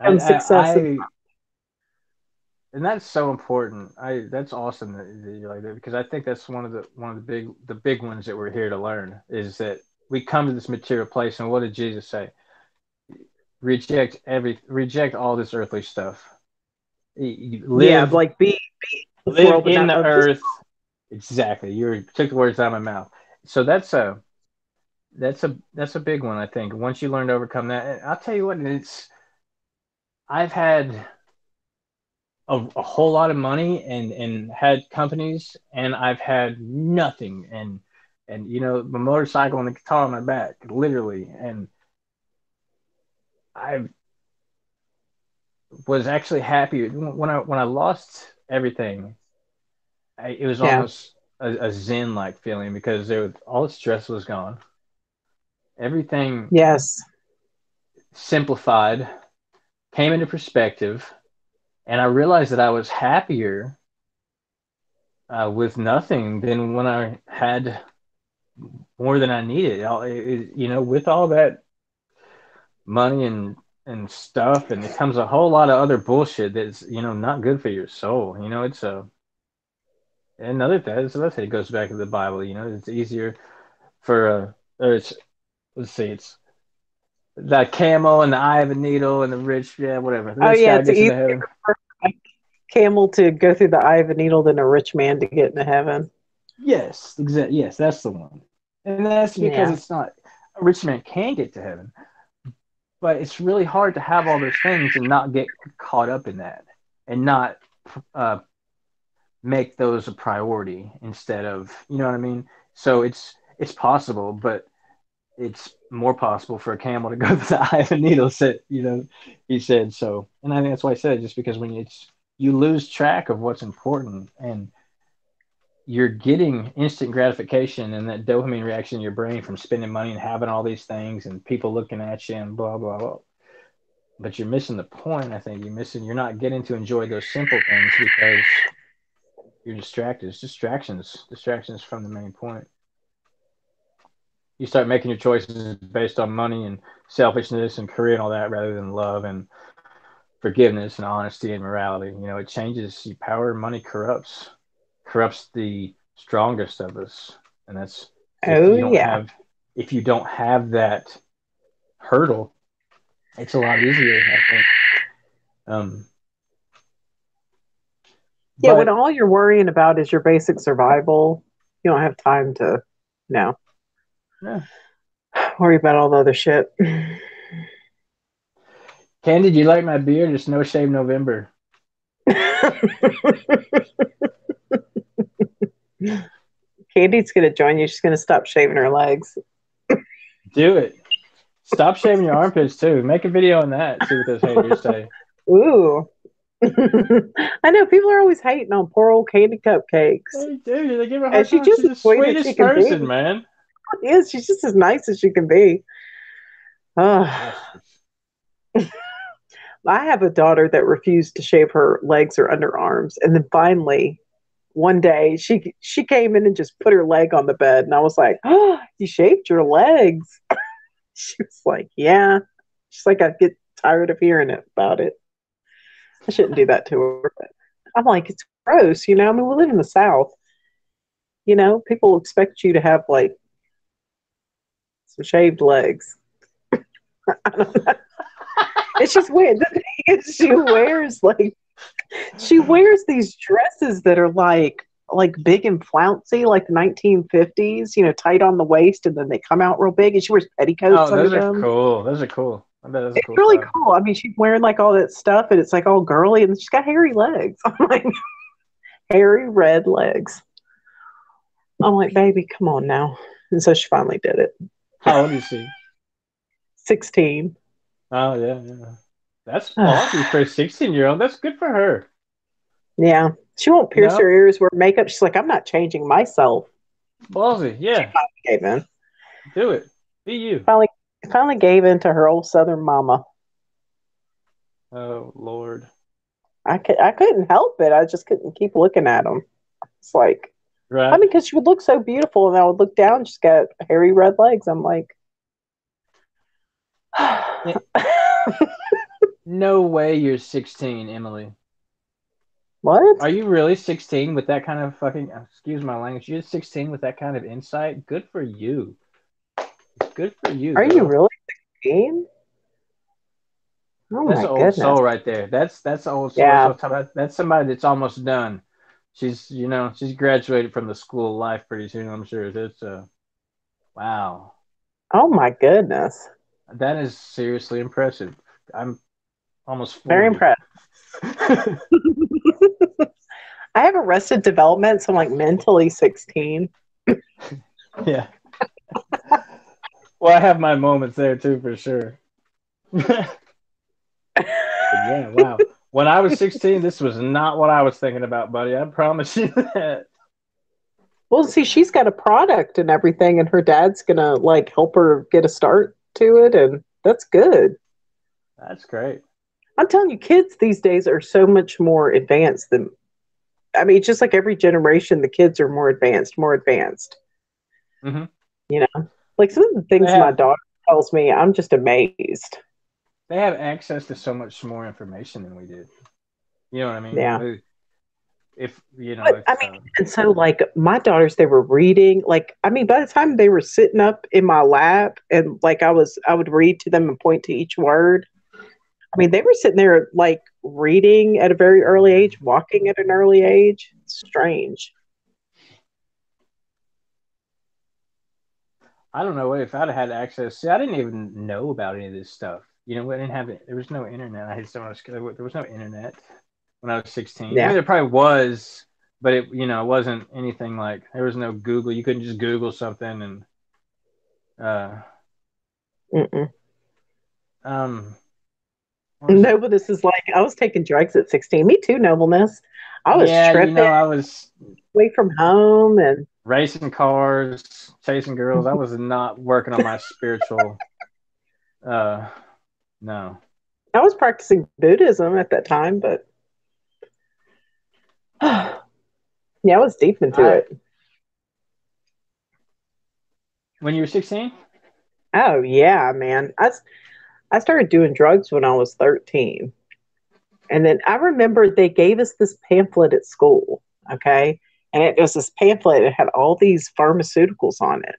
I'm successive. I and that's so important. That's awesome that you like that because I think that's one of the big ones that we're here to learn is that we come to this material place and what did Jesus say? Reject all this earthly stuff. Yeah, Live like be. This Live world would in not the know this. earth. Exactly. You took the words out of my mouth. So that's a big one, I think. Once you learn to overcome that, I'll tell you what, I've had a whole lot of money and had companies, and I've had nothing, and my motorcycle and the guitar on my back, literally. And I was actually happy when I lost everything. It was Yeah. almost a zen like feeling, because all the stress was gone. Everything Yes. simplified, came into perspective, and I realized that I was happier with nothing than when I had more than I needed. With all that money and stuff, and it comes a whole lot of other bullshit that's not good for your soul. It's a another thing. So let's say it goes back to the Bible. It's easier for or it's let's see, it's the camel and the eye of a needle and the rich, yeah, whatever. The Oh rich yeah, guy it's gets into easier heaven. for a camel to go through the eye of a needle than a rich man to get into heaven. Yes, exactly. Yes, that's the one. And that's because Yeah. it's not a rich man can get to heaven, but it's really hard to have all those things and not get caught up in that, and not uh, make those a priority instead of, you know what I mean? So it's possible, but it's more possible for a camel to go through the eye of a needle. He said so, and I think that's why I said it, just because when you lose track of what's important, and you're getting instant gratification and that dopamine reaction in your brain from spending money and having all these things and people looking at you and blah blah blah. But you're missing the point. I think you're not getting to enjoy those simple things because you're distracted. It's distractions from the main point. You start making your choices based on money and selfishness and career and all that, rather than love and forgiveness and honesty and morality. It changes. Power, money corrupts the strongest of us, and that's if Oh you don't yeah. have if you don't have that hurdle, it's a lot easier, I think. Um, Yeah, when but all you're worrying about is your basic survival, you don't have time to, no, yeah. worry about all the other shit. Ken, did you like my beard? It's No Shave November. Candy's gonna join you. She's gonna stop shaving her legs. Do it. Stop shaving your armpits too. Make a video on that. See what those haters say. Ooh. I know people are always hating on poor old Candy Cupcakes. They do. They give her a And hard she's time. just She's as the sweet as she sweetest can be. person, man. Yes, she's just as nice as she can be. Yes. I have a daughter that refused to shave her legs or underarms, and then finally, one day she came in and just put her leg on the bed, and I was like, "Oh, you shaved your legs?" She was like, "Yeah." She's like, "I get tired of hearing it about it. I shouldn't do that to her." But I'm like, "It's gross, you know. I mean, we live in the South. You know, people expect you to have like some shaved legs." It's just weird. The thing is, she wears these dresses that are like big and flouncy, like the 1950s, you know, tight on the waist, and then they come out real big, and she wears petticoats Oh, under those are them. cool. Those are cool. I bet those are It's cool really stuff. cool. I mean, she's wearing like all that stuff, and it's like all girly, and she's got hairy legs. I'm like, hairy red legs. I'm like, baby, come on now. And so she finally did it. How old is she? 16. Oh yeah, yeah. That's ballsy for a 16-year-old. That's good for her. Yeah. She won't pierce her No, ears, wear makeup. She's like, I'm not changing myself. ballsy. She Yeah, finally gave in. do it. Be you. Finally, finally gave in to her old Southern mama. Oh Lord. I couldn't help it. I just couldn't keep looking at them. It's like, I Right. mean, because she would look so beautiful, and I would look down, she's got hairy red legs. I'm like, Yeah, no way you're 16, Emily. what? Are you really 16 with that kind of fucking, excuse my language, you're 16 with that kind of insight? Good for you. Good for you, Are you girl. really 16? Oh That's my an old goodness. soul right there. That's an old soul. That's Yeah. what I'm talking about. That's somebody that's almost done. she's graduated from the school of life pretty soon. I'm sure it's wow. Oh my goodness. That is seriously impressive. I'm almost Very 40. impressed. I have arrested development, so I'm like mentally 16. Yeah. Well, I have my moments there too, for sure. But yeah, wow. When I was 16, this was not what I was thinking about, buddy. I promise you that. Well, see, she's got a product and everything, and her dad's gonna like help her get a start to it, and that's good. That's great. I'm telling you, kids these days are so much more advanced than, I mean, just like every generation, the kids are more advanced, more advanced. Hmm. You know, like some of the They things my have daughter tells me, I'm just amazed. they have access to so much more information than we did. You know what I mean? Yeah. If you know, But if I mean, and so like my daughters, they were reading, like, I mean, by the time they were sitting up in my lap and like I would read to them and point to each word. I mean, they were sitting there like reading at a very early age, walking at an early age. It's strange. I don't know if I'd have had access. See, I didn't even know about any of this stuff. You know, we didn't have it. There was no internet. I had so much. There was no internet when I was 16. I Yeah. mean, there probably was, but it wasn't anything like. There was no Google. You couldn't just Google something and uh Mm-mm. um. What was it? Nobleness is like, I was taking drugs at 16. Me too, nobleness. I was Yeah, tripping I was away from home and racing cars, chasing girls. I was not working on my spiritual. Uh, no. I was practicing Buddhism at that time, but yeah, I was deep into I it. When you were 16. Oh yeah, man. I started doing drugs when I was 13. And then I remember they gave us this pamphlet at school, okay? And it was this pamphlet, it had all these pharmaceuticals on it.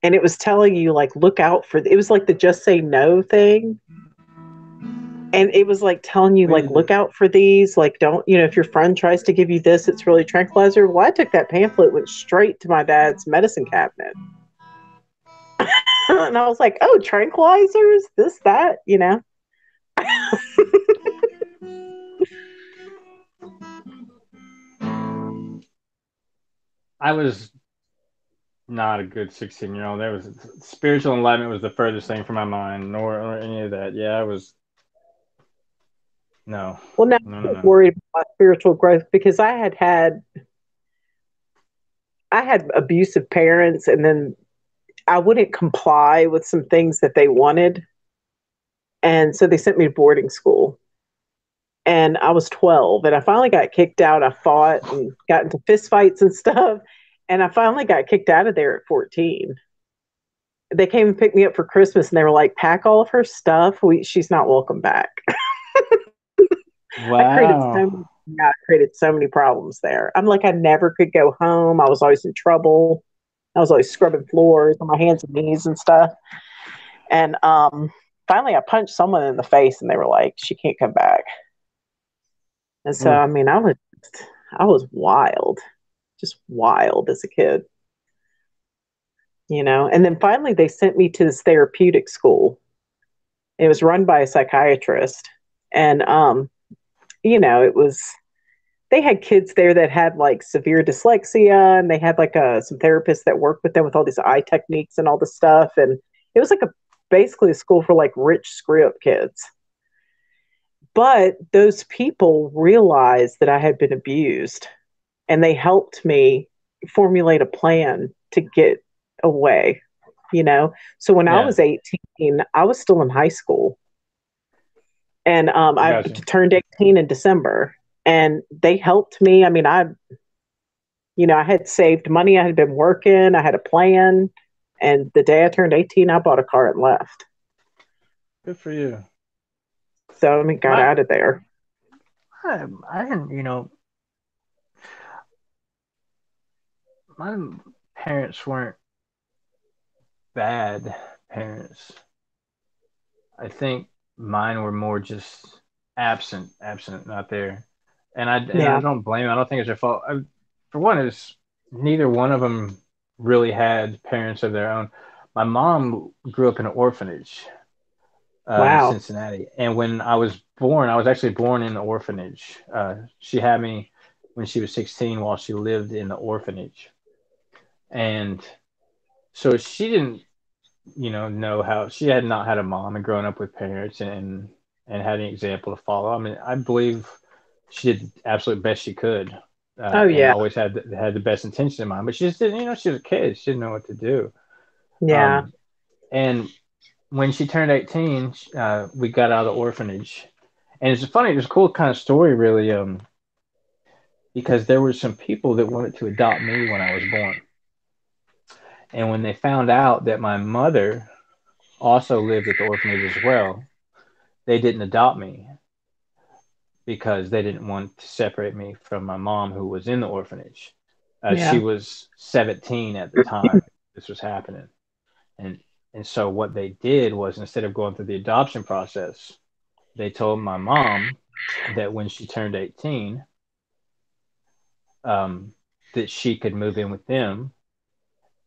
And it was telling you like look out for it was like the just say no thing. And it was like telling you like Wait, look out for these, like don't, if your friend tries to give you this, it's really tranquilizer. Well, I took that pamphlet, went straight to my dad's medicine cabinet. And I was like, oh, tranquilizers, this, that. I was not a good 16-year-old. There was spiritual enlightenment was the furthest thing from my mind, nor or any of that. Yeah, I was no, Well, now no, I no, was no. worried about spiritual growth because I had abusive parents, and then I wouldn't comply with some things that they wanted. And so they sent me to boarding school. And I was 12 and I finally got kicked out. I fought and got into fistfights and stuff. And I finally got kicked out of there at 14. They came and picked me up for Christmas and they were like, pack all of her stuff. She's not welcome back. I created so Wow. many, I created so many problems there. I'm like, I never could go home. I was always in trouble. I was always scrubbing floors on my hands and knees and stuff. And finally, I punched someone in the face, and they were like, "She can't come back." And so, Ooh. I mean, I was wild, just wild as a kid. And then finally, they sent me to this therapeutic school. It was run by a psychiatrist, and it was they had kids there that had like severe dyslexia, and they had like some therapists that worked with them with all these eye techniques and all this stuff, and it was like basically a school for like rich screw up kids. But those people realized that I had been abused, and they helped me formulate a plan to get away. So when I Yeah, was 18, I was still in high school, and I I got you. turned 18 in December, and they helped me. I mean, I had saved money, I had been working, I had a plan, and the day I turned 18, I bought a car and left. Good for you. So I mean, got My, out of there. I didn't. My parents weren't bad parents. I think mine were more just absent, not there. And I Yeah. don't blame them. I don't think it's their fault. For one, is neither one of them really had parents of their own. My mom grew up in an orphanage in Wow. Cincinnati, and when I was born, I was actually born in the orphanage. She had me when she was 16 while she lived in the orphanage, and so she didn't, know how she had not had a mom and grown up with parents and had an example to follow. I mean, I believe she did the absolute best she could, Oh and yeah. always had the best intention in mind. But she just didn't, she was a kid. She didn't know what to do. Yeah. Um, and when she turned 18, we got out of the orphanage, and it's funny. It's a cool kind of story, really, because there were some people that wanted to adopt me when I was born, and when they found out that my mother also lived at the orphanage as well, they didn't adopt me because they didn't want to separate me from my mom who was in the orphanage. She Yeah. was 17 at the time this was happening, and and so what they did was, instead of going through the adoption process, they told my mom that when she turned 18, um, that she could move in with them,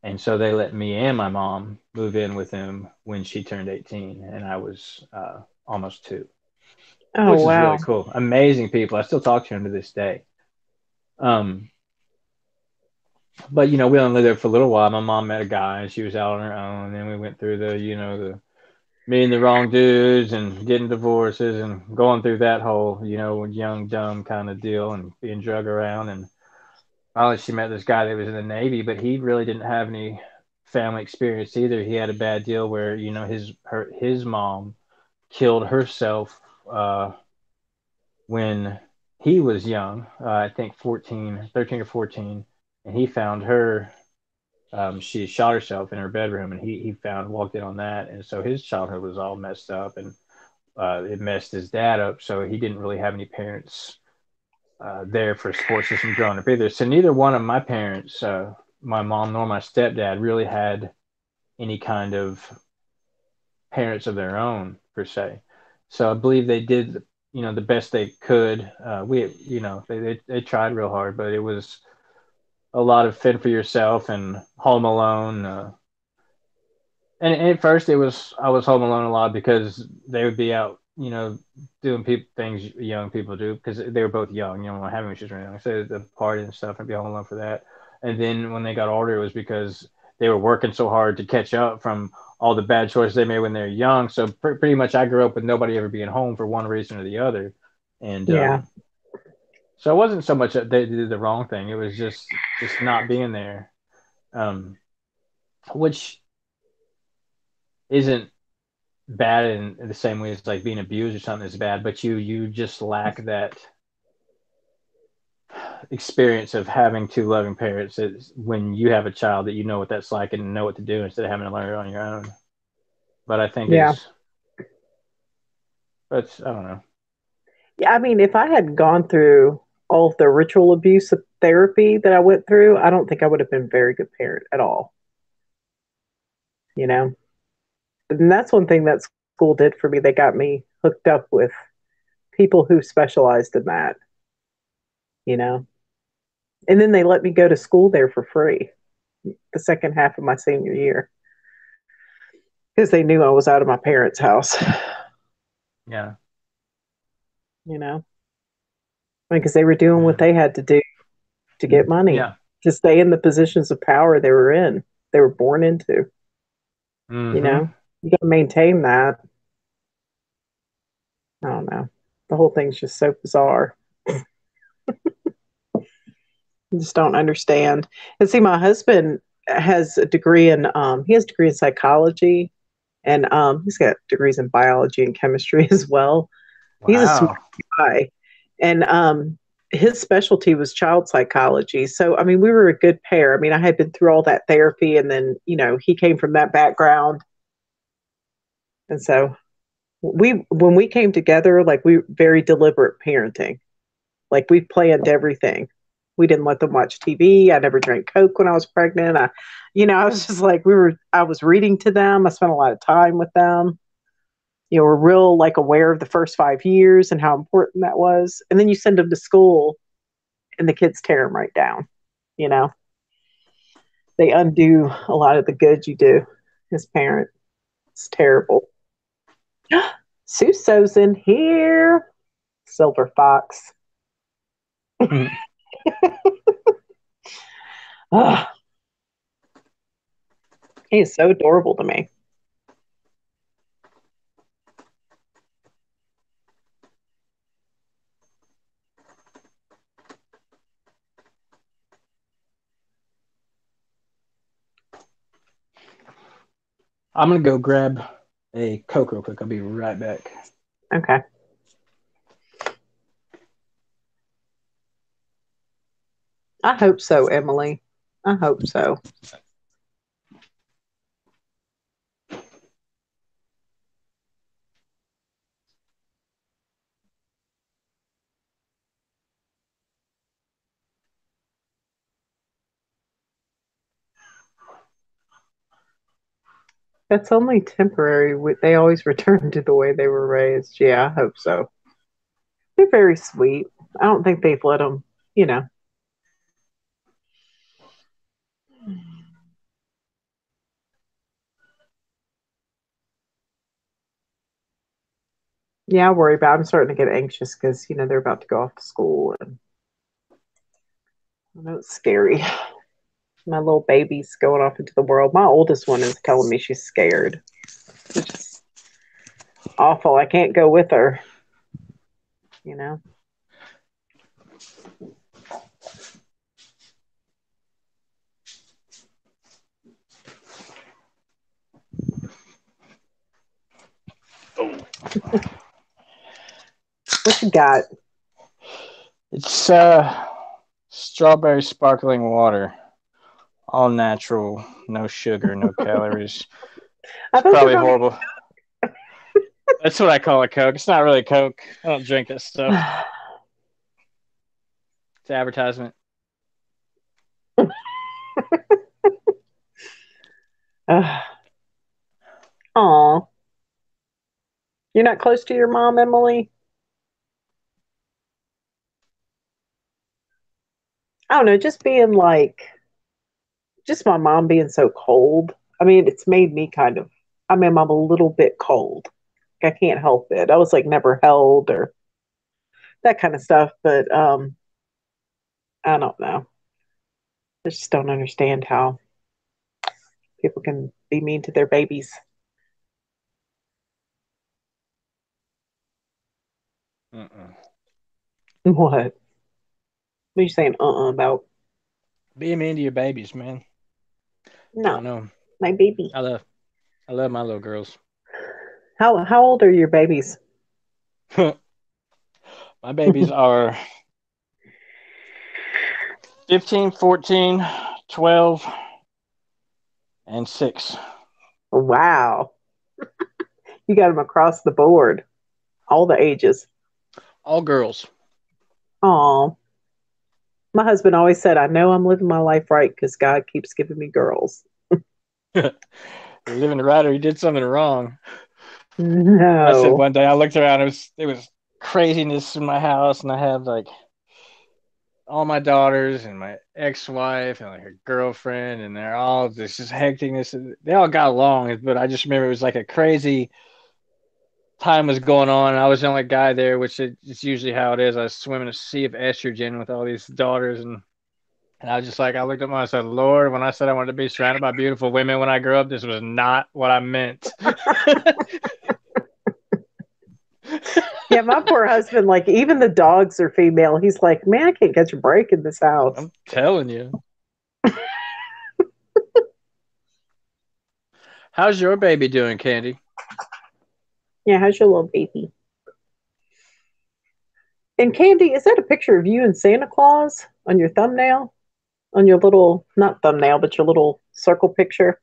and so they let me and my mom move in with them when she turned 18, and I was almost 2, Oh which is really wow. cool. Amazing people. I still talk to them to this day. Um, but we only lived there for a little while. My mom met a guy, and she was out on her own. And then we went through the meeting the wrong dudes and getting divorces and going through that whole young dumb kind of deal and being drug around. And finally, she met this guy that was in the Navy, but he really didn't have any family experience either. He had a bad deal where his mom killed herself when he was young, I think 14, 13 or 14, and he found her. She shot herself in her bedroom, and he found walked in on that, and so his childhood was all messed up, and it messed his dad up. So he didn't really have any parents there for support system growing up either. So neither one of my parents, my mom nor my stepdad, really had any kind of parents of their own per se. So I believe they did, the best they could. They tried real hard, but it was a lot of fend for yourself and home alone. And at first, I was home alone a lot because they would be out, doing things young people do because they were both young, having issues or anything. So the party and stuff, and be home alone for that. And then when they got older, it was because they were working so hard to catch up from all the bad choices they made when they were young. So pretty much, I grew up with nobody ever being home for one reason or the other, and Yeah. so it wasn't so much that they did the wrong thing; it was just not being there, um, which isn't bad in the same way as like being abused or something is bad, but you just lack that experience of having two loving parents when you have a child, that you know what that's like and know what to do instead of having to learn it on your own. But I think Yeah. is but I don't know. Yeah. I mean, if I had gone through all of the ritual abuse of therapy that I went through, I don't think I would have been a very good parent at all. You know, and that's one thing that school did for me. They got me hooked up with people who specialized in that. You know, and then they let me go to school there for free the second half of my senior year because they knew I was out of my parents' house. Yeah. You know, because they were doing what Yeah. they had to do to get money, Yeah. to stay in the positions of power they were in, they were born into. You Mm-hmm. know, you got to maintain that. I don't know. The whole thing's just so bizarre. I just don't understand. And see, my husband has a degree in he has a degree in psychology, and he's got degrees in biology and chemistry as well. He's a smart Wow. guy, and his specialty was child psychology. So I mean, we were a good pair. I mean, I had been through all that therapy, and then he came from that background, and so we when we came together, like we very deliberate parenting. Like we planned everything. We didn't let them watch TV. I never drank Coke when I was pregnant. I was just like I was reading to them. I spent a lot of time with them. you know, were real like aware of the first 5 years and how important that was. And then you send them to school and the kids tear them right down. You know, they undo a lot of the good you do as parent. It's terrible. Suso's in here. Silver Fox. Ugh, he is so adorable to me. I'm gonna go grab a Coke real quick. I'll be right back. Okay. I hope so, Emily. I hope so. That's only temporary. They always return to the way they were raised. Yeah, I hope so. They're very sweet. I don't think they've let them, you know. Yeah, I worry about. I'm starting to get anxious because you know they're about to go off to school, and I know it's scary. My little baby's going off into the world. My oldest one is telling me she's scared, which is awful. I can't go with her. You know. What you got? It's strawberry sparkling water, all natural, no sugar, no calories. I It's thought you were probably going horrible. That's what I call a Coke. It's not really Coke. I don't drink that stuff. to. It's advertisement. Aw, you're not close to your mom, Emily. I don't know. Just being like, just my mom being so cold. I mean, it's made me kind of. I mean, I'm a little bit cold. I can't help it. I was like never held or that kind of stuff, but I don't know. I just don't understand how people can be mean to their babies. Mm-mm. What? What are you saying? About? Being mean to your babies, man. I No, don't know. my baby. I love my little girls. How old are your babies? My babies are 15, 14, 12, and 6. Wow, you got them across the board, all the ages. All girls. Oh, my husband always said, "I know I'm living my life right because God keeps giving me girls." You're living right or you did something wrong. I said No. one day I looked around, it was craziness in my house, and I had like all my daughters and my ex-wife and like her girlfriend, and they're all just hecticness. They all got along, but I just remember it was like a crazy time was going on. And I was the only guy there, which is usually how it is. I was swimming a sea of estrogen with all these daughters, and I was just like, I looked at myself, I said, Lord, when I said I wanted to be surrounded by beautiful women when I grew up, this was not what I meant. Yeah, my poor husband, like, even the dogs are female. He's like, man, I can't catch a break in this house. I'm telling you. How's your baby doing, Candy? Yeah, how's your little baby? And Candy, is that a picture of you and Santa Claus on your thumbnail? On your little, not thumbnail, but your little circle picture?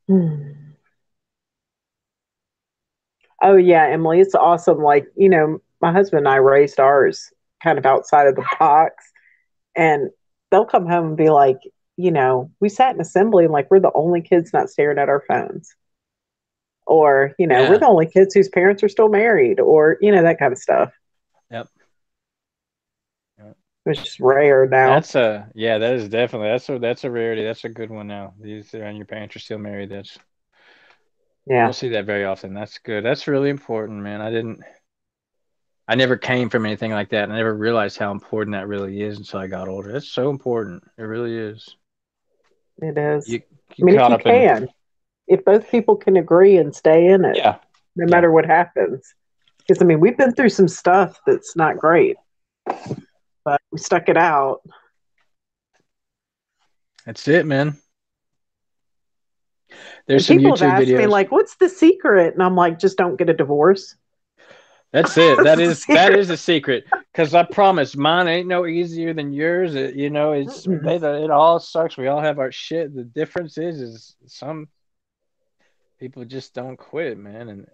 Hmm. Oh, yeah, Emily, it's awesome. Like, you know, my husband and I raised ours kind of outside of the box, and they'll come home and be like, we sat in assembly and like we're the only kids not staring at our phones. Or, we're Yeah. the only kids whose parents are still married, or, that kind of stuff. Yep. Yep. Which is rare now. That is definitely that's a rarity. That's a good one now. These and your parents are still married. That's You don't Yeah, see that very often. That's good. That's really important, man. I never came from anything like that. I never realized how important that really is until I got older. That's so important. It really is. it is. You I you mean, if caught you up in can, if both people can agree and stay in it, Yeah. no Yeah. matter what happens. Because, I mean, we've been through some stuff that's not great, but we stuck it out. That's it, man. There's And some people have YouTube asked me, videos. like, what's the secret? And I'm like, just don't get a divorce. That's it. That's the That secret. is the secret. Because I promise, mine ain't no easier than yours. Mm-mm. It all sucks. We all have our shit. The difference is some people just don't quit, man. And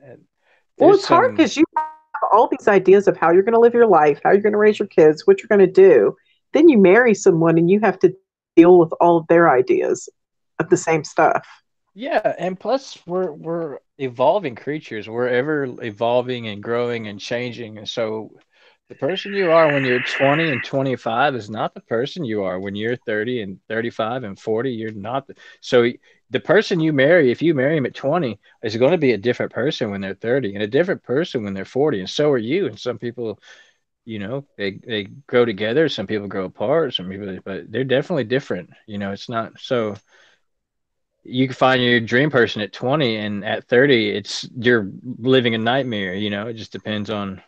Well, there's it's hard some because you have all these ideas of how you're going to live your life, how you're going to raise your kids, what you're going to do. Then you marry someone and you have to deal with all of their ideas of the same stuff. Yeah, and plus we're evolving creatures. We're ever evolving and growing and changing. And so the person you are when you're 20 and 25 is not the person you are when you're 30 and 35 and 40. You're not so the person you marry, if you marry him at 20, is going to be a different person when they're 30 and a different person when they're 40. And so are you. And some people, they grow together, some people grow apart, some people, but they're definitely different. It's not so you can find your dream person at 20 and at 30 you're living a nightmare. It just depends on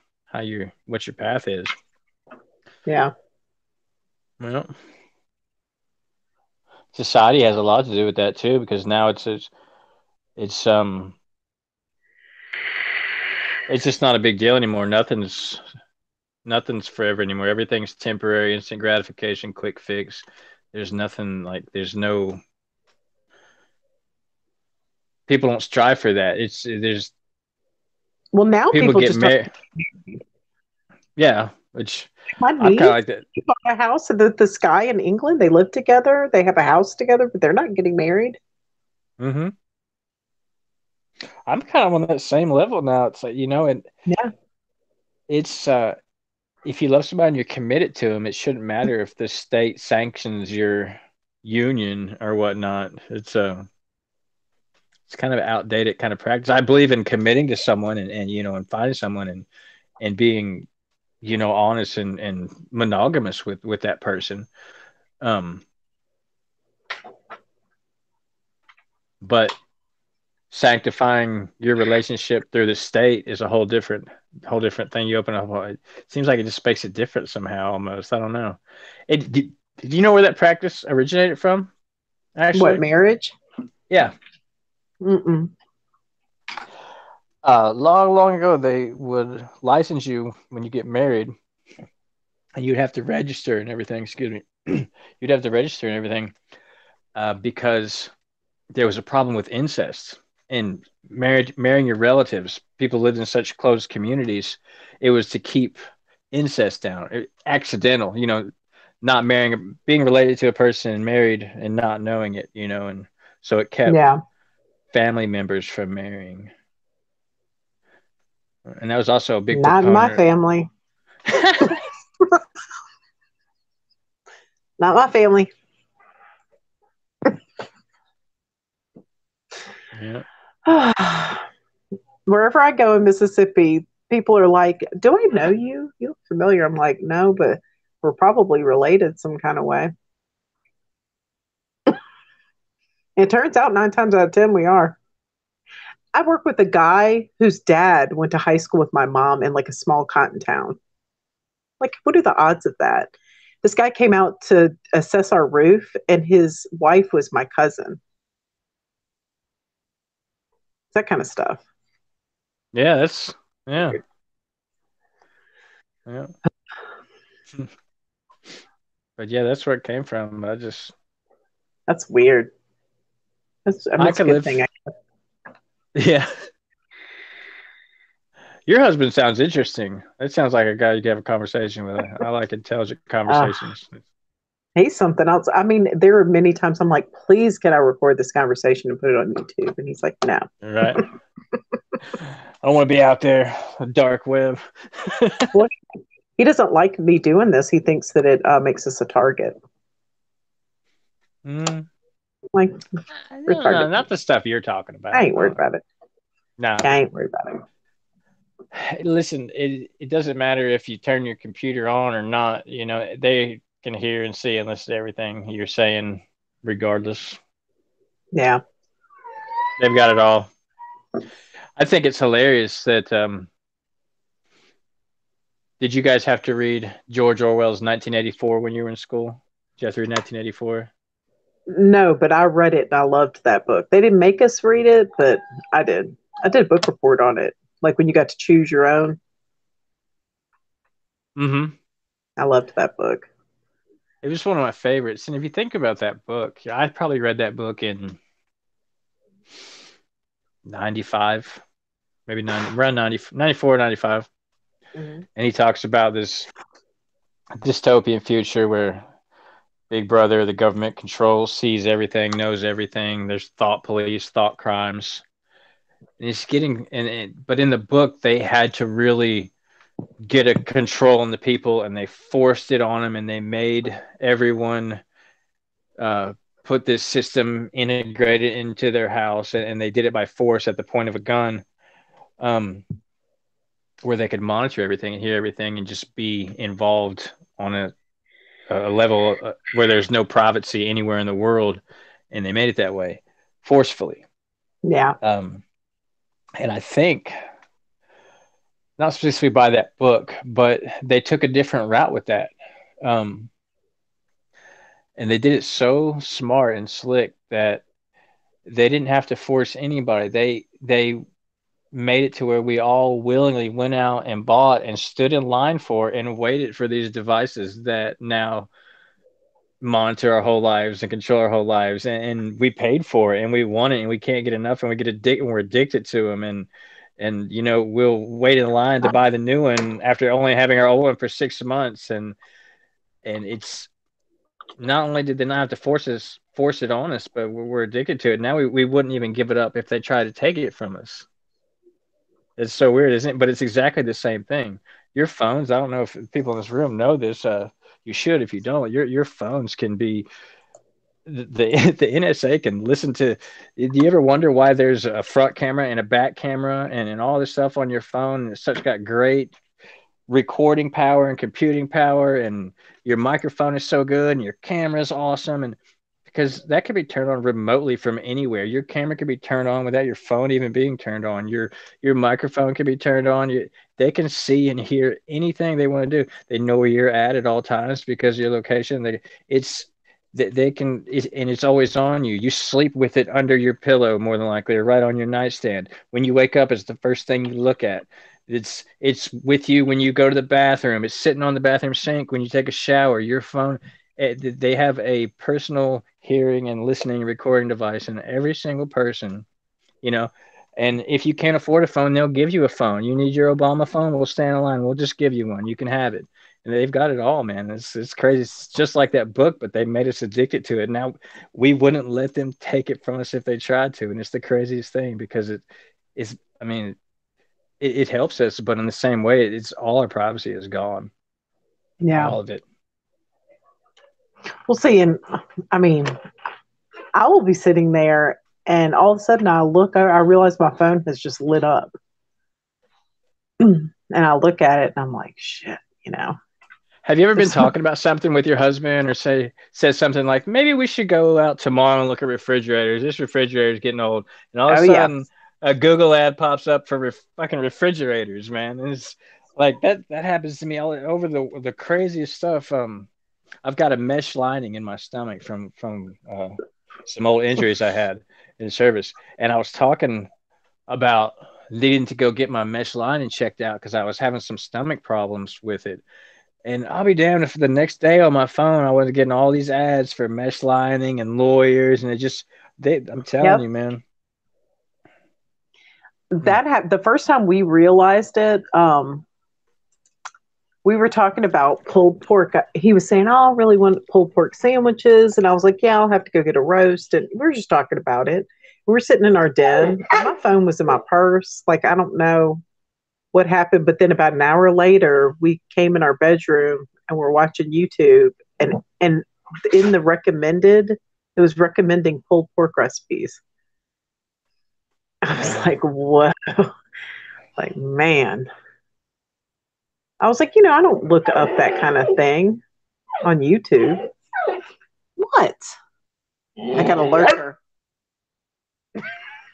what your path is. Yeah. Well, society has a lot to do with that too, because now it's it's just not a big deal anymore. Nothing's forever anymore. Everything's temporary, instant gratification, quick fix. There's nothing like there's no People don't strive for that. There's Well, now people people get just don't. married. Yeah, which My I'm kind of niece like that. bought a house in the sky in England. They live together. They have a house together, but they're not getting married. Hmm. I'm kind of on that same level now. It's like, and Yeah. it's if you love somebody and you're committed to them, it shouldn't matter if the state sanctions your union or whatnot. It's kind of outdated kind of practice. I believe in committing to someone and finding someone and being, honest and monogamous with that person. Um, but sanctifying your relationship through the state is a whole different thing. You open up, it seems like it just makes it different somehow almost. I don't know. Did you know where that practice originated from? What, Actually, marriage? yeah. Mm-mm. Long, long ago, they would license you when you get married, and you'd have to register and everything. Excuse me. You'd have to register and everything because there was a problem with incest and marrying your relatives. People lived in such close communities. It was to keep incest down. Accidental, not marrying, being related to a person and married and not knowing it, and so it kept Yeah. family members from marrying. And that was also a big Not in my proponent. family. Not my family. Yeah. Wherever I go in Mississippi, people are like, "Do I know you? You look familiar." I'm like, "No, but we're probably related some kind of way." It turns out 9 times out of 10 we are. I work with a guy whose dad went to high school with my mom in like a small cotton town. Like, what are the odds of that? This guy came out to assess our roof, and his wife was my cousin. That kind of stuff. Yeah, yeah, yeah. But yeah, that's where it came from. That's weird. I mean, I it's a could good live. thing. Yeah. Your husband sounds interesting. That sounds like a guy you could have a conversation with. I like intelligent Uh, conversations. He's something else. I mean, there are many times I'm like, please, can I record this conversation and put it on YouTube? And he's like, no. Right. I don't want to be out there, a dark web. Well, he doesn't like me doing this. He thinks that it makes us a target. Mm. Like, No, not the stuff you're talking I about. ain't worried about it. No. I ain't worried about it. Listen, it doesn't matter if you turn your computer on or not. You know, they can hear and see and listen to everything you're saying, regardless. Yeah. They've got it all. I think it's hilarious that did you guys have to read George Orwell's 1984 when you were in school? Did you have to read 1984? No, but I read it and I loved that book. They didn't make us read it, but I did. I did a book report on it. Like when you got to choose your own. Mm-hmm. I loved that book. It was one of my favorites. And if you think about that book, I probably read that book in 95, maybe 90, around 90, 94, 95. Mm-hmm. And he talks about this dystopian future where Big Brother, the government controls, sees everything, knows everything. There's thought police, thought crimes. And it's getting, but in the book, they had to really get a control on the people and they forced it on them and they made everyone uh, put this system integrated into their house and they did it by force at the point of a gun, where they could monitor everything and hear everything and just be involved on a level where there's no privacy anywhere in the world, and they made it that way forcefully. Yeah. And I think not specifically by that book, but they took a different route with that. Um, and they did it so smart and slick that they didn't have to force anybody. They made it to where we all willingly went out and bought and stood in line for and waited for these devices that now monitor our whole lives and control our whole lives, and we paid for it and we want it and we can't get enough and we get addicted and we're addicted to them, and you know we'll wait in line to buy the new one after only having our old one for 6 months, and it's not only did they not have to force it on us, but we're addicted to it now. We wouldn't even give it up if they tried to take it from us. It's so weird, isn't it? But it's exactly the same thing. Your phones, I don't know if people in this room know this, you should if you don't, your phones can be the NSA can listen to. Do you ever wonder why there's a front camera and a back camera and all this stuff on your phone? It's such got great recording power and computing power, and your microphone is so good, and your camera is awesome, and because that could be turned on remotely from anywhere. Your camera could be turned on without your phone even being turned on. Your microphone could be turned on. They can see and hear anything they want to do. They know where you're at all times because of your location. They can, and it's always on you. You sleep with it under your pillow more than likely, or right on your nightstand. When you wake up, it's the first thing you look at. It's with you when you go to the bathroom. It's sitting on the bathroom sink when you take a shower. Your phone, they have a personal hearing and listening recording device in every single person, you know. And if you can't afford a phone, they'll give you a phone. You need your Obama phone, we'll stand in line, we'll just give you one, you can have it. And they've got it all, man. It's crazy. It's just like that book, but they made us addicted to it. Now we wouldn't let them take it from us if they tried to, and it's the craziest thing because it is, I mean, it helps us, but in the same way, it's all our privacy is gone, Yeah. all of it. We'll see. And I mean, I will be sitting there and all of a sudden I realize my phone has just lit up. And I look at it and I'm like, shit, you know. Have you ever been talking about something with your husband or said something like, maybe we should go out tomorrow and look at refrigerators? This refrigerator's getting old. And all of Oh a yeah. sudden, a Google ad pops up for fucking refrigerators, man. And it's like that happens to me all over the craziest stuff. I've got a mesh lining in my stomach from some old injuries I had in service. And I was talking about needing to go get my mesh lining checked out because I was having some stomach problems with it. And I'll be damned if the next day on my phone I was getting all these ads for mesh lining and lawyers, and I'm telling Yep. you, man. The first time we realized it, we were talking about pulled pork. He was saying, "Oh, I really want pulled pork sandwiches," and I was like, "Yeah, I'll have to go get a roast." And we were just talking about it. We were sitting in our den. My phone was in my purse. Like I don't know what happened, but then about an hour later, we came in our bedroom and we're watching YouTube, and in the recommended, it was recommending pulled pork recipes. I was like, "Whoa!" Like, man. I was like, I don't look up that kind of thing on YouTube. What? I got a lurker.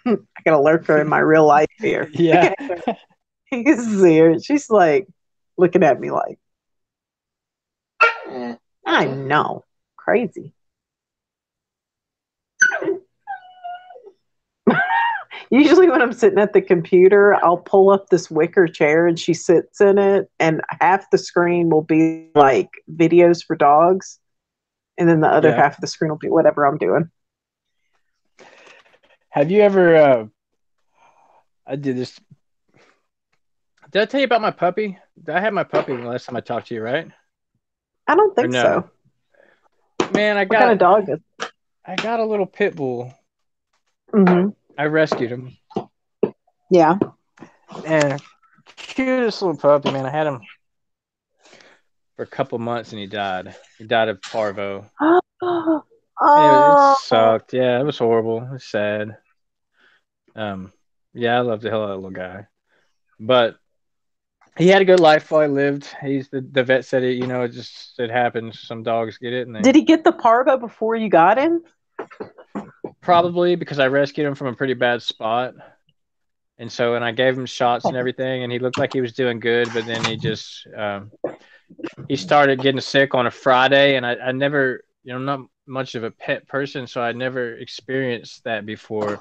I got a lurker in my real life here. Yeah. He's here. She's like looking at me like, I know. Crazy. Usually when I'm sitting at the computer, I'll pull up this wicker chair and she sits in it, and half the screen will be like videos for dogs, and then the other Yeah. half of the screen will be whatever I'm doing. Have you ever? I did this. Did I tell you about my puppy? I had my puppy the last time I talked to you, right? I don't Or think no? so. Man, What kind of dog is I got a little pit bull. Mm-hmm. I rescued him. Yeah. And cutest little puppy, man. I had him for a couple months and he died. He died of parvo. It Oh, sucked. Yeah, it was horrible. It was sad. Um, yeah, I loved the hell out of that little guy. But he had a good life while he lived. The vet said it, it happens. Some dogs get it and they did he get the parvo before you got him? probably because I rescued him from a pretty bad spot. And I gave him shots and everything, and he looked like he was doing good, but then he started getting sick on a Friday, and I never, not much of a pet person, so I never experienced that before.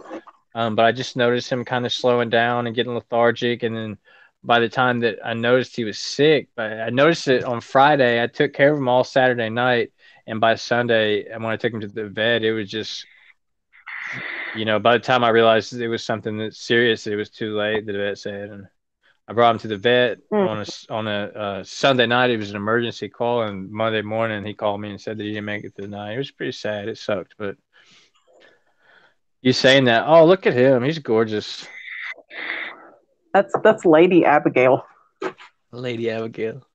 But I just noticed him kind of slowing down and getting lethargic, and then by the time that I noticed he was sick, but I noticed it on Friday. I took care of him all Saturday night, and by Sunday, and when I took him to the vet, it was just, by the time I realized it was something that's serious, it was too late. The vet said, and I brought him to the vet on a Sunday night. It was an emergency call, and Monday morning he called me and said that he didn't make it through the night. It was pretty sad. It sucked, but you saying that? Oh, look at him. He's gorgeous. That's Lady Abigail. Lady Abigail.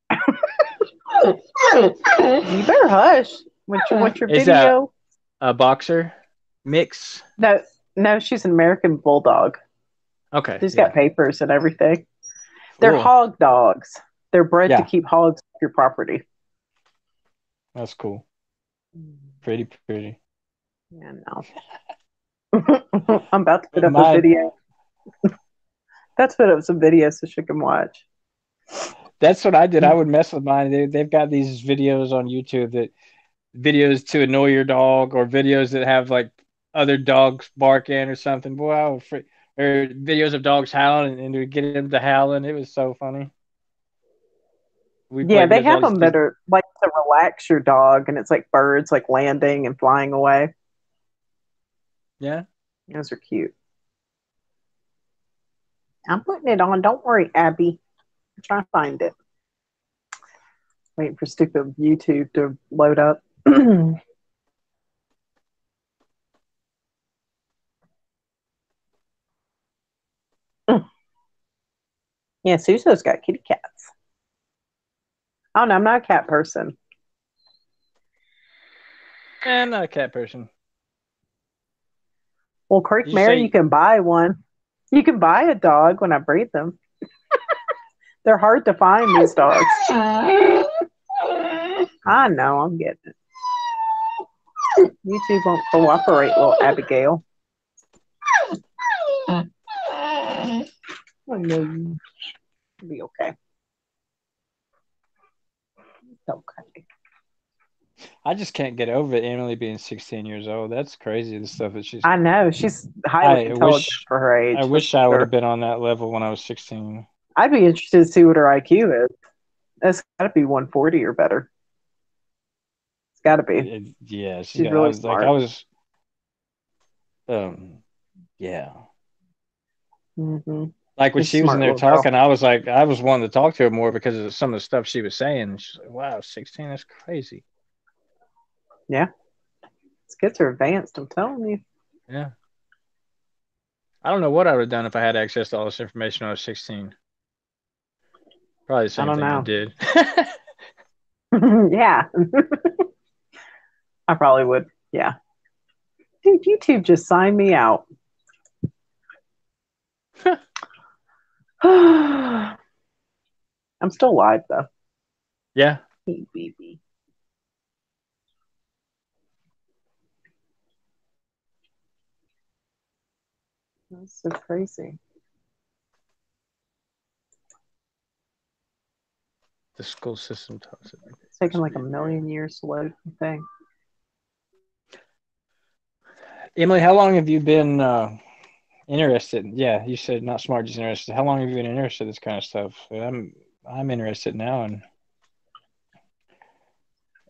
You better hush. What's your Is that video? a boxer mix? No, no, she's an American bulldog. Okay, She's yeah, got papers and everything. They're cool. hog dogs. They're bred to Yeah, keep hogs off your property. that's cool. Pretty pretty. Yeah, no. I'm about to put up a Mine. video. That's put up some videos so she can watch. That's what I did. I would mess with mine. They've got these videos on YouTube that videos to annoy your dog or videos that have like other dogs barking or something. Boy, or videos of dogs howling and to get them to howling. It was so funny. We Yeah, played they with all have these. them that are like to relax your dog, and it's like birds like landing and flying away. Yeah. Those are cute. I'm putting it on. Don't worry, Abby. I'm trying to find it. Waiting for stupid YouTube to load up. Yeah, Suso's got kitty cats. Oh no, I'm not a cat person. I'm not a cat person. Well, Creek Did you Mary, you say? can buy one. You can buy a dog when I breed them. They're hard to find, these dogs. I know, I'm getting it. YouTube won't cooperate, little Abigail. I know you'll be okay. It's okay. I just can't get over Emily being 16 years old. That's crazy. The stuff that she's. I know. She's highly I intelligent wish. for her I age, that's wish for I would have sure. been on that level when I was 16. I'd be interested to see what her IQ is. It's got to be 140 or better. It's got to be. Yeah, She's really I was like, I smart. was. Yeah. Mm-hmm. Like when She's a she was in smart there little girl. talking, I was like, I was wanting to talk to her more because of some of the stuff she was saying. And she's like, wow, 16, that's crazy. Yeah. These kids are advanced, I'm telling you. Yeah. I don't know what I would have done if I had access to all this information when I was 16. Probably the I same don't thing I know. did. Yeah. I probably would. Yeah. Dude, YouTube just signed me out. I'm still live though. Yeah. Hey, baby. That's so crazy. The school system talks it like It's it taken must like a be million years to load the thing. Emily, how long have you been interested? Yeah, you said not smart, just interested. How long have you been interested in this kind of stuff? I'm interested now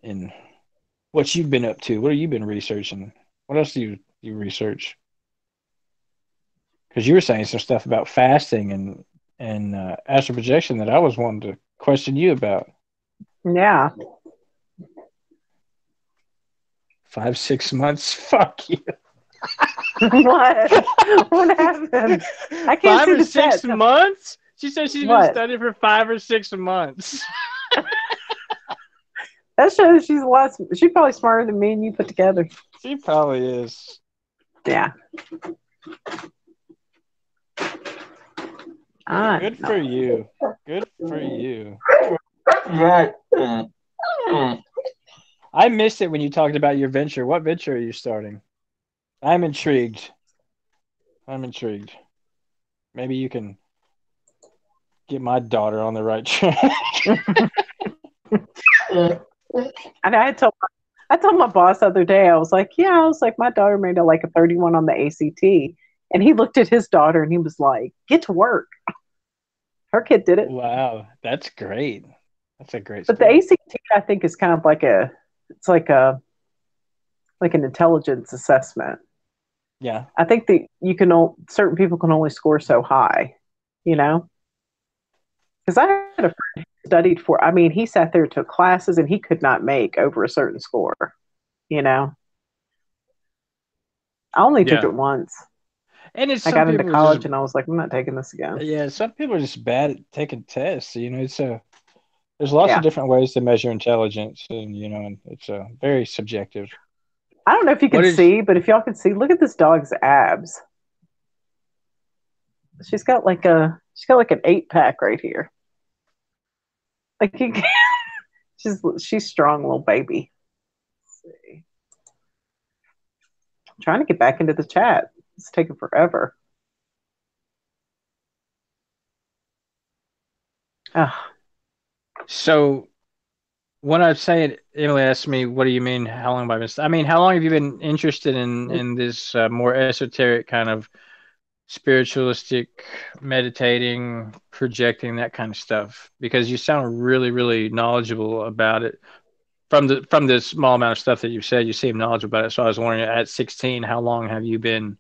in what you've been up to. What have you been researching? What else do you research? Because you were saying some stuff about fasting and astral projection that I was wanting to question you about. Yeah. 5, 6 months. Fuck you. What? What happened? I can't Five see or the six chat. months? She said she's been What? studying for 5 or 6 months. That shows she's a lot. She's probably smarter than me and you put together. She probably is. Yeah. I Good for know. you. Good for you. I missed it when you talked about your venture. What venture are you starting? I'm intrigued. I'm intrigued. Maybe you can get my daughter on the right track. And I told my boss the other day, I was like, yeah, I was like, my daughter made like a 31 on the ACT. And he looked at his daughter and he was like, get to work. Her kid did it. Wow, that's great. That's a great But the story. ACT, I think, is kind of like it's like an intelligence assessment. Yeah. I think that certain people can only score so high, you know? Because I had a friend who studied for, I mean, he sat there, took classes, and he could not make over a certain score, you know? I only took Yeah. it once. And it's I some got into people are just college and I was like, I'm not taking this again. yeah, some people are just bad at taking tests. It's a there's lots of Yeah. different ways to measure intelligence and and it's very subjective. I don't know if you What can is see, but if y'all can see, look at this dog's abs. She's got like an 8 pack right here. Like you can, she's strong little baby. Let's see. I'm trying to get back into the chat. It's taking forever. Oh, so when I say it, Emily asked me, "What do you mean? How long have I been?" I mean, how long have you been interested in this more esoteric kind of spiritualistic, meditating, projecting that kind of stuff? Because you sound really, really knowledgeable about it. From the small amount of stuff that you've said, you seem knowledgeable about it. So I was wondering, at 16, how long have you been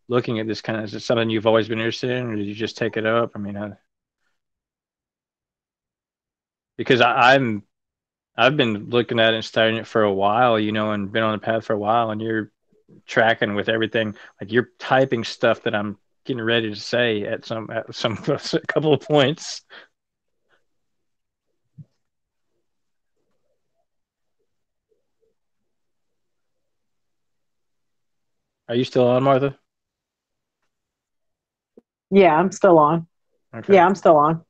looking at this kind of? Is it something you've always been interested in, or did you just take it up? I mean, because I've been looking at it and studying it for a while, and been on the path for a while, and you're tracking with everything. Like you're typing stuff that I'm getting ready to say at some a couple of points. Are you still on, Martha? yeah, I'm still on. Okay. Yeah, I'm still on.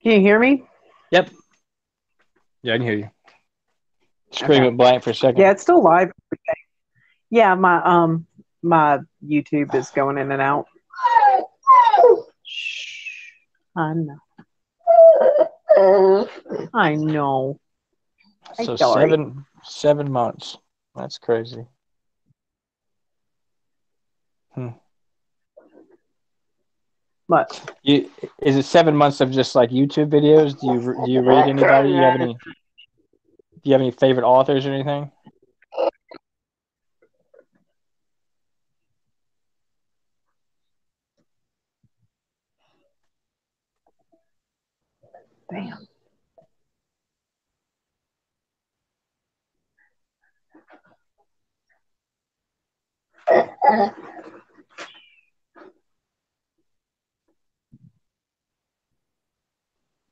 Can you hear me? Yep. Yeah, I can hear you. Screen Okay. went blank for a second. Yeah, it's still live. Yeah, my YouTube is going in and out. Shh. I know. I know. Hi, So Dory. 7 months. That's crazy. Hmm. But Is it 7 months of just like YouTube videos? Do you read anybody? Do you have any favorite authors or anything? Damn.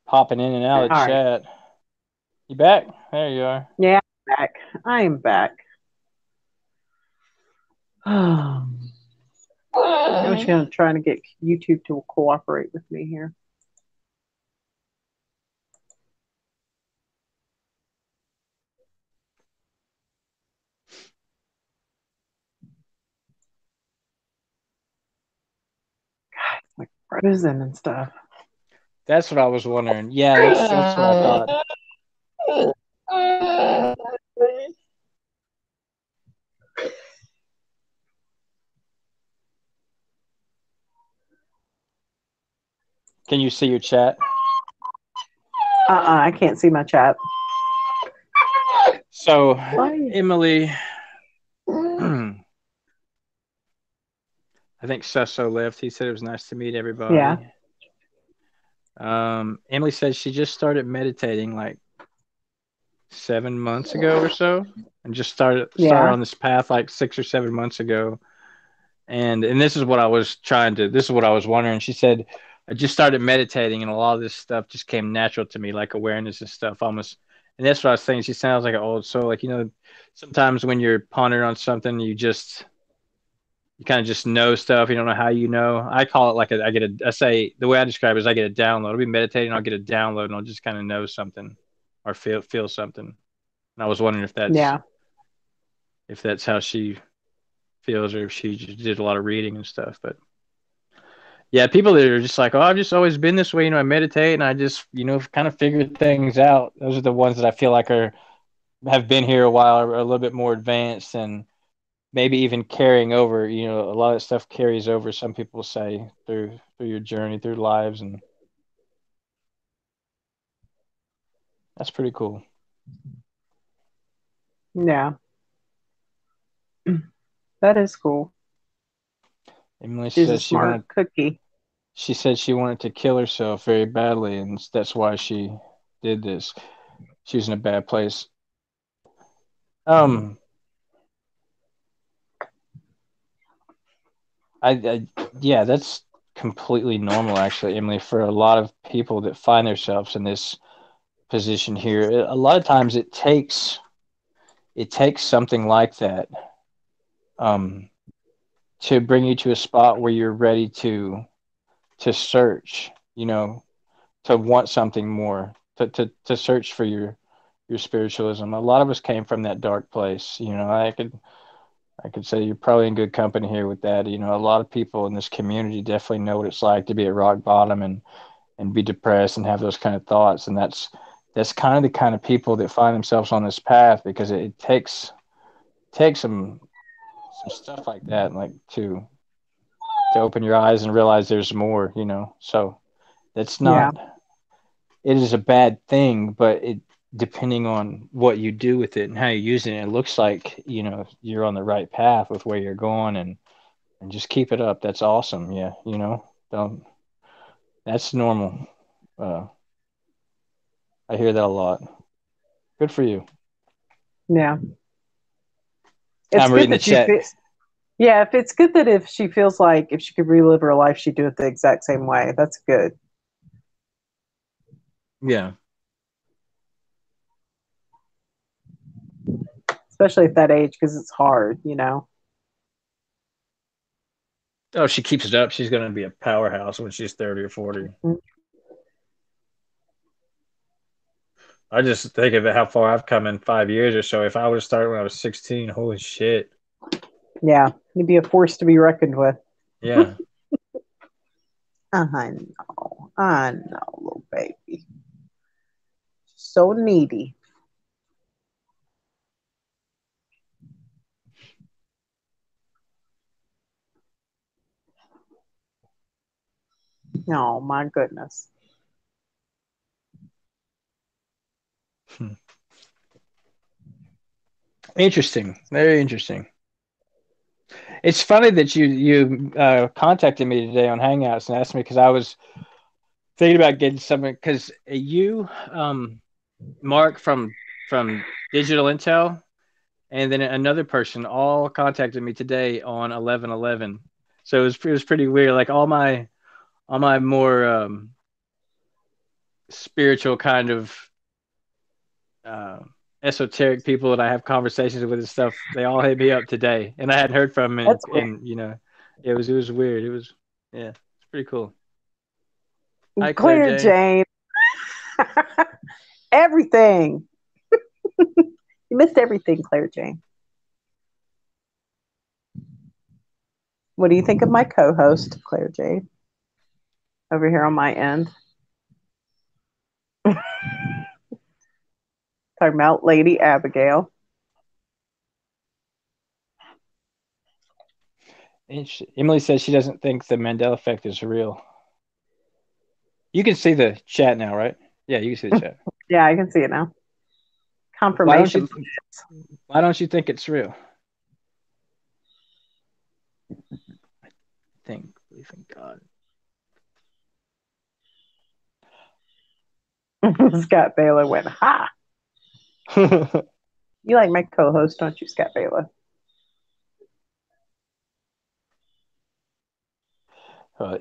Popping in and out All of right. chat. You back? There you are. Yeah, I'm back. I am back. I was gonna try to get YouTube to cooperate with me here. Like frozen and stuff. That's what I was wondering. Yeah, that's what I thought. Can you see your chat? I can't see my chat. So, Why? Emily, I think Sesso left. He said it was nice to meet Yeah. everybody. Emily said she just started meditating like 7 months ago or so, and just started Yeah. on this path like 6 or 7 months ago. And this is what I was this is what I was wondering. She said, I just started meditating and a lot of this stuff just came natural to me, like awareness and stuff almost. And that's what I was saying. She sounds like an old soul. Like, sometimes when you're pondering on something, you kind of just know stuff. You don't know how you know. I call it like I say, the way I describe it is I get a download. I'll be meditating, I'll get a download and I'll just kind of know something or feel something. And I was wondering Yeah. if that's how she feels or if she just did a lot of reading and stuff. But yeah, people that are just like, oh, I've just always been this way. I meditate and I just, kind of figure things out. Those are the ones that I feel like have been here a while, are a little bit more advanced and maybe even carrying over. A lot of stuff carries over. Some people say through your journey, through lives, and that's pretty cool. Yeah. That is cool. Emily She's a says smart cookie. she said she wanted to kill herself very badly, and that's why she did this. She was in a bad place. Um, yeah, that's completely normal, actually, Emily, for a lot of people that find themselves in this position here. A lot of times, it takes something like that, um, to bring you to a spot where you're ready to search, to want something more, to search for your spiritualism. A lot of us came from that dark place. I could say you're probably in good company here with that. A lot of people in this community definitely know what it's like to be at rock bottom and be depressed and have those kind of thoughts. And that's kind of the kind of people that find themselves on this path, because it takes some stuff like that, like to open your eyes and realize there's more. So that's Yeah. not, it is a bad thing, but depending on what you do with it and how you use it, it looks like, you're on the right path with where you're going, and just keep it up. That's awesome. Yeah. Don't, that's normal. Uh, I hear that a lot. Good for you. Yeah. It's I'm good reading the that you chat. feel. Yeah, if it's good that if she feels like if she could relive her life, she'd do it the exact same way. That's good. Yeah. Especially at that age, because it's hard. Oh, she keeps it up. She's going to be a powerhouse when she's 30 or 40. I just think of how far I've come in 5 years or so. If I would have started when I was 16, holy shit. Yeah, you'd be a force to be reckoned with. Yeah. I know, little baby. So needy. Oh my goodness. Interesting. Very interesting. It's funny that you contacted me today on Hangouts and asked me, because thinking about getting something because you, Mark from Digital Intel, and then another person all contacted me today on 11/11. So it was pretty weird. Like all my more spiritual kind of uh, esoteric people that I have conversations with and stuff, they all hit me up today, and I hadn't heard from them, That's weird. and it was weird. It was yeah, it's pretty cool. Hi, Claire Claire Jane. Jane. Everything. You missed everything, Claire Jane. What do you think of my co-host, Claire Jane? Over here on my end. Talking about Lady Abigail. Emily says she doesn't think the Mandela effect is real. You can see the chat now, right? Yeah, you can see the chat. Yeah, I can see it now. Why don't you? Confirmation. Why don't you think it's real? Believe in God. Scott Baylor went, ha! You like my co-host, don't you, Scott Baylor?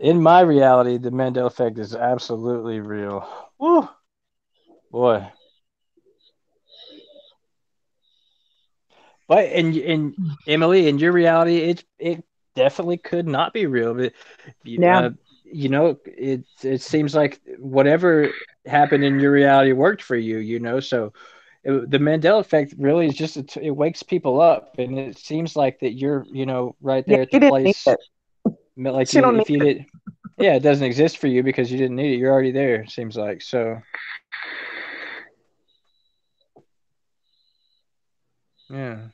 In my reality, the Mandela effect is absolutely real. Woo, boy. But in Emily, in your reality, it definitely could not be real. But Yeah. it seems like whatever happened in your reality worked for you. So the Mandela effect really is just it wakes people up, and it seems like that you're right Yeah, there at the she didn't need place. it. Like She don't need if you it. did, yeah, it doesn't exist for you because you didn't need it. You're already there. It seems like so. Yeah.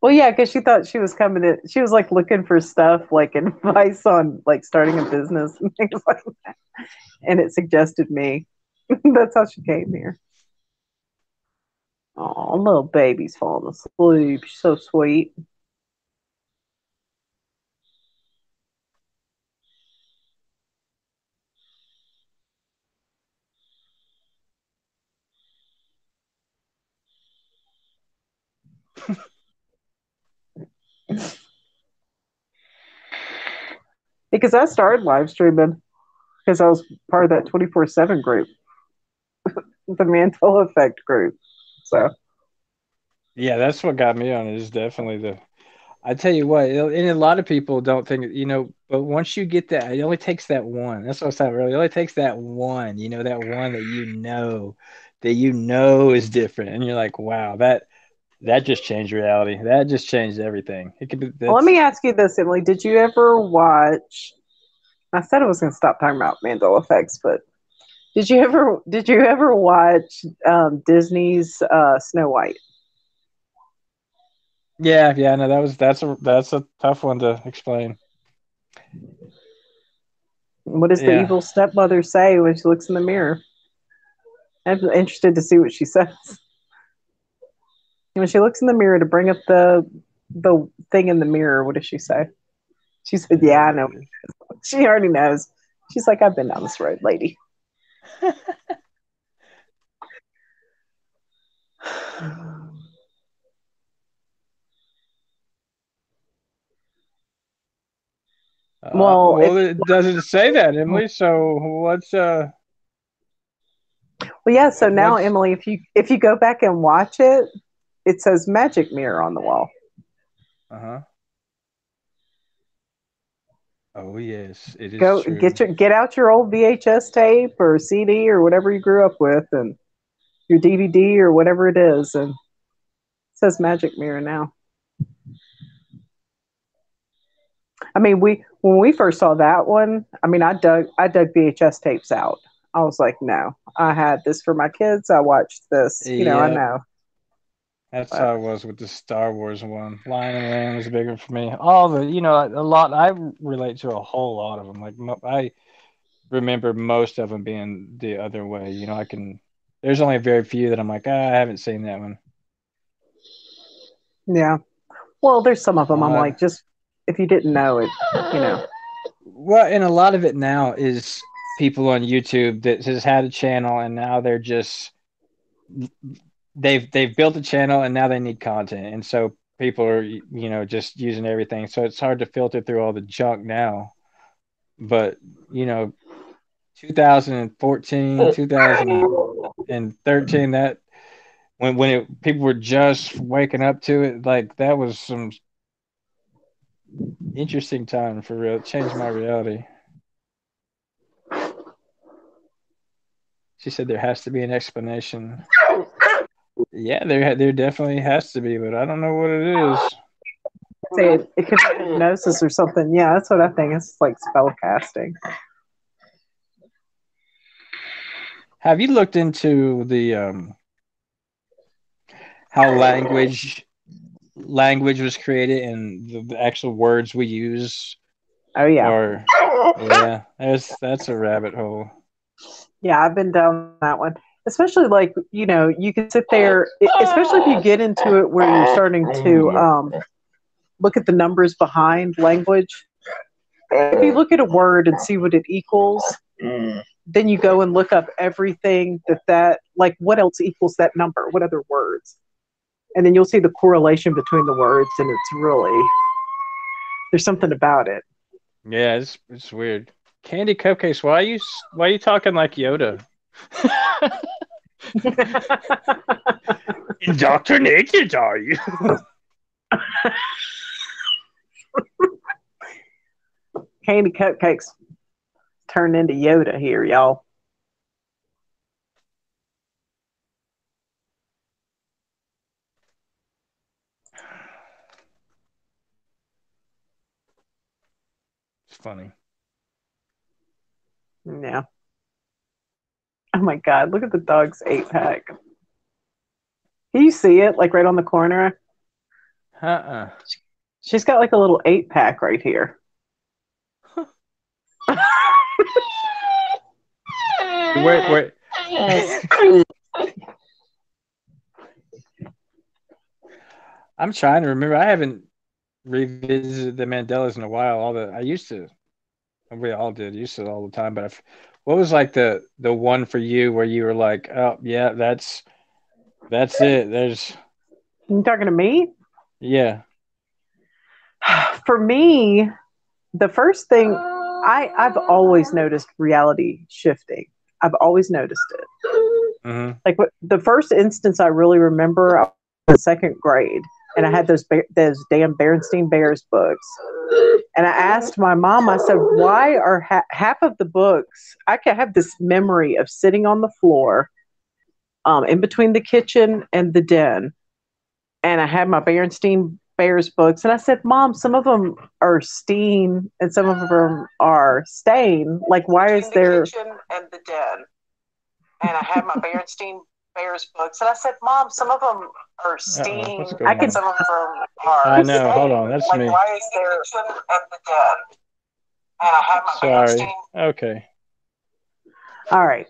Well, yeah, because she thought she was coming in. She was like looking for stuff, like advice on like starting a business and things like that. And it suggested me. That's how she came here. Oh, little baby's falling asleep. She's so sweet. Because I started live streaming because I was part of that 24/7 group, the Mandela Effect group. So, Yeah, that's what got me on it. Is definitely the. I tell you what, and a lot of people don't think, but once you get that, it only takes that one. That's what I said earlier. It only takes that one, that one that is different, and you're like, wow, that just changed reality. That just changed everything. It could be well, let that's me ask you this, Emily. Did you ever watch? I said I was going to stop talking about Mandela effects, but did you ever watch Disney's Snow White? yeah, no, that's a tough one to explain. What does the Yeah, evil stepmother say when she looks in the mirror? I'm interested to see what she says. When she looks in the mirror to bring up the thing in the mirror, what does she say? She said, "Yeah, I know." She already knows. She's like, "I've been down this road, lady." Well, if well, it doesn't say that, Emily. So well, yeah. So now, what's Emily, if you go back and watch it, it says magic mirror on the wall. uh-huh. Oh yes, it is Go true. get out your old VHS tape or CD or whatever you grew up with, and your DVD or whatever it is, and it says magic mirror now. I mean, we when we first saw that one, I mean, I dug VHS tapes out. I was like, no, I had this for my kids. I watched this. I Yeah, know. that's But how it was with the Star Wars one. Lion and Lamb was bigger for me. All the, a lot. I relate to a whole lot of them. Like I remember most of them being the other way. I can. There's only very few that I'm like, I haven't seen that one. yeah, well, there's some of them. I'm Uh, like, just if you didn't know it, you know. well, and a lot of it now is. people on YouTube that has had a channel and now they're just they've built a channel and now they need content, and so people are just using everything. So it's hard to filter through all the junk now. But 2014, 2013, that people were just waking up to it, like that was some interesting time for real. It changed my reality. She said there has to be an explanation. Yeah, there definitely has to be, but I don't know what it is. Say it could be hypnosis or something. Yeah, that's what I think. It's like spell casting. Have you looked into the how language was created and the actual words we use? Oh yeah. Or yeah, that's a rabbit hole. Yeah, I've been down that one. Especially like, you can sit there, especially if you get into it where you're starting to look at the numbers behind language. If you look at a word and see what it equals, then you go and look up everything that like what else equals that number, what other words. And then you'll see the correlation between the words, and it's really, there's something about it. Yeah, it's weird. Candy cupcakes. Why are you talking like Yoda? Indoctrinated, are you? Candy cupcakes turned into Yoda here, y'all. It's funny. Yeah. Oh my God, look at the dog's 8-pack. Can you see it like right on the corner? Uh-uh. She's got like a little 8-pack right here. Wait. I'm trying to remember. I haven't revisited the Mandelas in a while. We all did, used to all the time. But what was like the one for you where you were like, oh yeah, that's it. There's You talking to me? yeah. For me, the first thing I've always noticed reality shifting. I've always noticed it. Mm-hmm. Like the first instance I really remember, I was in second grade, and I had those damn Berenstain Bears books. And I asked my mom, I said, why are half of the books, I can have this memory of sitting on the floor in between the kitchen and the den. And I had my Berenstain Bears books. And I said, Mom, some of them are Steen and some of them are Stain. Like, why is there. The kitchen and the den. And I had my Berenstain Bears books. And I said, Mom, some of them are Steen. I can, some of them are. I know. Stain. Hold on. That's like, me. Why is there kitchen and the den? And I had my Sorry. Okay. All right.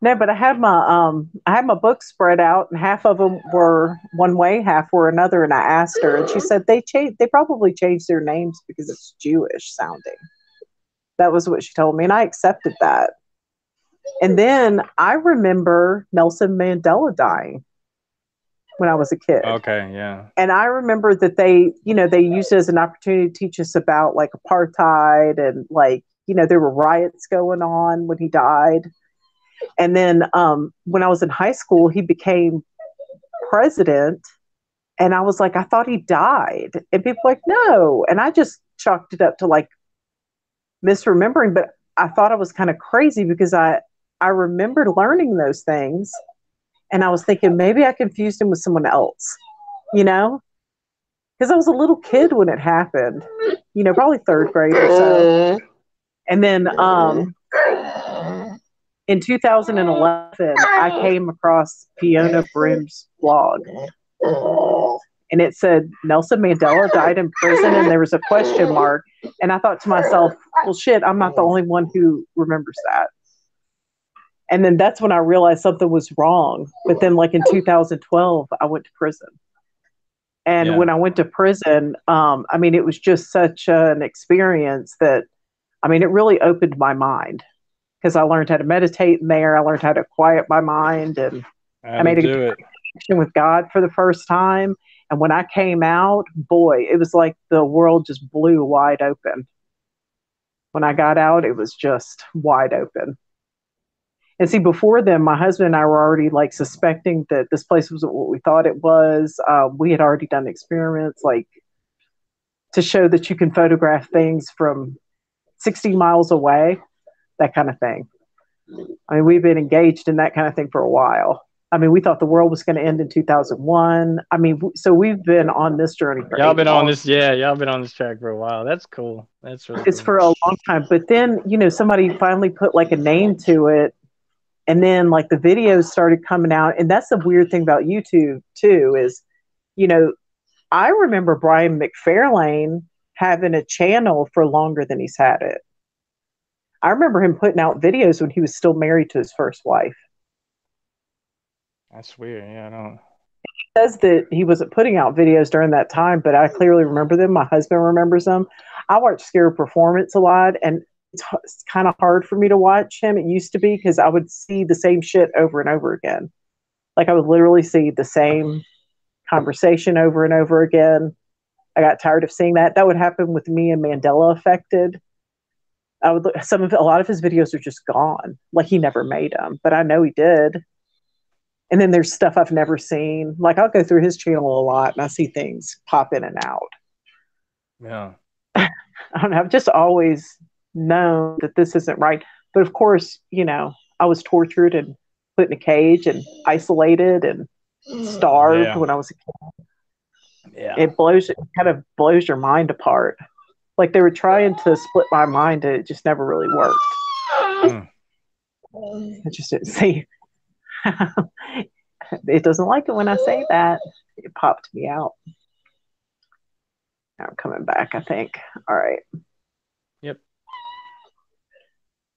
No, but I had my books spread out, and half of them were one way, half were another. And I asked her, and she said they probably changed their names because it's Jewish sounding. That was what she told me, and I accepted that. And then I remember Nelson Mandela dying when I was a kid. Okay, yeah. And I remember that they used it as an opportunity to teach us about like apartheid and like, there were riots going on when he died. And then when I was in high school, he became president. And I was like, I thought he died. And people were like, no. And I just chalked it up to like misremembering. But I thought I was kind of crazy because I remembered learning those things. And I was thinking maybe I confused him with someone else, because I was a little kid when it happened, probably third grade or so. And then in 2011, I came across Fiona Brim's blog. And it said Nelson Mandela died in prison, and there was a question mark. And I thought to myself, well, shit, I'm not the only one who remembers that. And then that's when I realized something was wrong. But then, like in 2012, I went to prison. And when I went to prison, it was just such an experience that, it really opened my mind. because I learned how to meditate in there. I learned how to quiet my mind, and How I to made a do it. connection with God for the first time. And when I came out, boy, it was like the world just blew wide open. When I got out, it was just wide open. And see, before then, my husband and I were already like suspecting that this place wasn't what we thought it was. We had already done experiments like to show that you can photograph things from 60 miles away, that kind of thing. I mean, we've been engaged in that kind of thing for a while. I mean, we thought the world was going to end in 2001. I mean, so we've been on this journey for Y'all been on this, yeah, y'all been on this track for a while. That's cool. That's really it's cool. for a long time. But then, somebody finally put like a name to it. And then like the videos started coming out. And that's the weird thing about YouTube too, is, I remember Brian McFarlane having a channel for longer than he's had it. I remember him putting out videos when he was still married to his first wife. That's weird. Yeah, I don't. He says that he wasn't putting out videos during that time, but I clearly remember them. My husband remembers them. I watch Scary Performance a lot, and it's kind of hard for me to watch him. It used to be because I would see the same shit over and over again. Like I would literally see the same conversation over and over again. I got tired of seeing that. That would happen with me and Mandela Affected. I would look, a lot of his videos are just gone. Like he never made them, but I know he did. And then there's stuff I've never seen. Like I'll go through his channel a lot and I see things pop in and out. Yeah. I don't know. I've just always known that this isn't right. But of course, I was tortured and put in a cage and isolated and starved when I was a kid. Yeah. It kind of blows your mind apart. Like they were trying to split my mind and it just never really worked. I just didn't see. It doesn't like it when I say that. It popped me out. Now I'm coming back, I think. All right. Yep.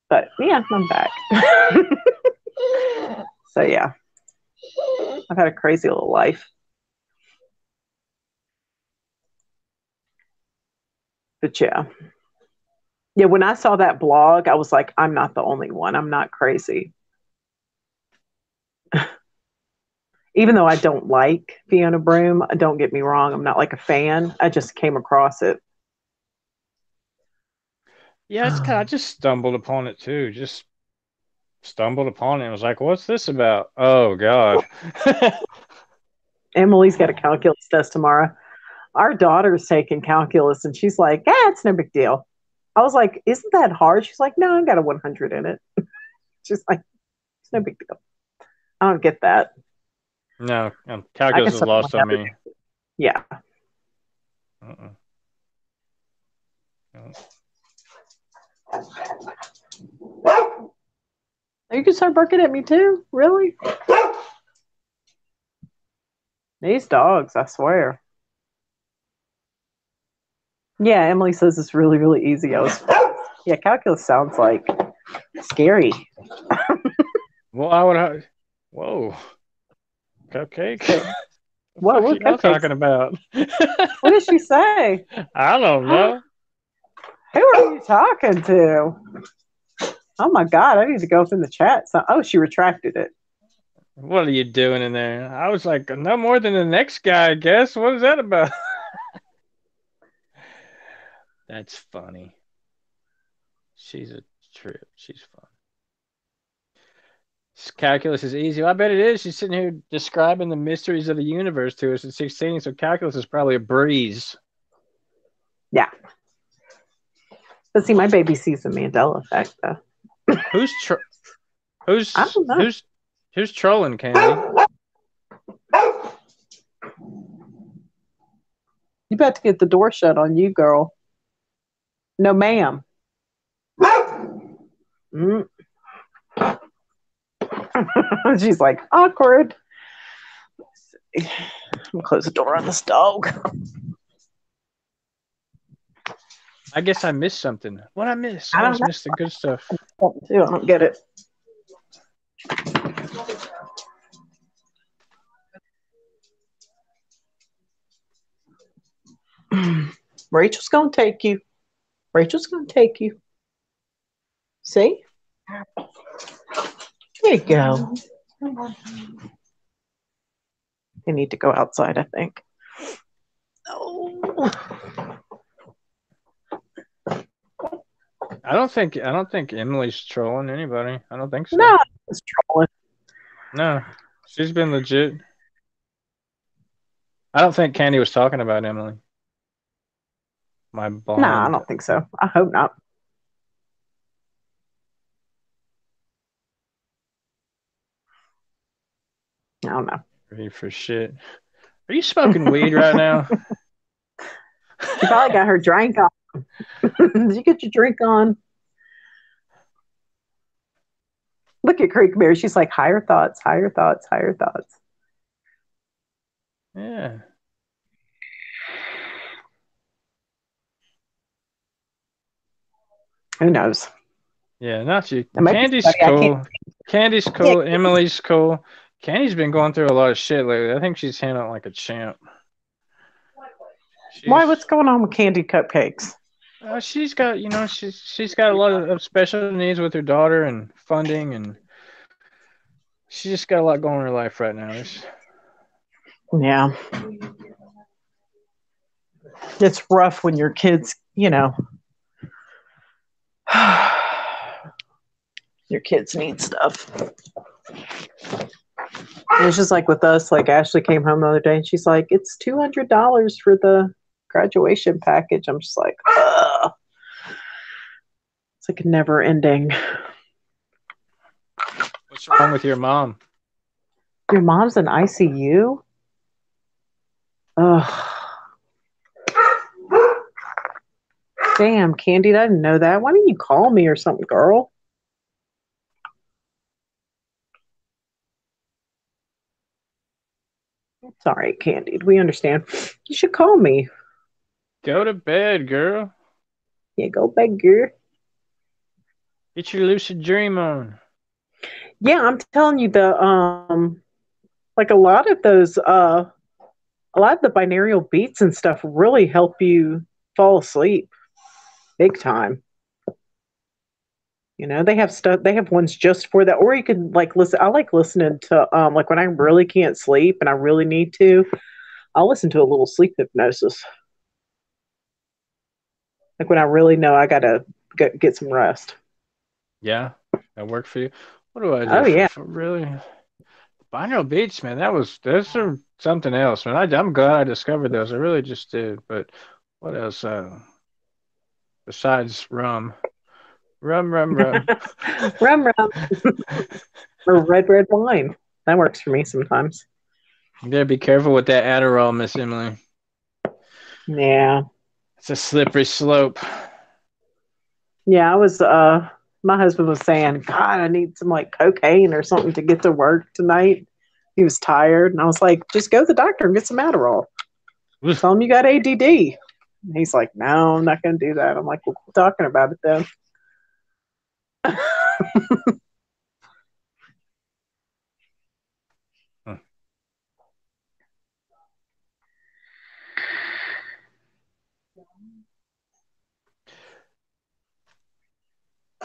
But yeah, I'm back. So yeah, I've had a crazy little life. But yeah. Yeah, when I saw that blog, I was like, I'm not the only one. I'm not crazy. Even though I don't like Fiona Broome, don't get me wrong, I'm not like a fan. I just came across it. Yeah, it's kind of, I just stumbled upon it too. Just stumbled upon it. I was like, what's this about? Oh, God. Emily's got a calculus test tomorrow. Our daughter's taking calculus and she's like, it's no big deal. I was like, isn't that hard? She's like, no, I've got a 100 in it. She's like, it's no big deal. I don't get that. No, calculus is lost on me. Yeah. You can start barking at me too? Really? These dogs, I swear. Yeah, Emily says it's really, really easy. Yeah, calculus sounds like scary. Well, whoa. Cupcake? What are y'all talking about? What did she say? I don't know. Who are you talking to? Oh my God, I need to go up in the chat. She retracted it. What are you doing in there? I was like, no more than the next guy, I guess. What is that about? That's funny. She's a trip. She's fun. Calculus is easy. Well, I bet it is. She's sitting here describing the mysteries of the universe to us at 16, so calculus is probably a breeze. Yeah. But see, my baby sees the Mandela effect, though. Who's trolling, Candy? You about to get the door shut on you, girl. No, ma'am. She's like, awkward. I'm gonna close the door on this dog. I guess I missed something. What I missed? I always miss the good stuff. I don't get it. Rachel's gonna take you. Rachel's gonna take you. See? There you go. You need to go outside, I think. Oh. I don't think Emily's trolling anybody. I don't think so. No, it's trolling. No, she's been legit. I don't think Candy was talking about Emily. My No, I blonde. don't think so. I hope not. I don't know. Ready for shit. Are you smoking weed right now? She probably got her drink on. Did you get your drink on? Look at Creek Bear. She's like, higher thoughts, higher thoughts, higher thoughts. Yeah. Who knows? Yeah, not you. It might be Candy's somebody I can't. cool. Candy's Yeah. cool. Emily's cool. Candy's been going through a lot of shit lately. I think she's handling like a champ. Why? She's What's going on with candy cupcakes? she's got she's got a lot of special needs with her daughter and funding, and she just got a lot going in her life right now. Yeah, it's rough when your kids, your kids need stuff. And it's just like with us. Like Ashley came home the other day, and she's like, "It's $200 for the graduation package." I'm just like, ugh. It's like never ending. What's wrong with your mom? Your mom's in ICU? Ugh. Damn, Candy, I didn't know that. Why didn't you call me or something, girl? It's all right, Candy. We understand. You should call me. Go to bed, girl. Yeah, go beg, girl. Get your lucid dream on. Yeah, I'm telling you, like a lot of those a lot of the binaural beats and stuff really help you fall asleep big time. They have stuff, they have ones just for that, or you can like listen. I like listening to like when I really can't sleep and I really need to, I'll listen to a little sleep hypnosis. Like when I really know I gotta get some rest. Yeah, that worked for you. What do I do Oh yeah. for really? Binaural beats, man. Those are something else, man. I'm glad I discovered those. I really just did. But what else? Besides rum, rum. Rum rum or red wine. That works for me sometimes. You gotta be careful with that Adderall, Miss Emily. Yeah. It's a slippery slope. Yeah, I was my husband was saying, God, I need some like cocaine or something to get to work tonight. He was tired and I was like, just go to the doctor and get some Adderall. Tell him you got ADD. And he's like, no, I'm not gonna do that. I'm like, well, quit talking about it then.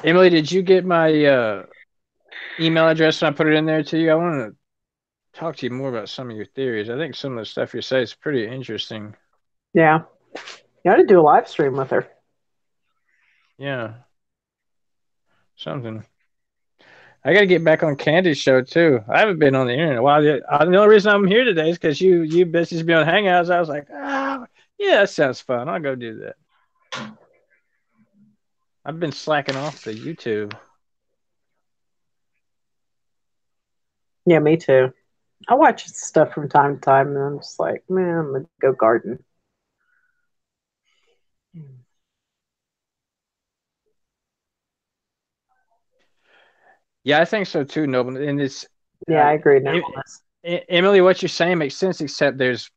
Emily, did you get my email address when I put it in there to you? I want to talk to you more about some of your theories. I think some of the stuff you say is pretty interesting. Yeah. You ought to do a live stream with her. Yeah. Something. I got to get back on Candy's show too. I haven't been on the internet. Well, the only reason I'm here today is because you bitches be on Hangouts. I was like, oh, yeah, that sounds fun. I'll go do that. I've been slacking off the YouTube. Yeah, me too. I watch stuff from time to time and I'm just like, man, I'm gonna go garden. Yeah, I think so too, Noble. And it's Yeah, I agree now. Emily, what you're saying makes sense, except there's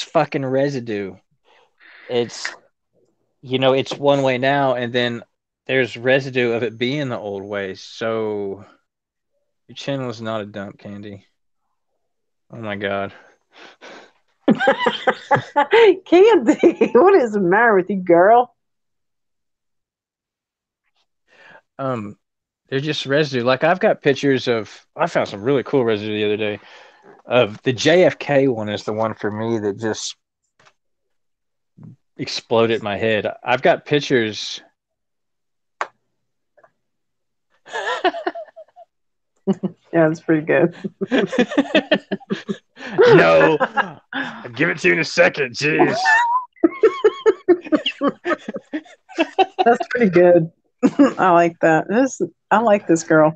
fucking residue. It's it's one way now, and then there's residue of it being the old way. So your channel is not a dump, Candy. Oh my god. Candy, what is the matter with you, girl? They're just residue. Like I've got pictures of. I found some really cool residue the other day. Of the JFK one is the one for me that just exploded my head. I've got pictures. Yeah, it's pretty good. No, I'll give it to you in a second. Jeez. That's pretty good. I like that. I like this girl.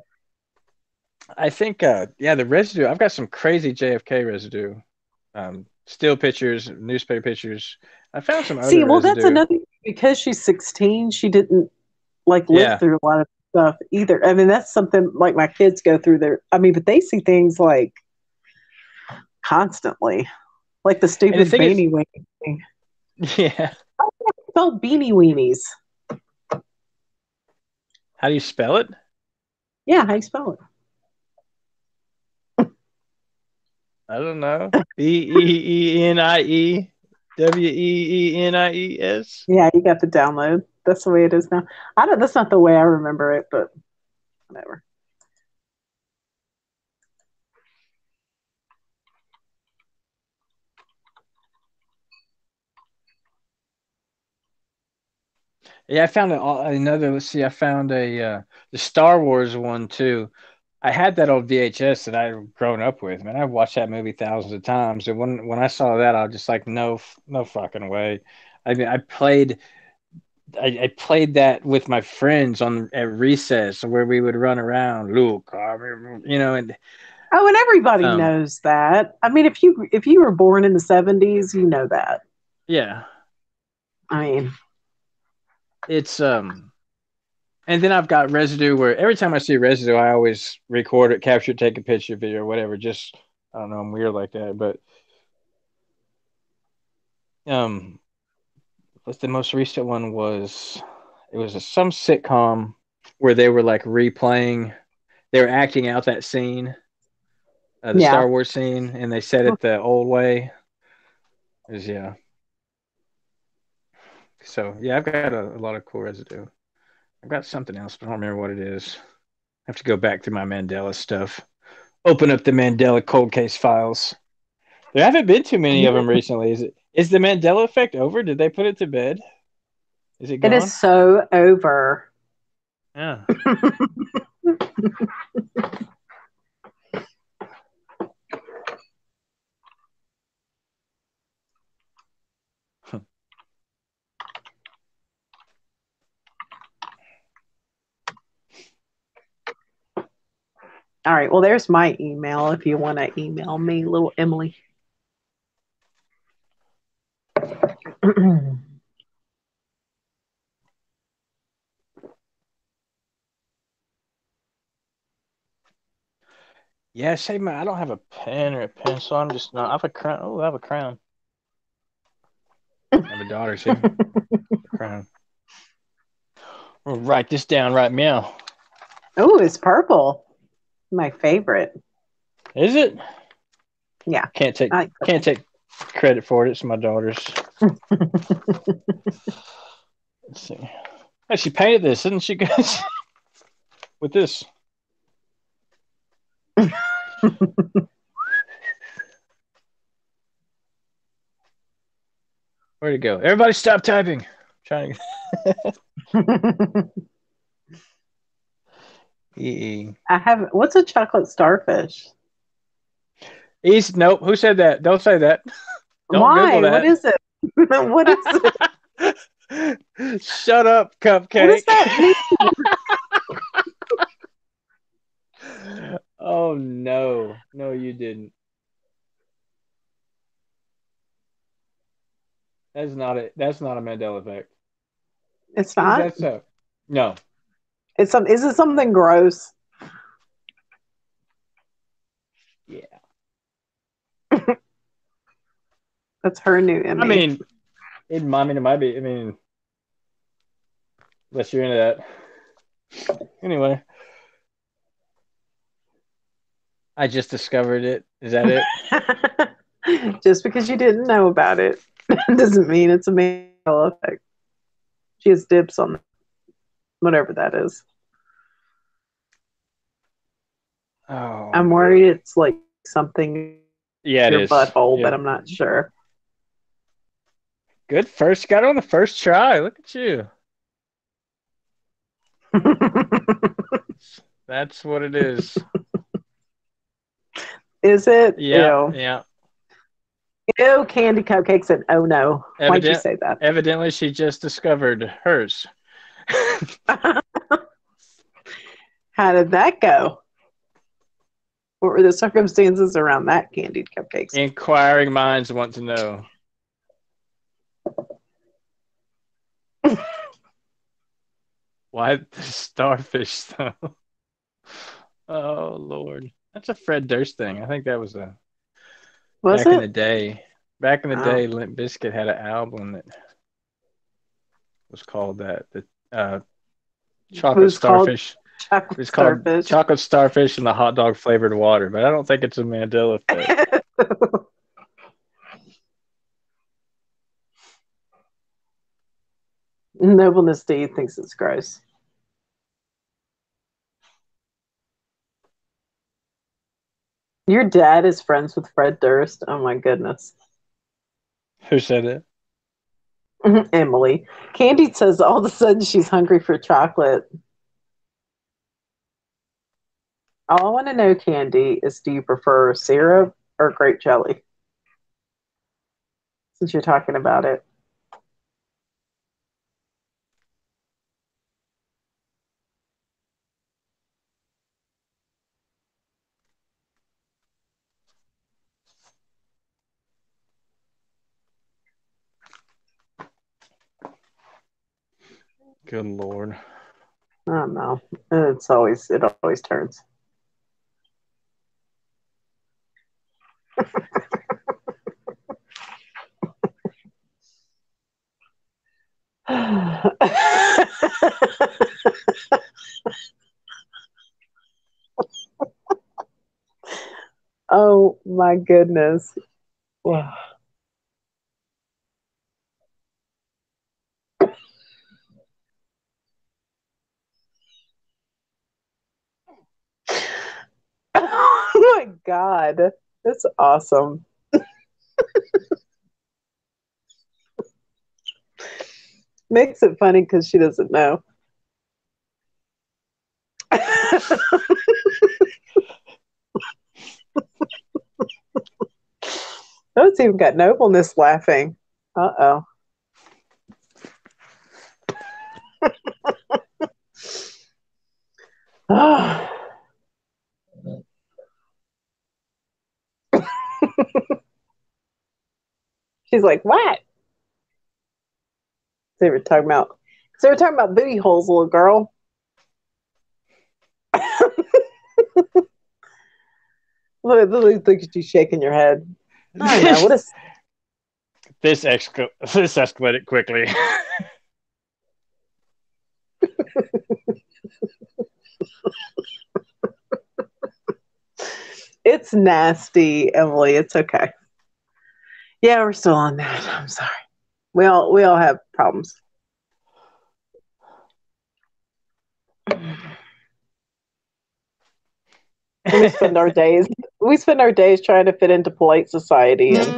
I think, yeah, the residue. I've got some crazy JFK residue. Still pictures, newspaper pictures. I found some other See, well, that's residue. another because she's 16. She didn't like live Yeah, through a lot of stuff either. I mean, that's something like my kids go through their. I mean, but they see things like constantly, like the and the stupid thing is, beanie weenie thing. yeah. Spelled beanie weenies. How do you spell it? Yeah, how you spell it? I don't know. BEENIEWEENIES. Yeah, you got to download. That's the way it is now. I don't. That's not the way I remember it, but whatever. Yeah, I found another. Let's see. I found the Star Wars one too. I had that old VHS that I'd grown up with. Man, I've watched that movie thousands of times. And when I saw that, I was just like, no, no fucking way. I mean, I played that with my friends on at recess where we would run around, Luke, and Oh, and everybody um, knows that. I mean, if you were born in the 70s, you know that. yeah, I mean, it's and then I've got residue where every time I see residue, I always record it, capture it, take a picture, video, or whatever. Just I don't know, I'm weird like that, but um, what's the most recent one was it was some sitcom where they were like replaying, they were acting out that scene, the yeah. Star Wars scene, and they said it the old way. Is yeah. So yeah, I've got a lot of cool residue. I've got something else, but I don't remember what it is. I have to go back through my Mandela stuff. Open up the Mandela cold case files. There haven't been too many of them recently. Is the Mandela effect over? Did they put it to bed? Is it It is gone? so over. Yeah. All right. Well, there's my email if you want to email me, little Emily. Yeah, save my. I don't have a pen or a pencil. I'm just not. I have a crown. Oh, I have a crown. I have a daughter. See, a crown. We'll write this down right now. Oh, it's purple. My favorite. Is it? Yeah. Can't take I like can't purple. take credit for it. It's my daughter's. Let's see. Hey, she painted this, didn't she, guys? With this. Where'd it go? Everybody stop typing. I'm trying to EE. I have. What's a chocolate starfish? East, nope. Who said that? Don't say that. Don't Google Why? What that. is it? What is it? Shut up, What does cupcake. that mean? Oh no. No, you didn't. That's not a Mandela effect. It's Is not. that so? No. It's some. Is it something gross? Yeah. That's her new I Emmy. mean, it might be. I mean, unless you're into that. Anyway, I just discovered it. Is that it? Just because you didn't know about it doesn't mean it's a Mandela effect. She has dibs on whatever that is. Oh, I'm worried it's like something yeah, it your is. butthole, but Yep. I'm not sure. Good first. Got it on the first try. Look at you. That's what it is. Is it? Yeah, Ew. yeah. Ew, candy cupcakes and oh no. Why'd you Evident, say that? evidently, she just discovered hers. How did that go? What were the circumstances around that candied cupcakes? Inquiring minds want to know. Why the starfish, though? Oh, Lord. That's a Fred Durst thing. I think that was a Was back in it? the day. Back in the Oh, day, Limp Bizkit had an album that was called that. The it Chocolate was called Starfish. It chocolate was called starfish. Chocolate Starfish and the Hot Dog Flavored Water, but I don't think it's a Mandela effect. Nobleness D thinks it's gross. Your dad is friends with Fred Durst. Oh my goodness. Who said it? Emily. Candy says all of a sudden she's hungry for chocolate. All I want to know, Candy, is do you prefer syrup or grape jelly? Since you're talking about it. Good Lord. I don't know. It always turns. Oh my goodness. Wow. Oh my God. That's awesome. Makes it funny because she doesn't know. Oh, it's even got nobleness laughing. Uh oh. She's like, what? They were talking about booty holes, little girl. Look at you shaking your head. I know. What is This escalated quickly. it's nasty, Emily. It's okay. Yeah, we're still on that. I'm sorry. We all have problems. We spend our days trying to fit into polite society and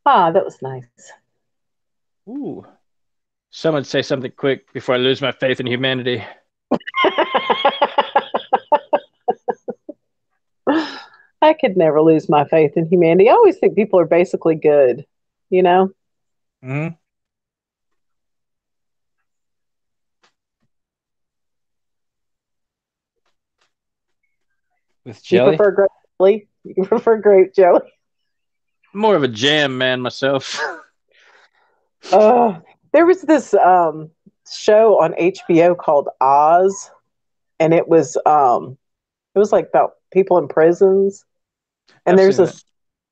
that was nice. Ooh. Someone say something quick before I lose my faith in humanity. I could never lose my faith in humanity. I always think people are basically good, you know? Mm-hmm. With You jelly? prefer grape jelly? You prefer grape jelly? I'm more of a jam man myself. Uh, there was this show on HBO called Oz, and it was like about people in prisons. And I've there's seen a that.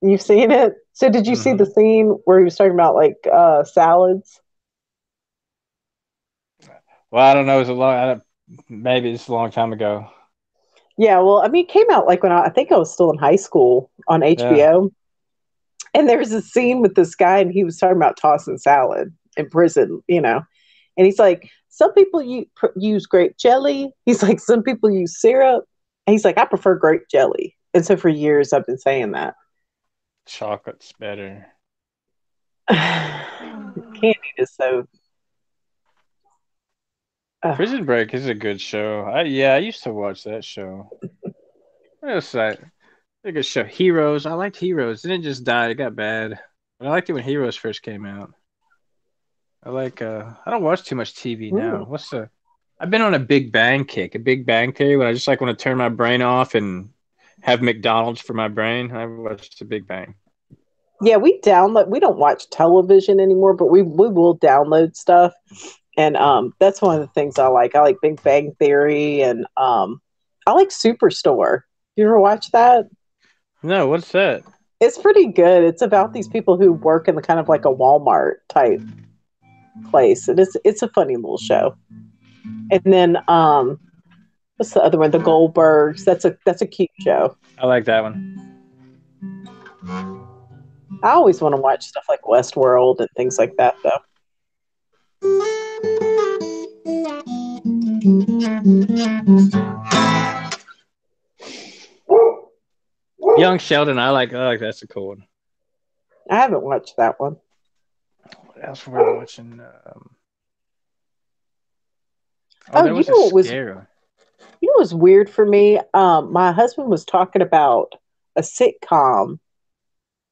you've seen it. So did you see the Mm-hmm. scene where he was talking about like salads? Well, I don't know. Maybe it's a long time ago. Yeah, well, I mean, it came out like when I think I was still in high school on Yeah. HBO. And there was a scene with this guy, and he was talking about tossing salad in prison, And he's like, some people use grape jelly. He's like, some people use syrup. And he's like, I prefer grape jelly. And so for years, I've been saying that. Chocolate's better. Candy is so. Prison Break is a good show. I used to watch that show. What else? A good show. Heroes. I liked Heroes. It didn't just die. It got bad. But I liked it when Heroes first came out. I don't watch too much TV now. Mm. I've been on a Big Bang kick, a Big Bang Theory, when I just like want to turn my brain off and have McDonald's for my brain. I watched the Big Bang. Yeah, we don't watch television anymore, but we will download stuff. And that's one of the things I like. I like Big Bang Theory, and I like Superstore. You ever watch that? No, what's that? It's pretty good. It's about these people who work in the kind of like a Walmart type place. It's a funny little show. And then what's the other one? The Goldbergs. That's a cute show. I like that one. I always want to watch stuff like Westworld and things like that, though. Young Sheldon, I like that's a cool one. I haven't watched that one. What else were we watching? Oh, There was a scare. what was weird for me? My husband was talking about a sitcom,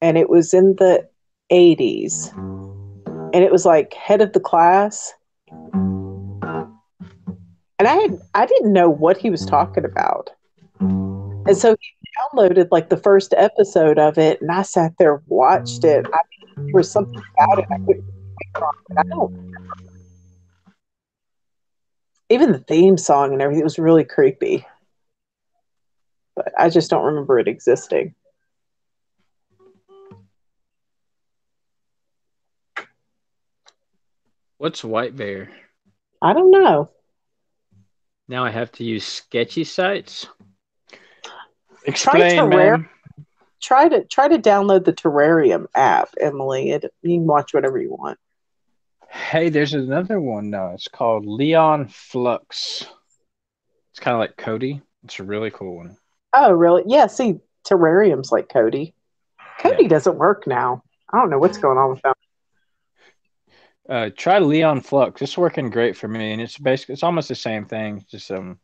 and it was in the 80s, and it was like Head of the Class. And I didn't know what he was talking about. And so he downloaded like the first episode of it, and I sat there and watched it. There was something about it I couldn't from it. I don't even the theme song and everything was really creepy. But I just don't remember it existing. What's White Bear? I don't know. Now I have to use sketchy sites. Try Explain, Terrarium. ma'am. Try to download the Terrarium app, Emily. You can watch whatever you want. Hey, there's another one now. It's called Leon Flux. It's kind of like Cody. It's a really cool one. Oh, really? Yeah. See, Terrarium's like Cody. Cody Yeah. doesn't work now. I don't know what's going on with that. Try Leon Flux. It's working great for me, and it's almost the same thing, just a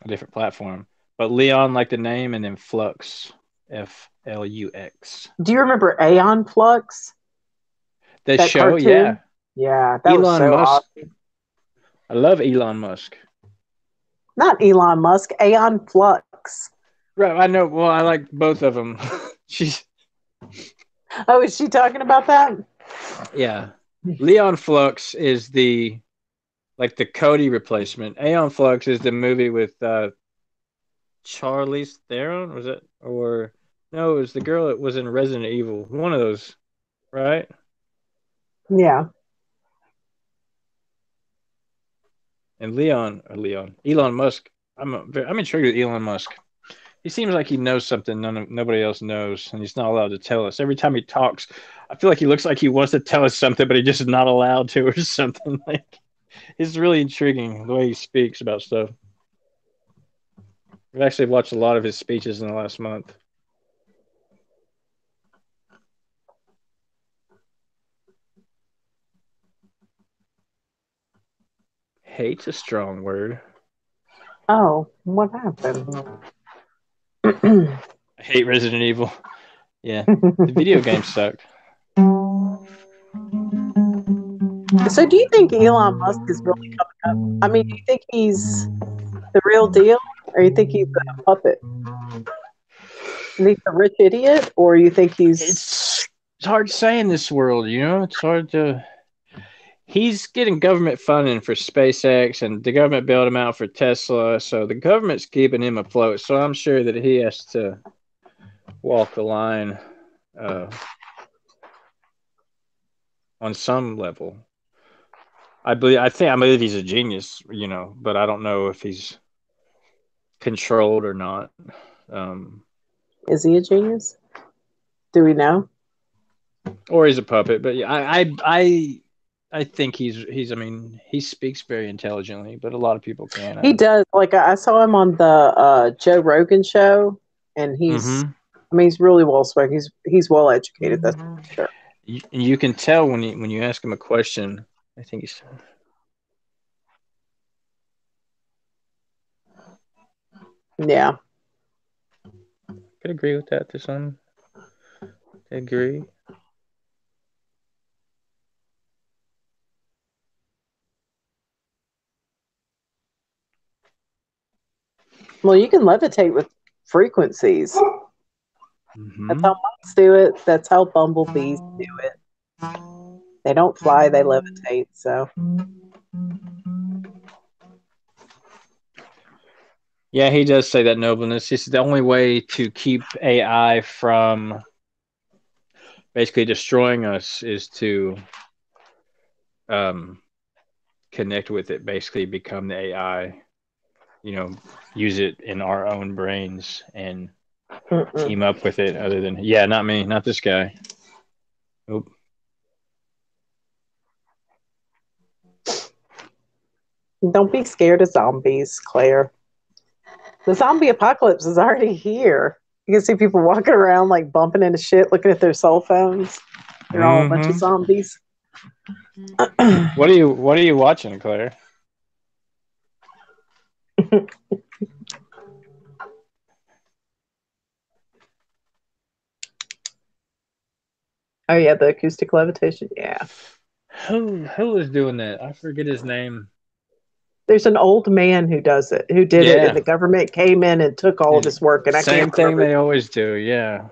different platform. But Leon, like the name, and then Flux, Flux. Do you remember Aeon Flux? The That show, cartoon? yeah. Yeah, that was Elon so Musk. awesome. I love Elon Musk. Not Elon Musk, Aeon Flux. Right, I know. Well, I like both of them. She's Oh, is she talking about that? Yeah. Leon Flux is the Cody replacement. Aeon Flux is the movie with Charlize Theron, was it? Or no, it was the girl that was in Resident Evil. One of those, right? Yeah. And Elon Musk. I'm intrigued with Elon Musk. He seems like he knows something nobody else knows, and he's not allowed to tell us. Every time he talks, I feel like he looks like he wants to tell us something, but he's just not allowed to, or something. Like, it's really intriguing the way he speaks about stuff. I've actually watched a lot of his speeches in the last month. Hate's a strong word. Oh, what happened? I hate Resident Evil. Yeah, the video game sucked. So, do you think Elon Musk is really coming up? I mean, do you think he's the real deal, or you think he's a puppet? You think he's a rich idiot, or you think he's? It's hard to say in this world, you know. It's hard to. He's getting government funding for SpaceX, and the government bailed him out for Tesla. So the government's keeping him afloat. So I'm sure that he has to walk the line on some level. I believe he's a genius, you know, but I don't know if he's controlled or not. Is he a genius? Do we know? Or he's a puppet. But yeah, I think he's. I mean, he speaks very intelligently, but a lot of people can't. He does. Like I saw him on the Joe Rogan show, and Mm-hmm. I mean, he's really well spoken. He's well educated. That's for sure. You can tell when you ask him a question. I think he's. Yeah. Could agree with that to some degree. Well, you can levitate with frequencies. Mm-hmm. That's how mice do it. That's how bumblebees do it. They don't fly; they levitate. So. Yeah, he does say that nobleness. He says the only way to keep AI from basically destroying us is to connect with it, basically become the AI, use it in our own brains and team up with it. Other than, yeah, not me, not this guy. Nope. Don't be scared of zombies, Claire. The zombie apocalypse is already here. You can see people walking around like bumping into shit, looking at their cell phones. They're all a bunch of zombies. What are you watching, Claire? Oh yeah, the acoustic levitation. Yeah. Who is doing that? I forget his name. There's an old man who does it, who did it, and Yeah. the government came in and took all of his work, and I Same can't thing remember. they always do. Yeah.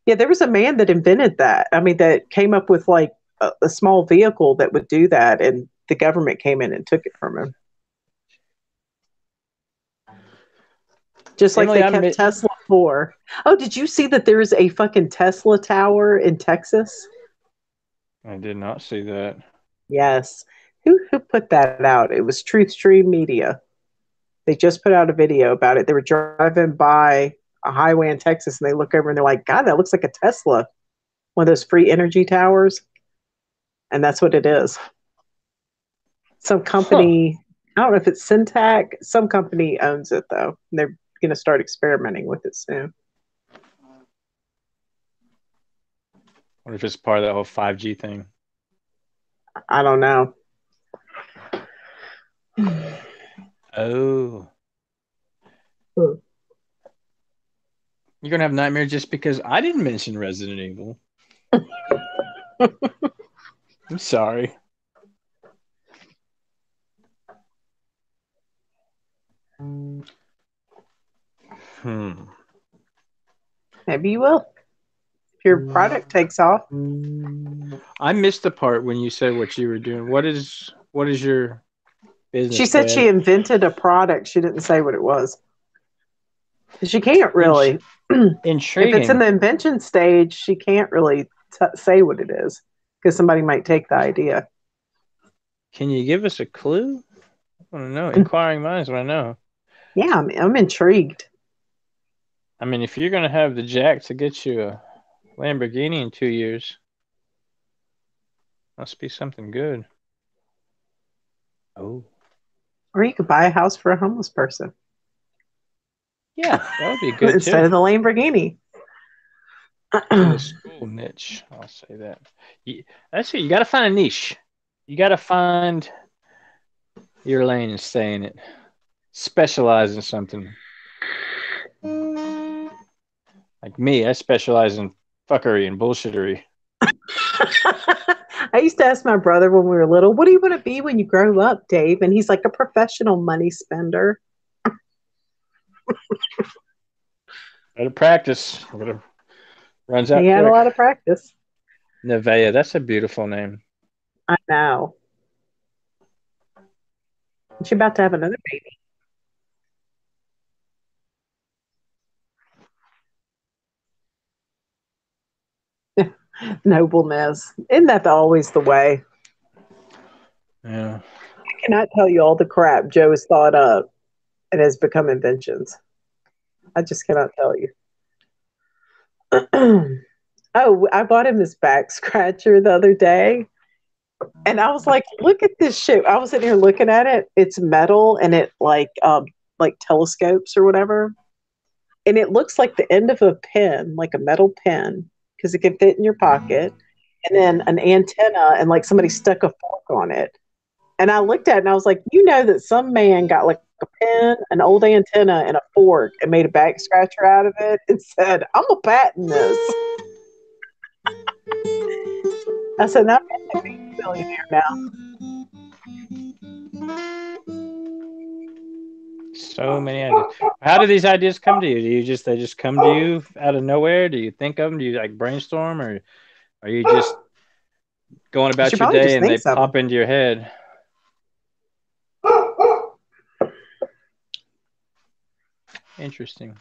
Yeah, there was a man that invented that. I mean, that came up with like a small vehicle that would do that, and the government came in and took it from him. Just like Emily, they kept Tesla for. Oh, did you see that there's a fucking Tesla tower in Texas? I did not see that. Yes. Who put that out? It was Truth Stream Media. They just put out a video about it. They were driving by a highway in Texas and they look over and they're like, God, that looks like a Tesla. One of those free energy towers. And that's what it is. Some company, I don't know if it's Syntac, some company owns it though. And they're going to start experimenting with it soon. What if it's part of that whole 5G thing? I don't know. Oh. You're going to have nightmares just because I didn't mention Resident Evil. I'm sorry. Maybe you will. If your product takes off. I missed the part when you said what you were doing. What is your business? She said she invented a product. She didn't say what it was. She can't really. Intriguing. If it's in the invention stage, she can't really say what it is because somebody might take the idea. Can you give us a clue? I want to know. Inquiring minds want to know. Yeah, I'm intrigued. I mean, if you're going to have the jack to get you a Lamborghini in 2 years, must be something good. Oh. Or you could buy a house for a homeless person. Yeah, that would be good instead too. of the Lamborghini. In the school niche, I'll say that. That's it. You got to find a niche. You got to find your lane and stay in it. Specialize in something. Like me, I specialize in fuckery and bullshittery. I used to ask my brother when we were little, what do you want to be when you grow up, Dave? And he's like, a professional money spender. Better practice. Runs out He had quick. a lot of practice. Nevaeh, that's a beautiful name. I know. She's about to have another baby. Nobleness. Isn't that always the way? Yeah. I cannot tell you all the crap Joe has thought up It has become inventions. I just cannot tell you. Oh, I bought him this back scratcher the other day. And I was like, look at this shit. I was sitting here looking at it. It's metal and it like telescopes or whatever. And it looks like the end of a pen, like a metal pen, because it can fit in your pocket. And then an antenna and like somebody stuck a fork on it. And I looked at it and I was like, you know that some man got like a pen, an old antenna, and a fork and made a back scratcher out of it and said, I'm gonna patent this. I said, that man could be a billionaire now. So many ideas. How do these ideas come to you? They just come to you out of nowhere? Do you think of them? Do you like brainstorm, or are you just going You about should your probably day just and they think pop something. into your head? Interesting.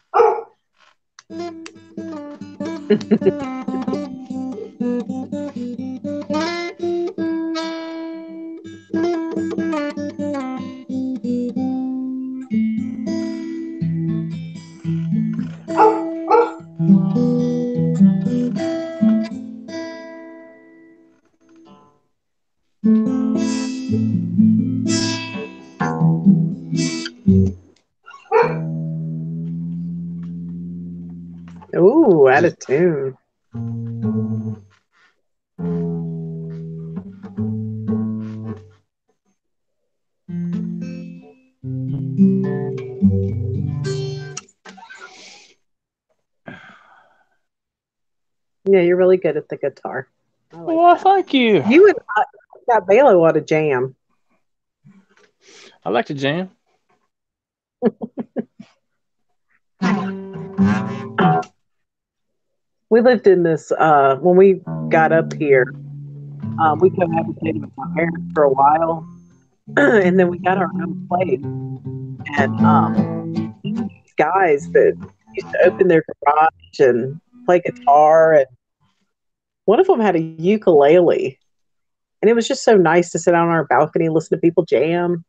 Ooh, out of tune. Yeah, you're really good at the guitar. I like Well, that. thank you. You and that Balo ought to jam. I like to jam. We lived in this when we got up here. We cohabitated with my parents for a while, and then we got our own place. And these guys that used to open their garage and play guitar, and one of them had a ukulele, and it was just so nice to sit out on our balcony and listen to people jam.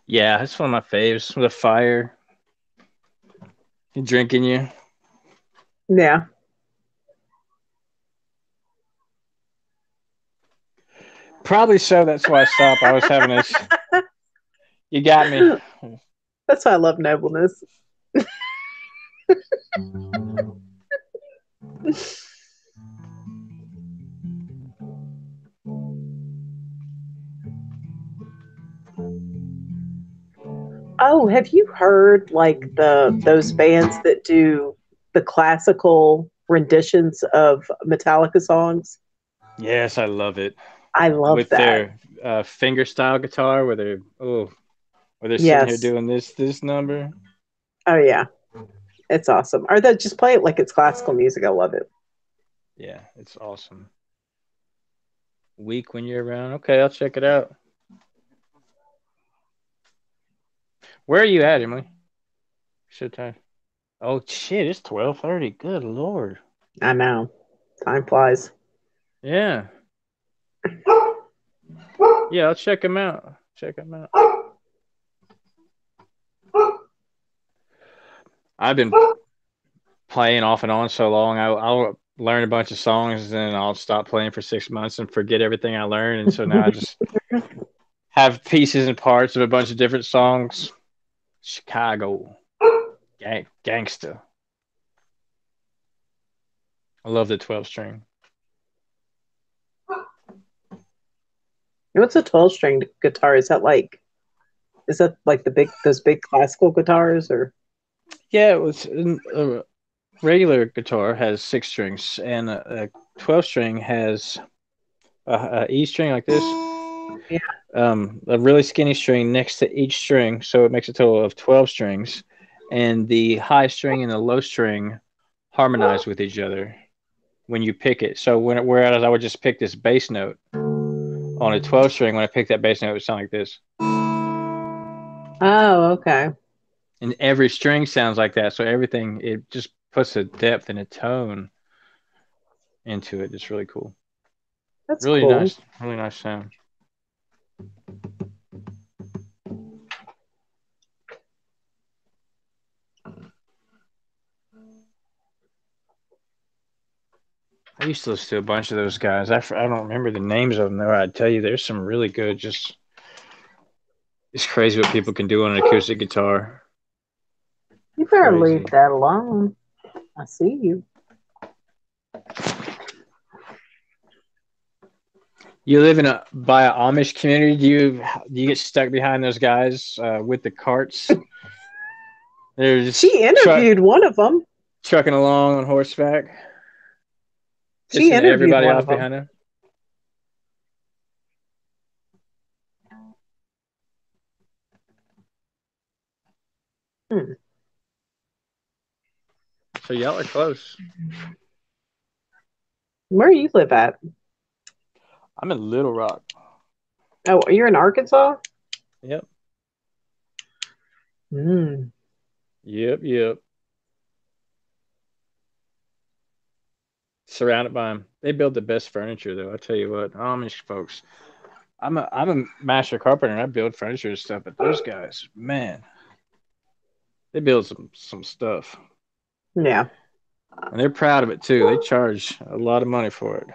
Yeah, it's one of my faves with a fire. You drinking you. Yeah. Probably so. That's why I stopped. I was having this. You got me. That's why I love nobleness. Oh, have you heard like the those bands that do the classical renditions of Metallica songs? Yes, I love it. I love With that. their finger style guitar, where they're sitting here Yes. doing this number. Oh yeah. It's awesome. Or they just play it like it's classical music. I love it. Yeah, it's awesome. Week when you're around. Okay, I'll check it out. Where are you at, Emily? Shit time. Oh shit, it's 12:30. Good lord. I know. Time flies. Yeah. Yeah, I'll check them out. Check them out. I've been playing off and on so long. I'll learn a bunch of songs and then I'll stop playing for 6 months and forget everything I learned. And so now I just have pieces and parts of a bunch of different songs. Chicago, gangsta. I love the 12 string. What's a 12 string guitar? Is that like the big those big classical guitars or Yeah, it was a regular guitar has 6 strings, and a 12 string has a E string like this, yeah. a really skinny string next to each string, so it makes a total of 12 strings, and the high string and the low string harmonize with each other when you pick it. So whereas I would just pick this bass note on a 12 string, when I pick that bass note, it would sound like this. Oh, okay. And every string sounds like that. So everything, it just puts a depth and a tone into it. It's really cool. That's Really cool. nice. Really nice sound. I used to listen to a bunch of those guys. I don't remember the names of them though. I'd tell you, there's some really good. Just it's crazy what people can do on an acoustic guitar. You better leave Crazy. that alone. I see you. You live in by an Amish community. Do you get stuck behind those guys with the carts? They're just She interviewed one of them. trucking along on horseback, She pissing interviewed everybody one off of them. behind them. Hmm. So y'all are close. Where you live at? I'm in Little Rock. Oh, you're in Arkansas? Yep. Hmm. Yep. Surrounded by them. They build the best furniture, though. I tell you what, Amish folks. I'm a master carpenter and I build furniture and stuff, but those guys, man, they build some stuff. Yeah. And they're proud of it too. They charge a lot of money for it.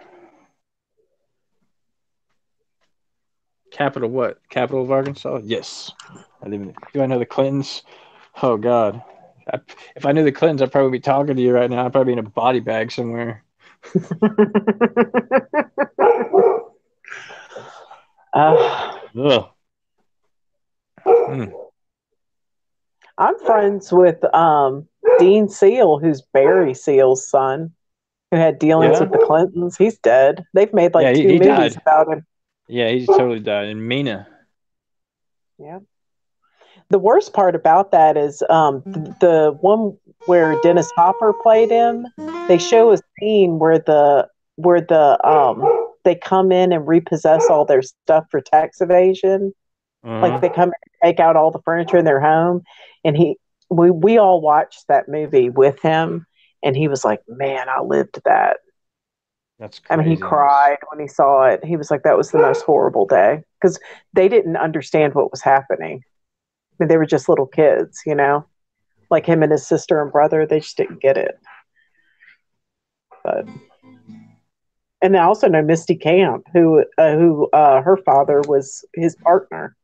Capital what? Capital of Arkansas? Yes. Do I know the Clintons? Oh God. If I knew the Clintons, I'd probably be talking to you right now. I'd probably be in a body bag somewhere. uh, Ugh. Mm. I'm friends with Dean Seal, who's Barry Seal's son, who had dealings Yeah. with the Clintons. He's dead. They've made Yeah. like He, two he movies died. about him. Yeah. He's totally died. And Mina. Yeah. The worst part about that is the one where Dennis Hopper played him. They show a scene where the they come in and repossess all their stuff for tax evasion. Like Uh-huh. they come and take out all the furniture in their home, and we all watched that movie with him, and he was like, "Man, I lived that." That's I mean, he craziness. cried when he saw it. He was like, "That was the most horrible day," because they didn't understand what was happening. I mean, they were just little kids, like him and his sister and brother. They just didn't get it. But and I also know Misty Camp, who her father was his partner,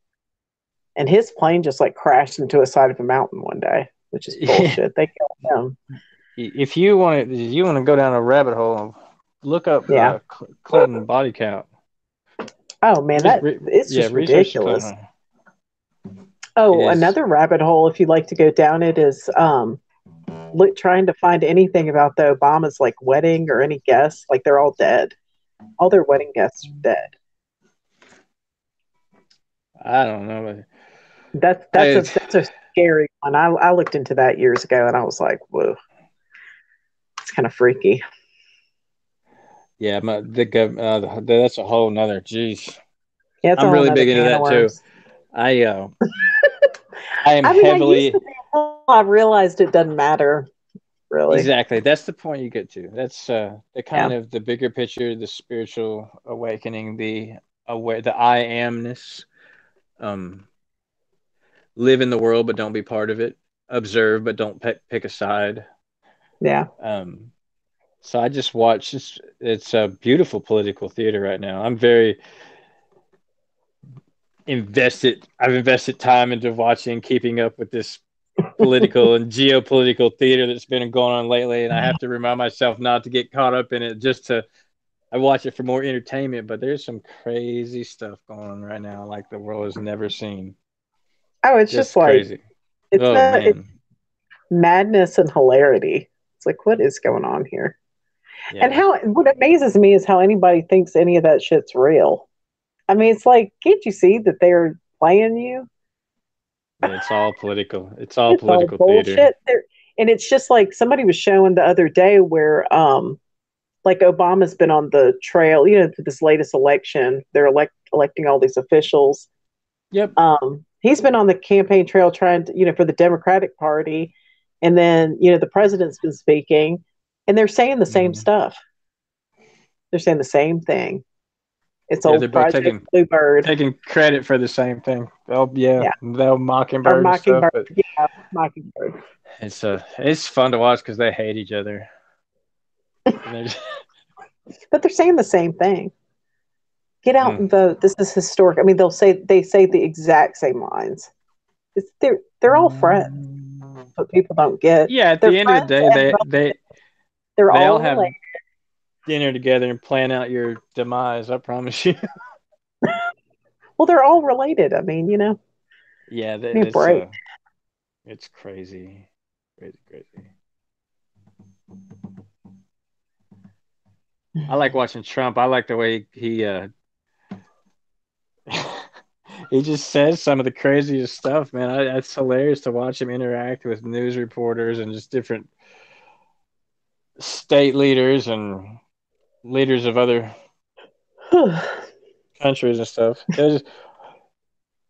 and his plane just like crashed into a side of a mountain one day, which is bullshit. They killed him. If you want to go down a rabbit hole, look up Yeah. Clinton body count. Oh man, it's Yeah, just research the ridiculous. Clinton. It Oh, is. another rabbit hole if you'd like to go down it is look trying to find anything about the Obama's like wedding or any guests. Like they're all dead. All their wedding guests are dead. I don't know. That's that's I, a that's a scary one. I looked into that years ago and I was like, whoa, it's kind of freaky. yeah, that's a whole nother. Jeez, Yeah, it's a I'm whole really nother big into can of that too. worms. I uh, I am I mean, I used to heavily be until I realized it doesn't matter really. exactly. That's the point you get to. That's the kind Yeah, of the bigger picture, the spiritual awakening, the I amness. Um, live in the world, but don't be part of it. Observe, but don't pick a side. yeah, Um, so I just watch. It's a beautiful political theater right now. I'm very invested. I've invested time into watching, keeping up with this political and geopolitical theater that's been going on lately, and I have to remind myself not to get caught up in it. I watch it for more entertainment, but there's some crazy stuff going on right now, like the world has never seen. oh, it's just Just like crazy. it's Oh not it's man, madness and hilarity. It's like what is going on here? And yeah. how what amazes me is how anybody thinks any of that shit's real. I mean, it's like, can't you see that they're playing you? Yeah, it's all political. It's all It's all political theater. bullshit. And it's just like somebody was showing the other day where like Obama's been on the trail, for this latest election. They're electing all these officials. Yep. He's been on the campaign trail trying to, for the Democratic Party. And then, the president's been speaking and they're saying the same Mhm. stuff. They're saying the same thing. It's Yeah, they're old both Project Bluebird. taking credit for the same thing. Oh yeah, Yeah. they'll Or Mockingbird and stuff, Mockingbird. but Yeah. Mockingbird. it's fun to watch because they hate each other. And but they're saying the same thing. Get out Mm. and vote. This is historic. I mean, they say the exact same lines. They're all friends. But people don't get. Yeah, at They're the end of the friends day, and they're they all all have related. dinner together and plan out your demise. I promise you. Well, they're all related. I mean, Yeah, give me a break. it's crazy, crazy, crazy. I like watching Trump. I like the way he just says some of the craziest stuff, man. It's hilarious to watch him interact with news reporters and just different state leaders and leaders of other countries and stuff.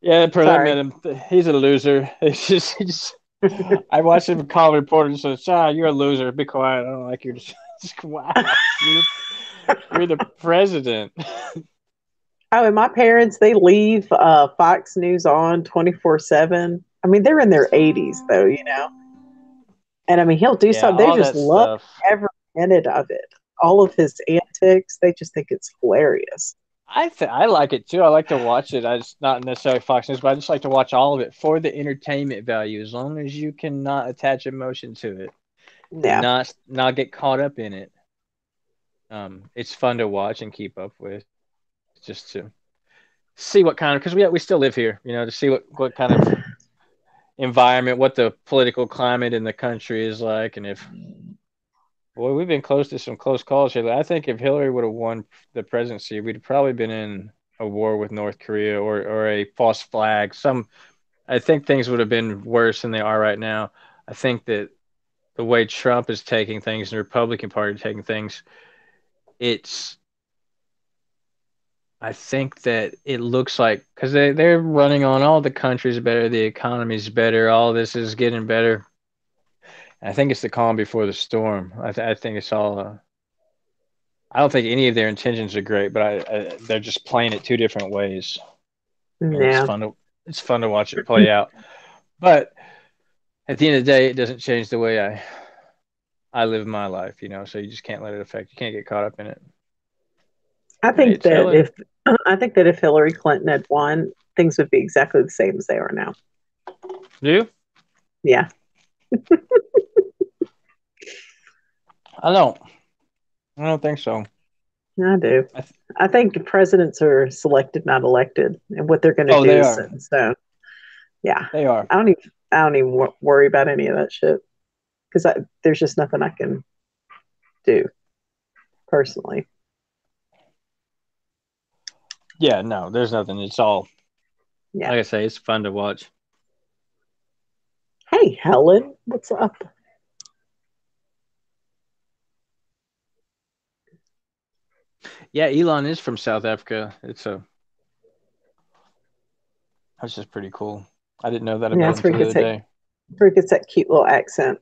Yeah, per that Sorry. met him. He's a loser. It's just, I watched him call a reporter and said, you're a loser. Be quiet. I don't like you." Just, wow, you're the president. Oh, and my parents, they leave Fox News on 24/7. I mean, they're in their 80s, though. And I mean, he'll do Yeah, something. They all just that love stuff. every minute of it. All of his antics, they just think it's hilarious. I like it too. I like to watch it. I just not necessarily Fox News, but I just like to watch all of it for the entertainment value. As long as you cannot attach emotion to it and Yeah. not get caught up in it, it's fun to watch and keep up with. Just to see what kind of because we still live here, to see what kind of environment, what the political climate in the country is like, and if boy, we've been close to some close calls here. I think if Hillary would have won the presidency, we'd have probably been in a war with North Korea or a false flag. I think things would have been worse than they are right now. I think that the way Trump is taking things and the Republican Party taking things, it's I think that it looks like because they're running on all the countries better, the economy's better, all this is getting better. I think it's the calm before the storm. I think it's all. I don't think any of their intentions are great, but they're just playing it two different ways, and Yeah. it's fun to watch it play out. But at the end of the day, it doesn't change the way I live my life, So you just can't let it affect. You can't get caught up in it. I Hey, think that Taylor, if I think that if Hillary Clinton had won, things would be exactly the same as they are now. you? Yeah. I don't. I don't think so. I do. I th- I think presidents are selected, not elected, and what they're going to oh, do they is set are. in stone. Yeah, They are. I don't even worry about any of that shit because there's just nothing I can do personally. Yeah, no, there's nothing. It's all Yeah. like I say. It's fun to watch. Hey, Helen, what's up? Yeah, Elon is from South Africa. That's just pretty cool. I didn't know that Yeah, about that's him where till he the gets other that. day. Where he gets that cute little accent.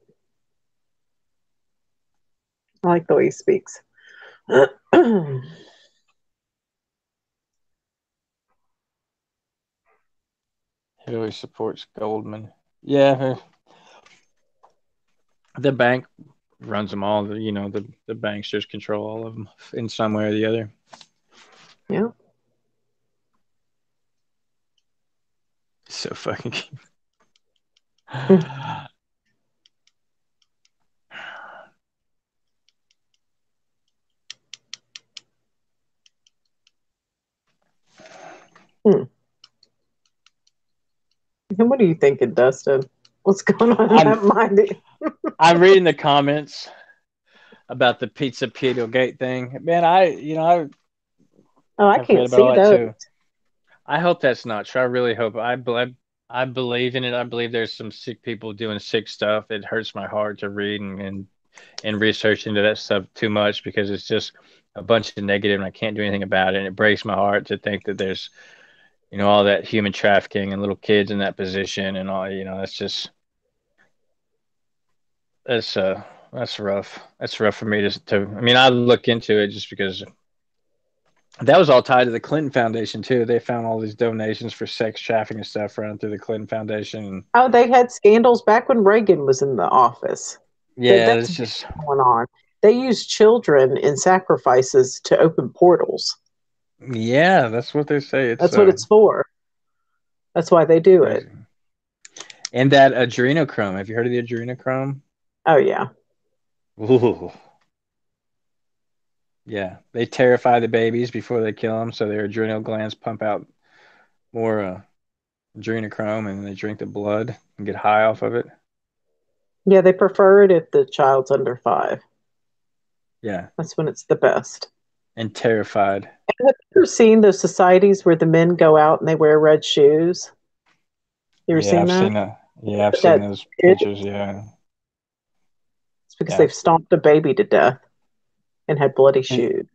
I like the way he speaks. He always supports Goldman. Yeah, the bank runs them all. The banksters control all of them in some way or the other. Yeah. So fucking. Hmm. And what are you thinking, Dustin? What's going on in I'm that mind? I'm reading the comments about the Pizza Pito Gate thing. Man, I Oh, I have read can't about all see that those. too. I hope that's not true. I really hope. I believe in it. I believe there's some sick people doing sick stuff. It hurts my heart to read and research into that stuff too much because it's just a bunch of negative and I can't do anything about it. And it breaks my heart to think that there's, all that human trafficking and little kids in that position and all, that's just, that's, that's rough. That's rough for me I mean, I look into it just because that was all tied to the Clinton Foundation too. They found all these donations for sex trafficking stuff running through the Clinton Foundation. Oh, they had scandals back when Reagan was in the office. Yeah, That's it's been just going on. They use children in sacrifices to open portals. Yeah, that's what they say. It's That's what it's for. That's why they do it. crazy. And that adrenochrome. Have you heard of the adrenochrome? Oh yeah. Ooh. Yeah, they terrify the babies before they kill them, so their adrenal glands pump out more adrenochrome, and they drink the blood and get high off of it. Yeah, they prefer it if the child's under 5. Yeah, That's when it's the best. and terrified. Have you ever seen those societies where the men go out and they wear red shoes? You ever Yeah, seen I've that? seen that. Yeah, I've seen That those it's pictures. Yeah, because yeah. they've stomped a baby to death and had bloody And shoes.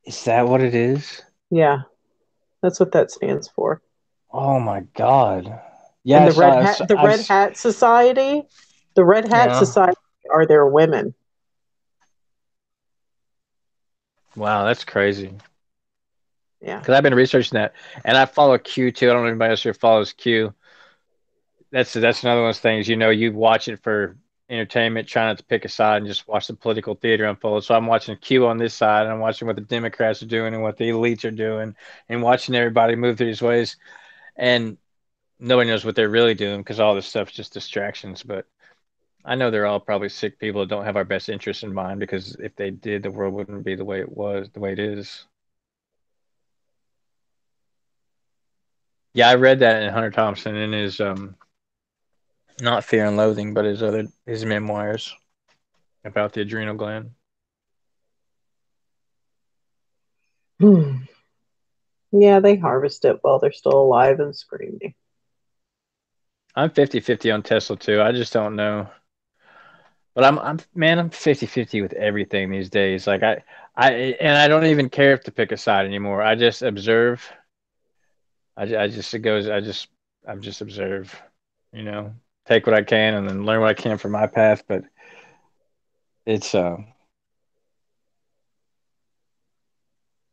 is that what it is? Yeah, that's what that stands for. Oh my God. Yeah, And I saw. I saw- The I've. Red Hat Society, the Red Hat Yeah. Society are their women. Wow, that's crazy. Yeah. Because I've been researching that, and I follow Q too. I don't know if anybody else here follows Q. That's another one of those things. You watch it for entertainment, trying not to pick a side and just watch the political theater unfold. So I'm watching Q on this side, and I'm watching what the Democrats are doing and what the elites are doing, and watching everybody move through these ways. And nobody knows what they're really doing because all this stuff's just distractions. But I know they're all probably sick people that don't have our best interests in mind, because if they did, the world wouldn't be the way it was, the way it is. Yeah, I read that in Hunter Thompson in his not Fear and Loathing, but his memoirs about the adrenal gland. Hmm. Yeah, they harvest it while they're still alive and screaming. I'm 50-50 on Tesla too. I just don't know. But I'm 50-50 with everything these days. Like I don't even care if to pick a side anymore. I just observe. I just it goes I'm just observe, you know. Take what I can and then learn what I can from my path, but it's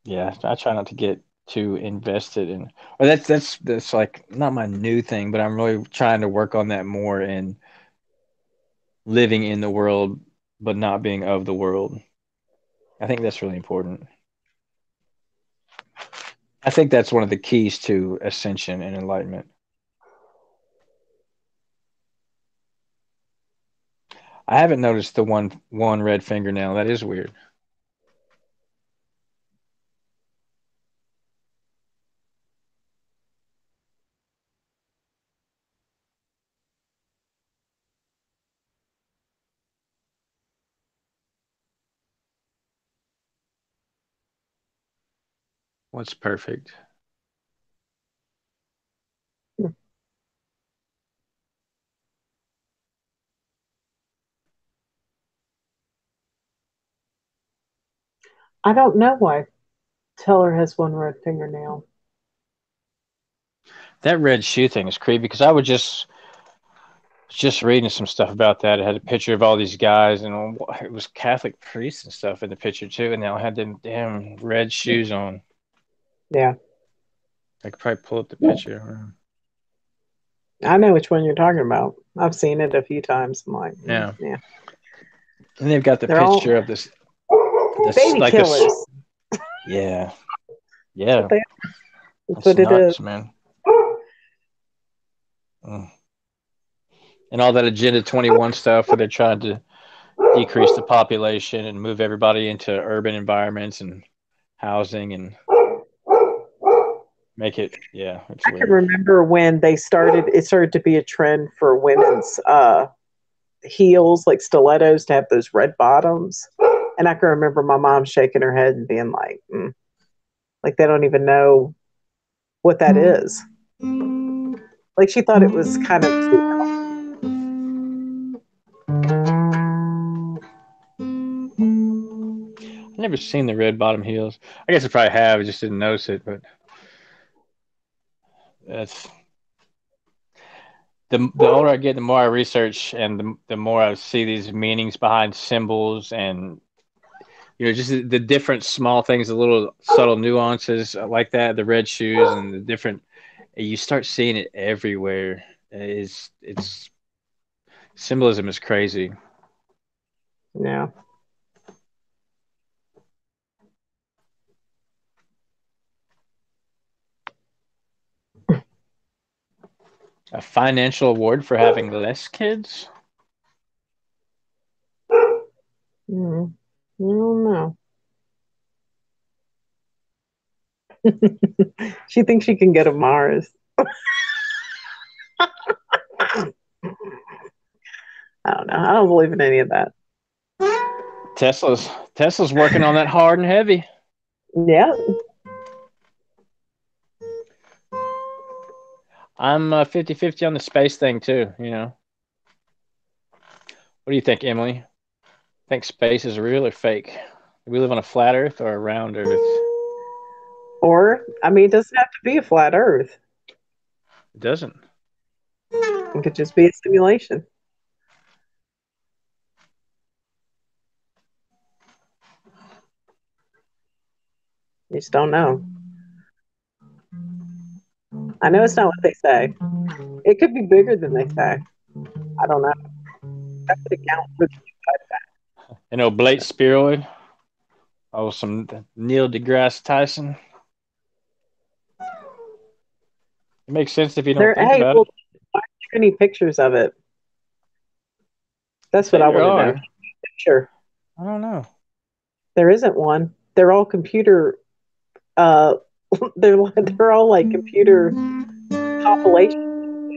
yeah, I try not to get too invested in, or that's like not my new thing, but I'm really trying to work on that more in living in the world but not being of the world. I think that's really important. I think that's one of the keys to ascension and enlightenment. I haven't noticed the one red fingernail. That is weird. What's perfect? I don't know why Teller has one red fingernail. That red shoe thing is creepy because I would just reading some stuff about that. It had a picture of all these guys, and it was Catholic priests and stuff in the picture too, and they all had them damn red shoes on. Yeah, I could probably pull up the picture. I know which one you're talking about. I've seen it a few times. I'm like, Yeah, yeah, and they've got the they're all picture of this baby like this. killers. Yeah, That's what yeah, they. That's it's what it is. nuts, man. Mm. And all that Agenda 21 stuff where they're trying to decrease the population and move everybody into urban environments and housing and make it, yeah, it's I can weird. remember when it started to be a trend for women's heels, like stilettos, to have those red bottoms. And I can remember my mom shaking her head and being like, like they don't even know what that is. Like she thought it was kind of I've never seen the red bottom heels. I guess I probably have, I just didn't notice it, but that's the older I get, the more I research and the more I see these meanings behind symbols and just the different small things, the little subtle nuances like that, the red shoes and the different, you start seeing it everywhere. It's symbolism is crazy. yeah. A financial award for having less kids? Mm, I don't know. She thinks she can go to Mars. I don't know. I don't believe in any of that. Tesla's working on that hard and heavy. Yeah. I'm 50-50 on the space thing too, you know. What do you think, Emily? Think space is real or fake? Do we live on a flat Earth or a round Earth? Or, I mean, it doesn't have to be a flat Earth. It doesn't. It could just be a simulation. You just don't know. I know it's not what they say. It could be bigger than they say. I don't know. That could account for An oblate spheroid? Oh, some Neil deGrasse Tyson. It makes sense if you don't there. think Hey, about well, it. why aren't there any pictures of it? That's what Say I there want to know. are. Sure. I don't know. There isn't one. They're all computer. Uh, they're all like computer compilation.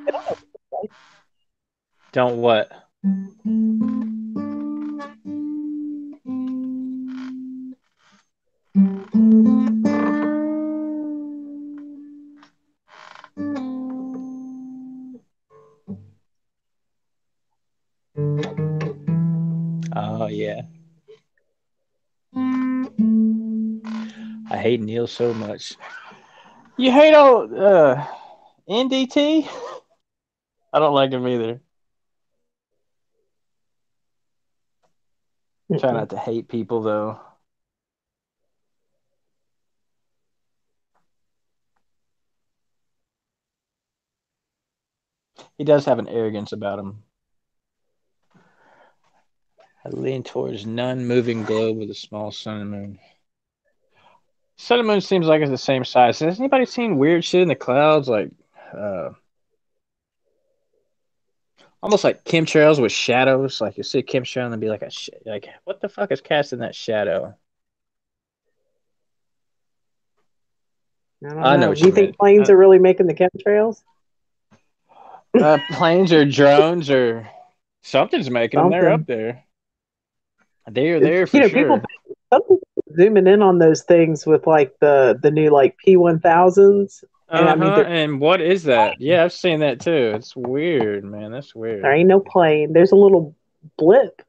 They don't look like. Don't what? Oh yeah. I hate Neil so much. You hate all NDT? I don't like him either. Try Mm-mm. not to hate people though. He does have an arrogance about him. I lean towards non-moving globe with a small sun and moon. Sun and moon seems like it's the same size. Has anybody seen weird shit in the clouds, like uh, almost like chemtrails with shadows? Like you see a chemtrail and be like like what the fuck is casting that shadow? I don't I know know. what Do you you think meant. planes are really making the chemtrails? Planes or drones or something's making them. They're up Something. there. They are there for People. sure. Some people are zooming in on those things with like the new like P1000s, and I mean And what is that? Yeah, I've seen that too. It's weird, man. That's there weird. ain't no plane. There's a little blip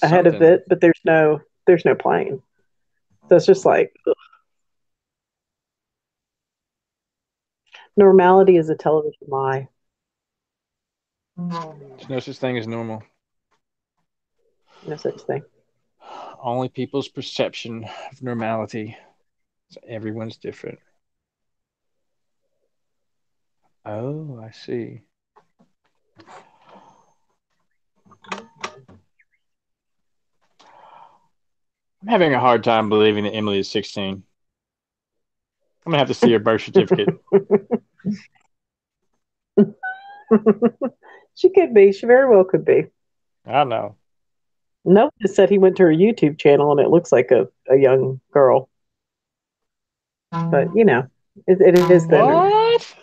ahead of Something. it, but there's no plane. So it's just like ugh. Normality is a television lie. There's no such thing as normal. No such thing. Only people's perception of normality. So everyone's different. Oh, I see. I'm having a hard time believing that Emily is 16. I'm gonna have to see her birth certificate. She could be. She very well could be. I don't know. No, just said he went to her YouTube channel and it looks like a young girl. But it is the internet. What?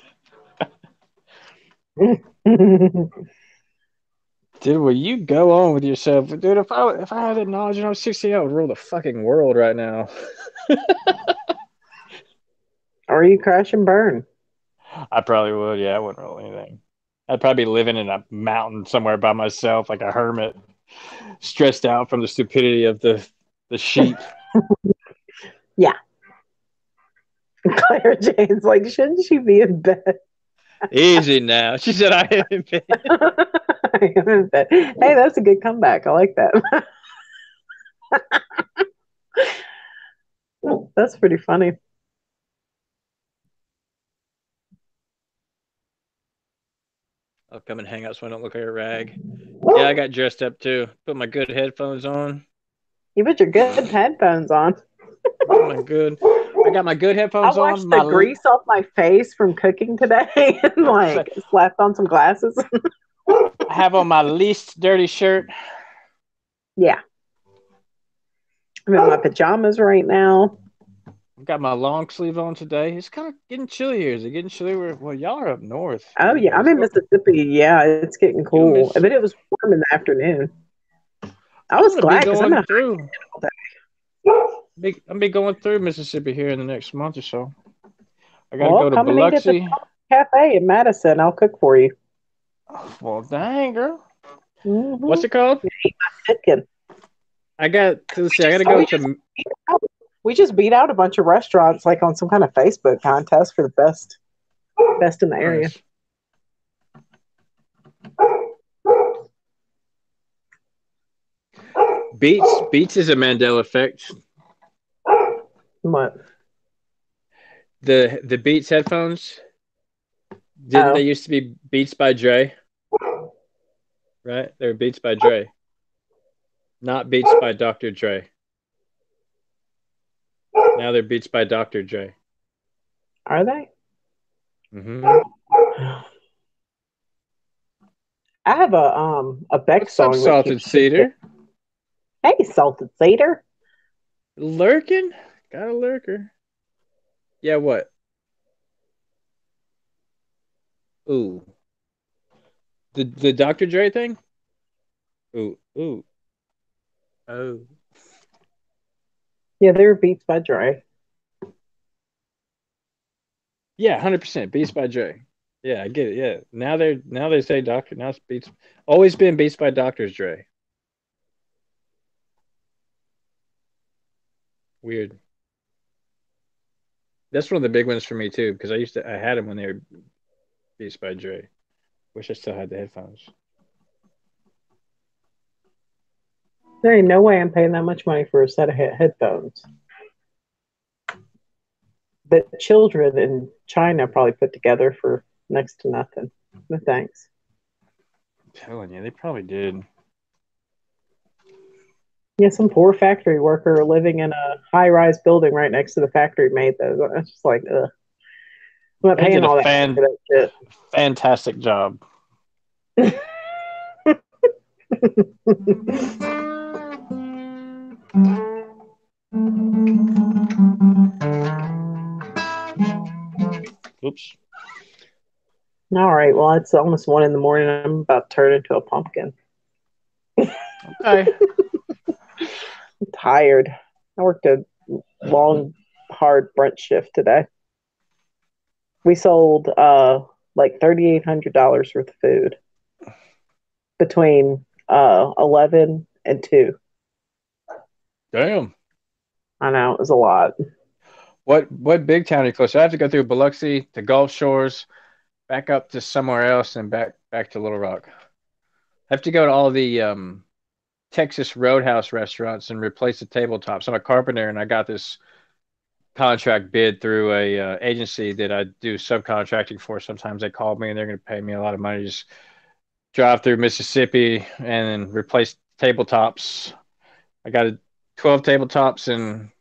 Dude, will you go on with yourself? Dude, if I had that knowledge when I was 16, I would rule the fucking world right now. Or you crash and burn. I probably would. Yeah, I wouldn't rule anything. I'd probably be living in a mountain somewhere by myself, like a hermit, stressed out from the stupidity of the sheep. Yeah. Claire Jane's like, shouldn't she be in bed? Easy now. She said I am in bed. I am in bed. Hey, that's a good comeback. I like that. That's pretty funny. I'll come and hang out so I don't look like a rag. Yeah, I got dressed up too. Put my good headphones on. You put your good headphones on. Put my good. I got my good I headphones washed on. the grease off my face from cooking today and like slapped on some glasses. I have on my least dirty shirt. Yeah. I'm in my pajamas right now. I've got my long sleeve on today. It's kind of getting chilly here. Is it getting chilly? Well, y'all are up north. Oh yeah, I'm in Mississippi. Yeah, it's getting You cool. miss. But it was warm in the afternoon. I I'm was gonna be glad because I'm in going a through. all day. I'm be going through Mississippi here in the next month or so. I got to Well, go to come and eat at the Biloxi. cafe in Madison. I'll cook for you. Well, dang girl, Mm-hmm. what's it called? Chicken. I got. Let's see. I got to go to. We just beat out a bunch of restaurants like on some kind of Facebook contest for the best in the area. Nice. Beats is a Mandela effect. What? The Beats headphones, didn't they Oh, used to be Beats by Dre? Right? They were Beats by Dre, not Beats by Dr. Dre. Now they're Beats by Dr. Dre. are they? Mm-hmm. I have a Beck What's up, song that Salted keeps shifting. Cedar? Hey, Salted Cedar. Lurking? Got a lurker. Yeah, what? Ooh. The Dr. Dre thing? Ooh, ooh, oh. Yeah, they were Beats by Dre. Yeah, 100% Beats by Dre. Yeah, I get it. Yeah. Now they say Doctor. Now it's Beats. Always been Beats by Doctor's Dre. Weird. That's one of the big ones for me too, because I had them when they were Beats by Dre. Wish I still had the headphones. There ain't no way I'm paying that much money for a set of headphones. The children in China probably put together for next to nothing. No thanks. I'm telling you, they probably did. Yeah, some poor factory worker living in a high-rise building right next to the factory made those. It's just like, ugh. I'm not They paying did a all that money for that fantastic job. shit. Oops. All right, well, it's almost 1 in the morning. I'm about to turn into a pumpkin. Okay. I'm tired. I worked a long, hard brunch shift today. We sold like $3,800 worth of food between 11 and 2. Damn. I know it was a lot. What big town are you close to? I have to go through Biloxi to Gulf Shores, back up to somewhere else, and back to Little Rock. I have to go to all the Texas Roadhouse restaurants and replace the tabletops. I'm a carpenter, and I got this contract bid through a agency that I do subcontracting for. Sometimes they call me and they're going to pay me a lot of money to just drive through Mississippi and replace tabletops. I got 12 tabletops in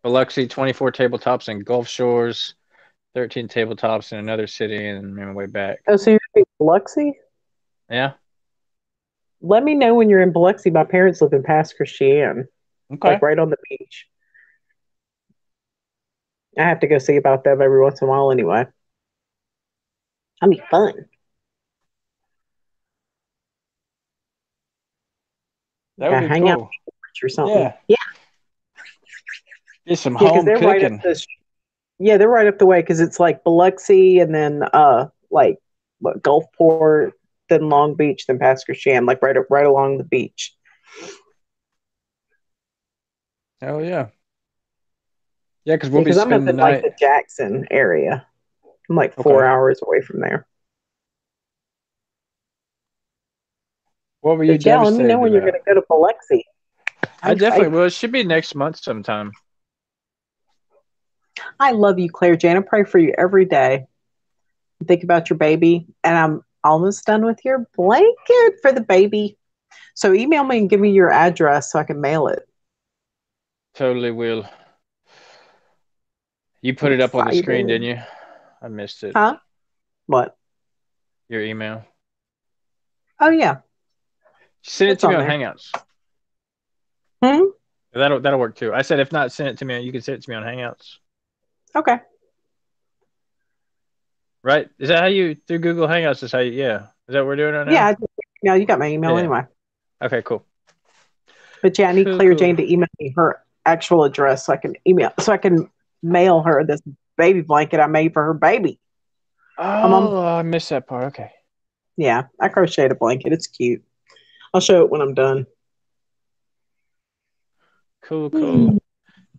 Biloxi, 24 tabletops in Gulf Shores, 13 tabletops in another city, and my way back. Oh, so you're in Biloxi? Yeah. Let me know when you're in Biloxi. My parents live in Pass Christian, Okay. like right on the beach. I have to go see about them every once in a while anyway. That'll be fun. That would Yeah, be hang out cool. or something. Yeah. Yeah, Get some yeah, because home they're right up cooking. the. Yeah, they're right up the way because it's like Biloxi and then like what Gulfport, then Long Beach, then Pass Christian, like right along the beach. Hell yeah. Yeah, because we'll Yeah, be because I'm up spending in the like night. the Jackson area. I'm like Okay. 4 hours away from there. What were you But yeah, let me know devastated when you're about? going to go to Biloxi. I I'm definitely excited. will. It should be next month sometime. I love you, Claire Jane. I pray for you every day. Think about your baby, and I'm almost done with your blanket for the baby. So email me and give me your address so I can mail it. Totally will. You I'm put it up on the screen, excited. didn't you? I missed it. Huh? What? Your email. Oh yeah, Send it it's to me on on there. Hangouts. Hmm? That'll work too. I said if not, send it to me. You can send it to me on Hangouts. Okay. Right? Is that how you through Google Hangouts? Is how you? Yeah. Is that what we're doing right Yeah, now? yeah, you got my email Yeah. anyway. Okay. Cool. But yeah, I need Cool. Claire Cool. Jane to email me her actual address so I can mail her this baby blanket I made for her baby. My mom, Oh, I missed that part. Okay. yeah, I crocheted a blanket. It's cute. I'll show it when I'm done. Cool. Cool.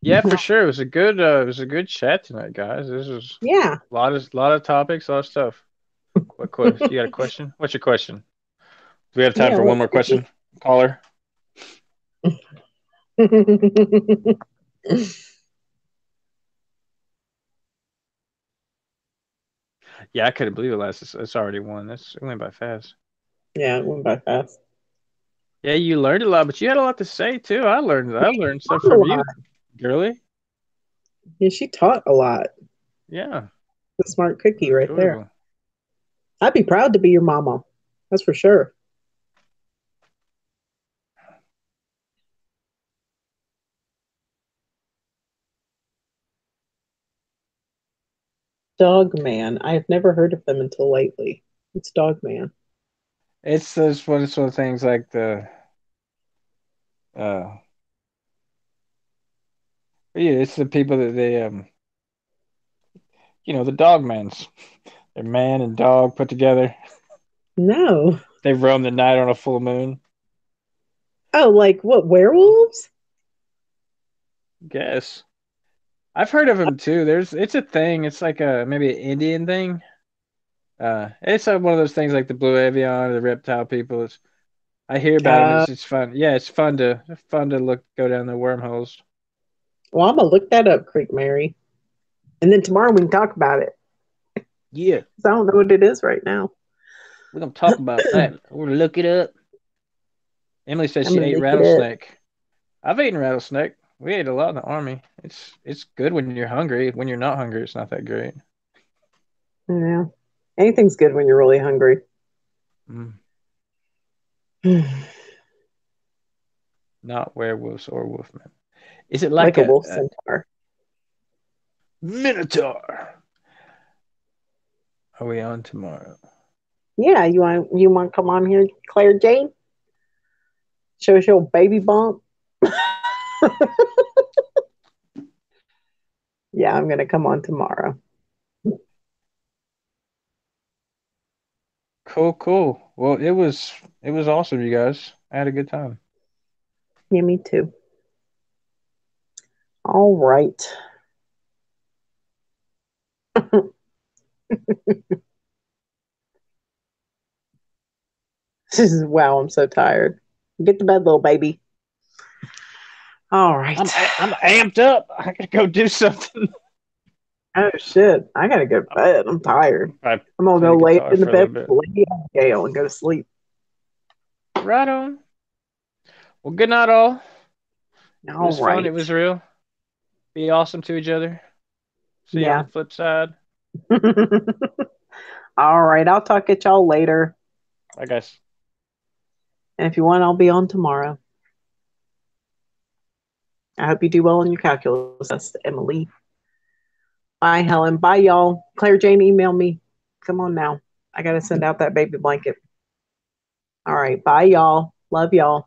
Yeah, for sure. It was a good chat tonight, guys. This was Yeah. lot of topics, a lot of stuff. What question? You got a question? What's your question? Do we have time Yeah, for one let's more question? Caller? see. Yeah, I couldn't believe it last. It's already one. It went by fast. Yeah, it went by fast. Yeah, you learned a lot, but you had a lot to say too. I learned stuff Taught a from lot. you, girly. Yeah, she taught a lot. Yeah, The smart cookie right there. enjoyable. I'd be proud to be your mama. That's for sure. Dog Man. I have never heard of them until lately. It's Dog Man. It's one of the things like the uh yeah, it's the people that they the dogmans. They're man and dog put together. No. They roam the night on a full moon. Oh, like what, werewolves? Guess. I've heard of them too. It's a thing. It's like a maybe an Indian thing. It's one of those things like the blue avian or the reptile people. I hear about them. Uh, It's fun. Yeah, it's fun to look go down the wormholes. well, I'm gonna look that up, Creek Mary. And then tomorrow we can talk about it. Yeah, 'Cause I don't know what it is right now. we're gonna talk about that. We're gonna look it up. Emily says I'm she gonna ate look it up. rattlesnake. I've eaten rattlesnake. We ate a lot in the army. It's good when you're hungry. When you're not hungry, it's not that great. Yeah. Anything's good when you're really hungry. Mm. Like Not werewolves or wolfmen. Is it a like wolf a centaur. minotaur? Are we on tomorrow? Yeah, you want to come on here, Claire Jane? Show us your baby bump. Yeah, I'm gonna come on tomorrow. Cool, cool. Well, it was awesome, you guys. I had a good time. Yeah, me too. All right. Wow, I'm so tired. Get to bed, little baby. All right. I'm amped up. I gotta go do something. Oh shit. I gotta go to bed. I'm tired. I I'm gonna play go the lay guitar in the for a little bed bit. with Lady Abigail and go to sleep. Right on. Well, good night, all. It All was fun. It right. was real. Be awesome to each other. See you on the Yeah. flip side. All right. I'll talk at y'all later. Bye, guys. And if you want, I'll be on tomorrow. I hope you do well on your calculus test, Emily. Bye, Helen. Bye, y'all. Claire Jane, email me. Come on now. I got to send out that baby blanket. All right. Bye, y'all. Love y'all.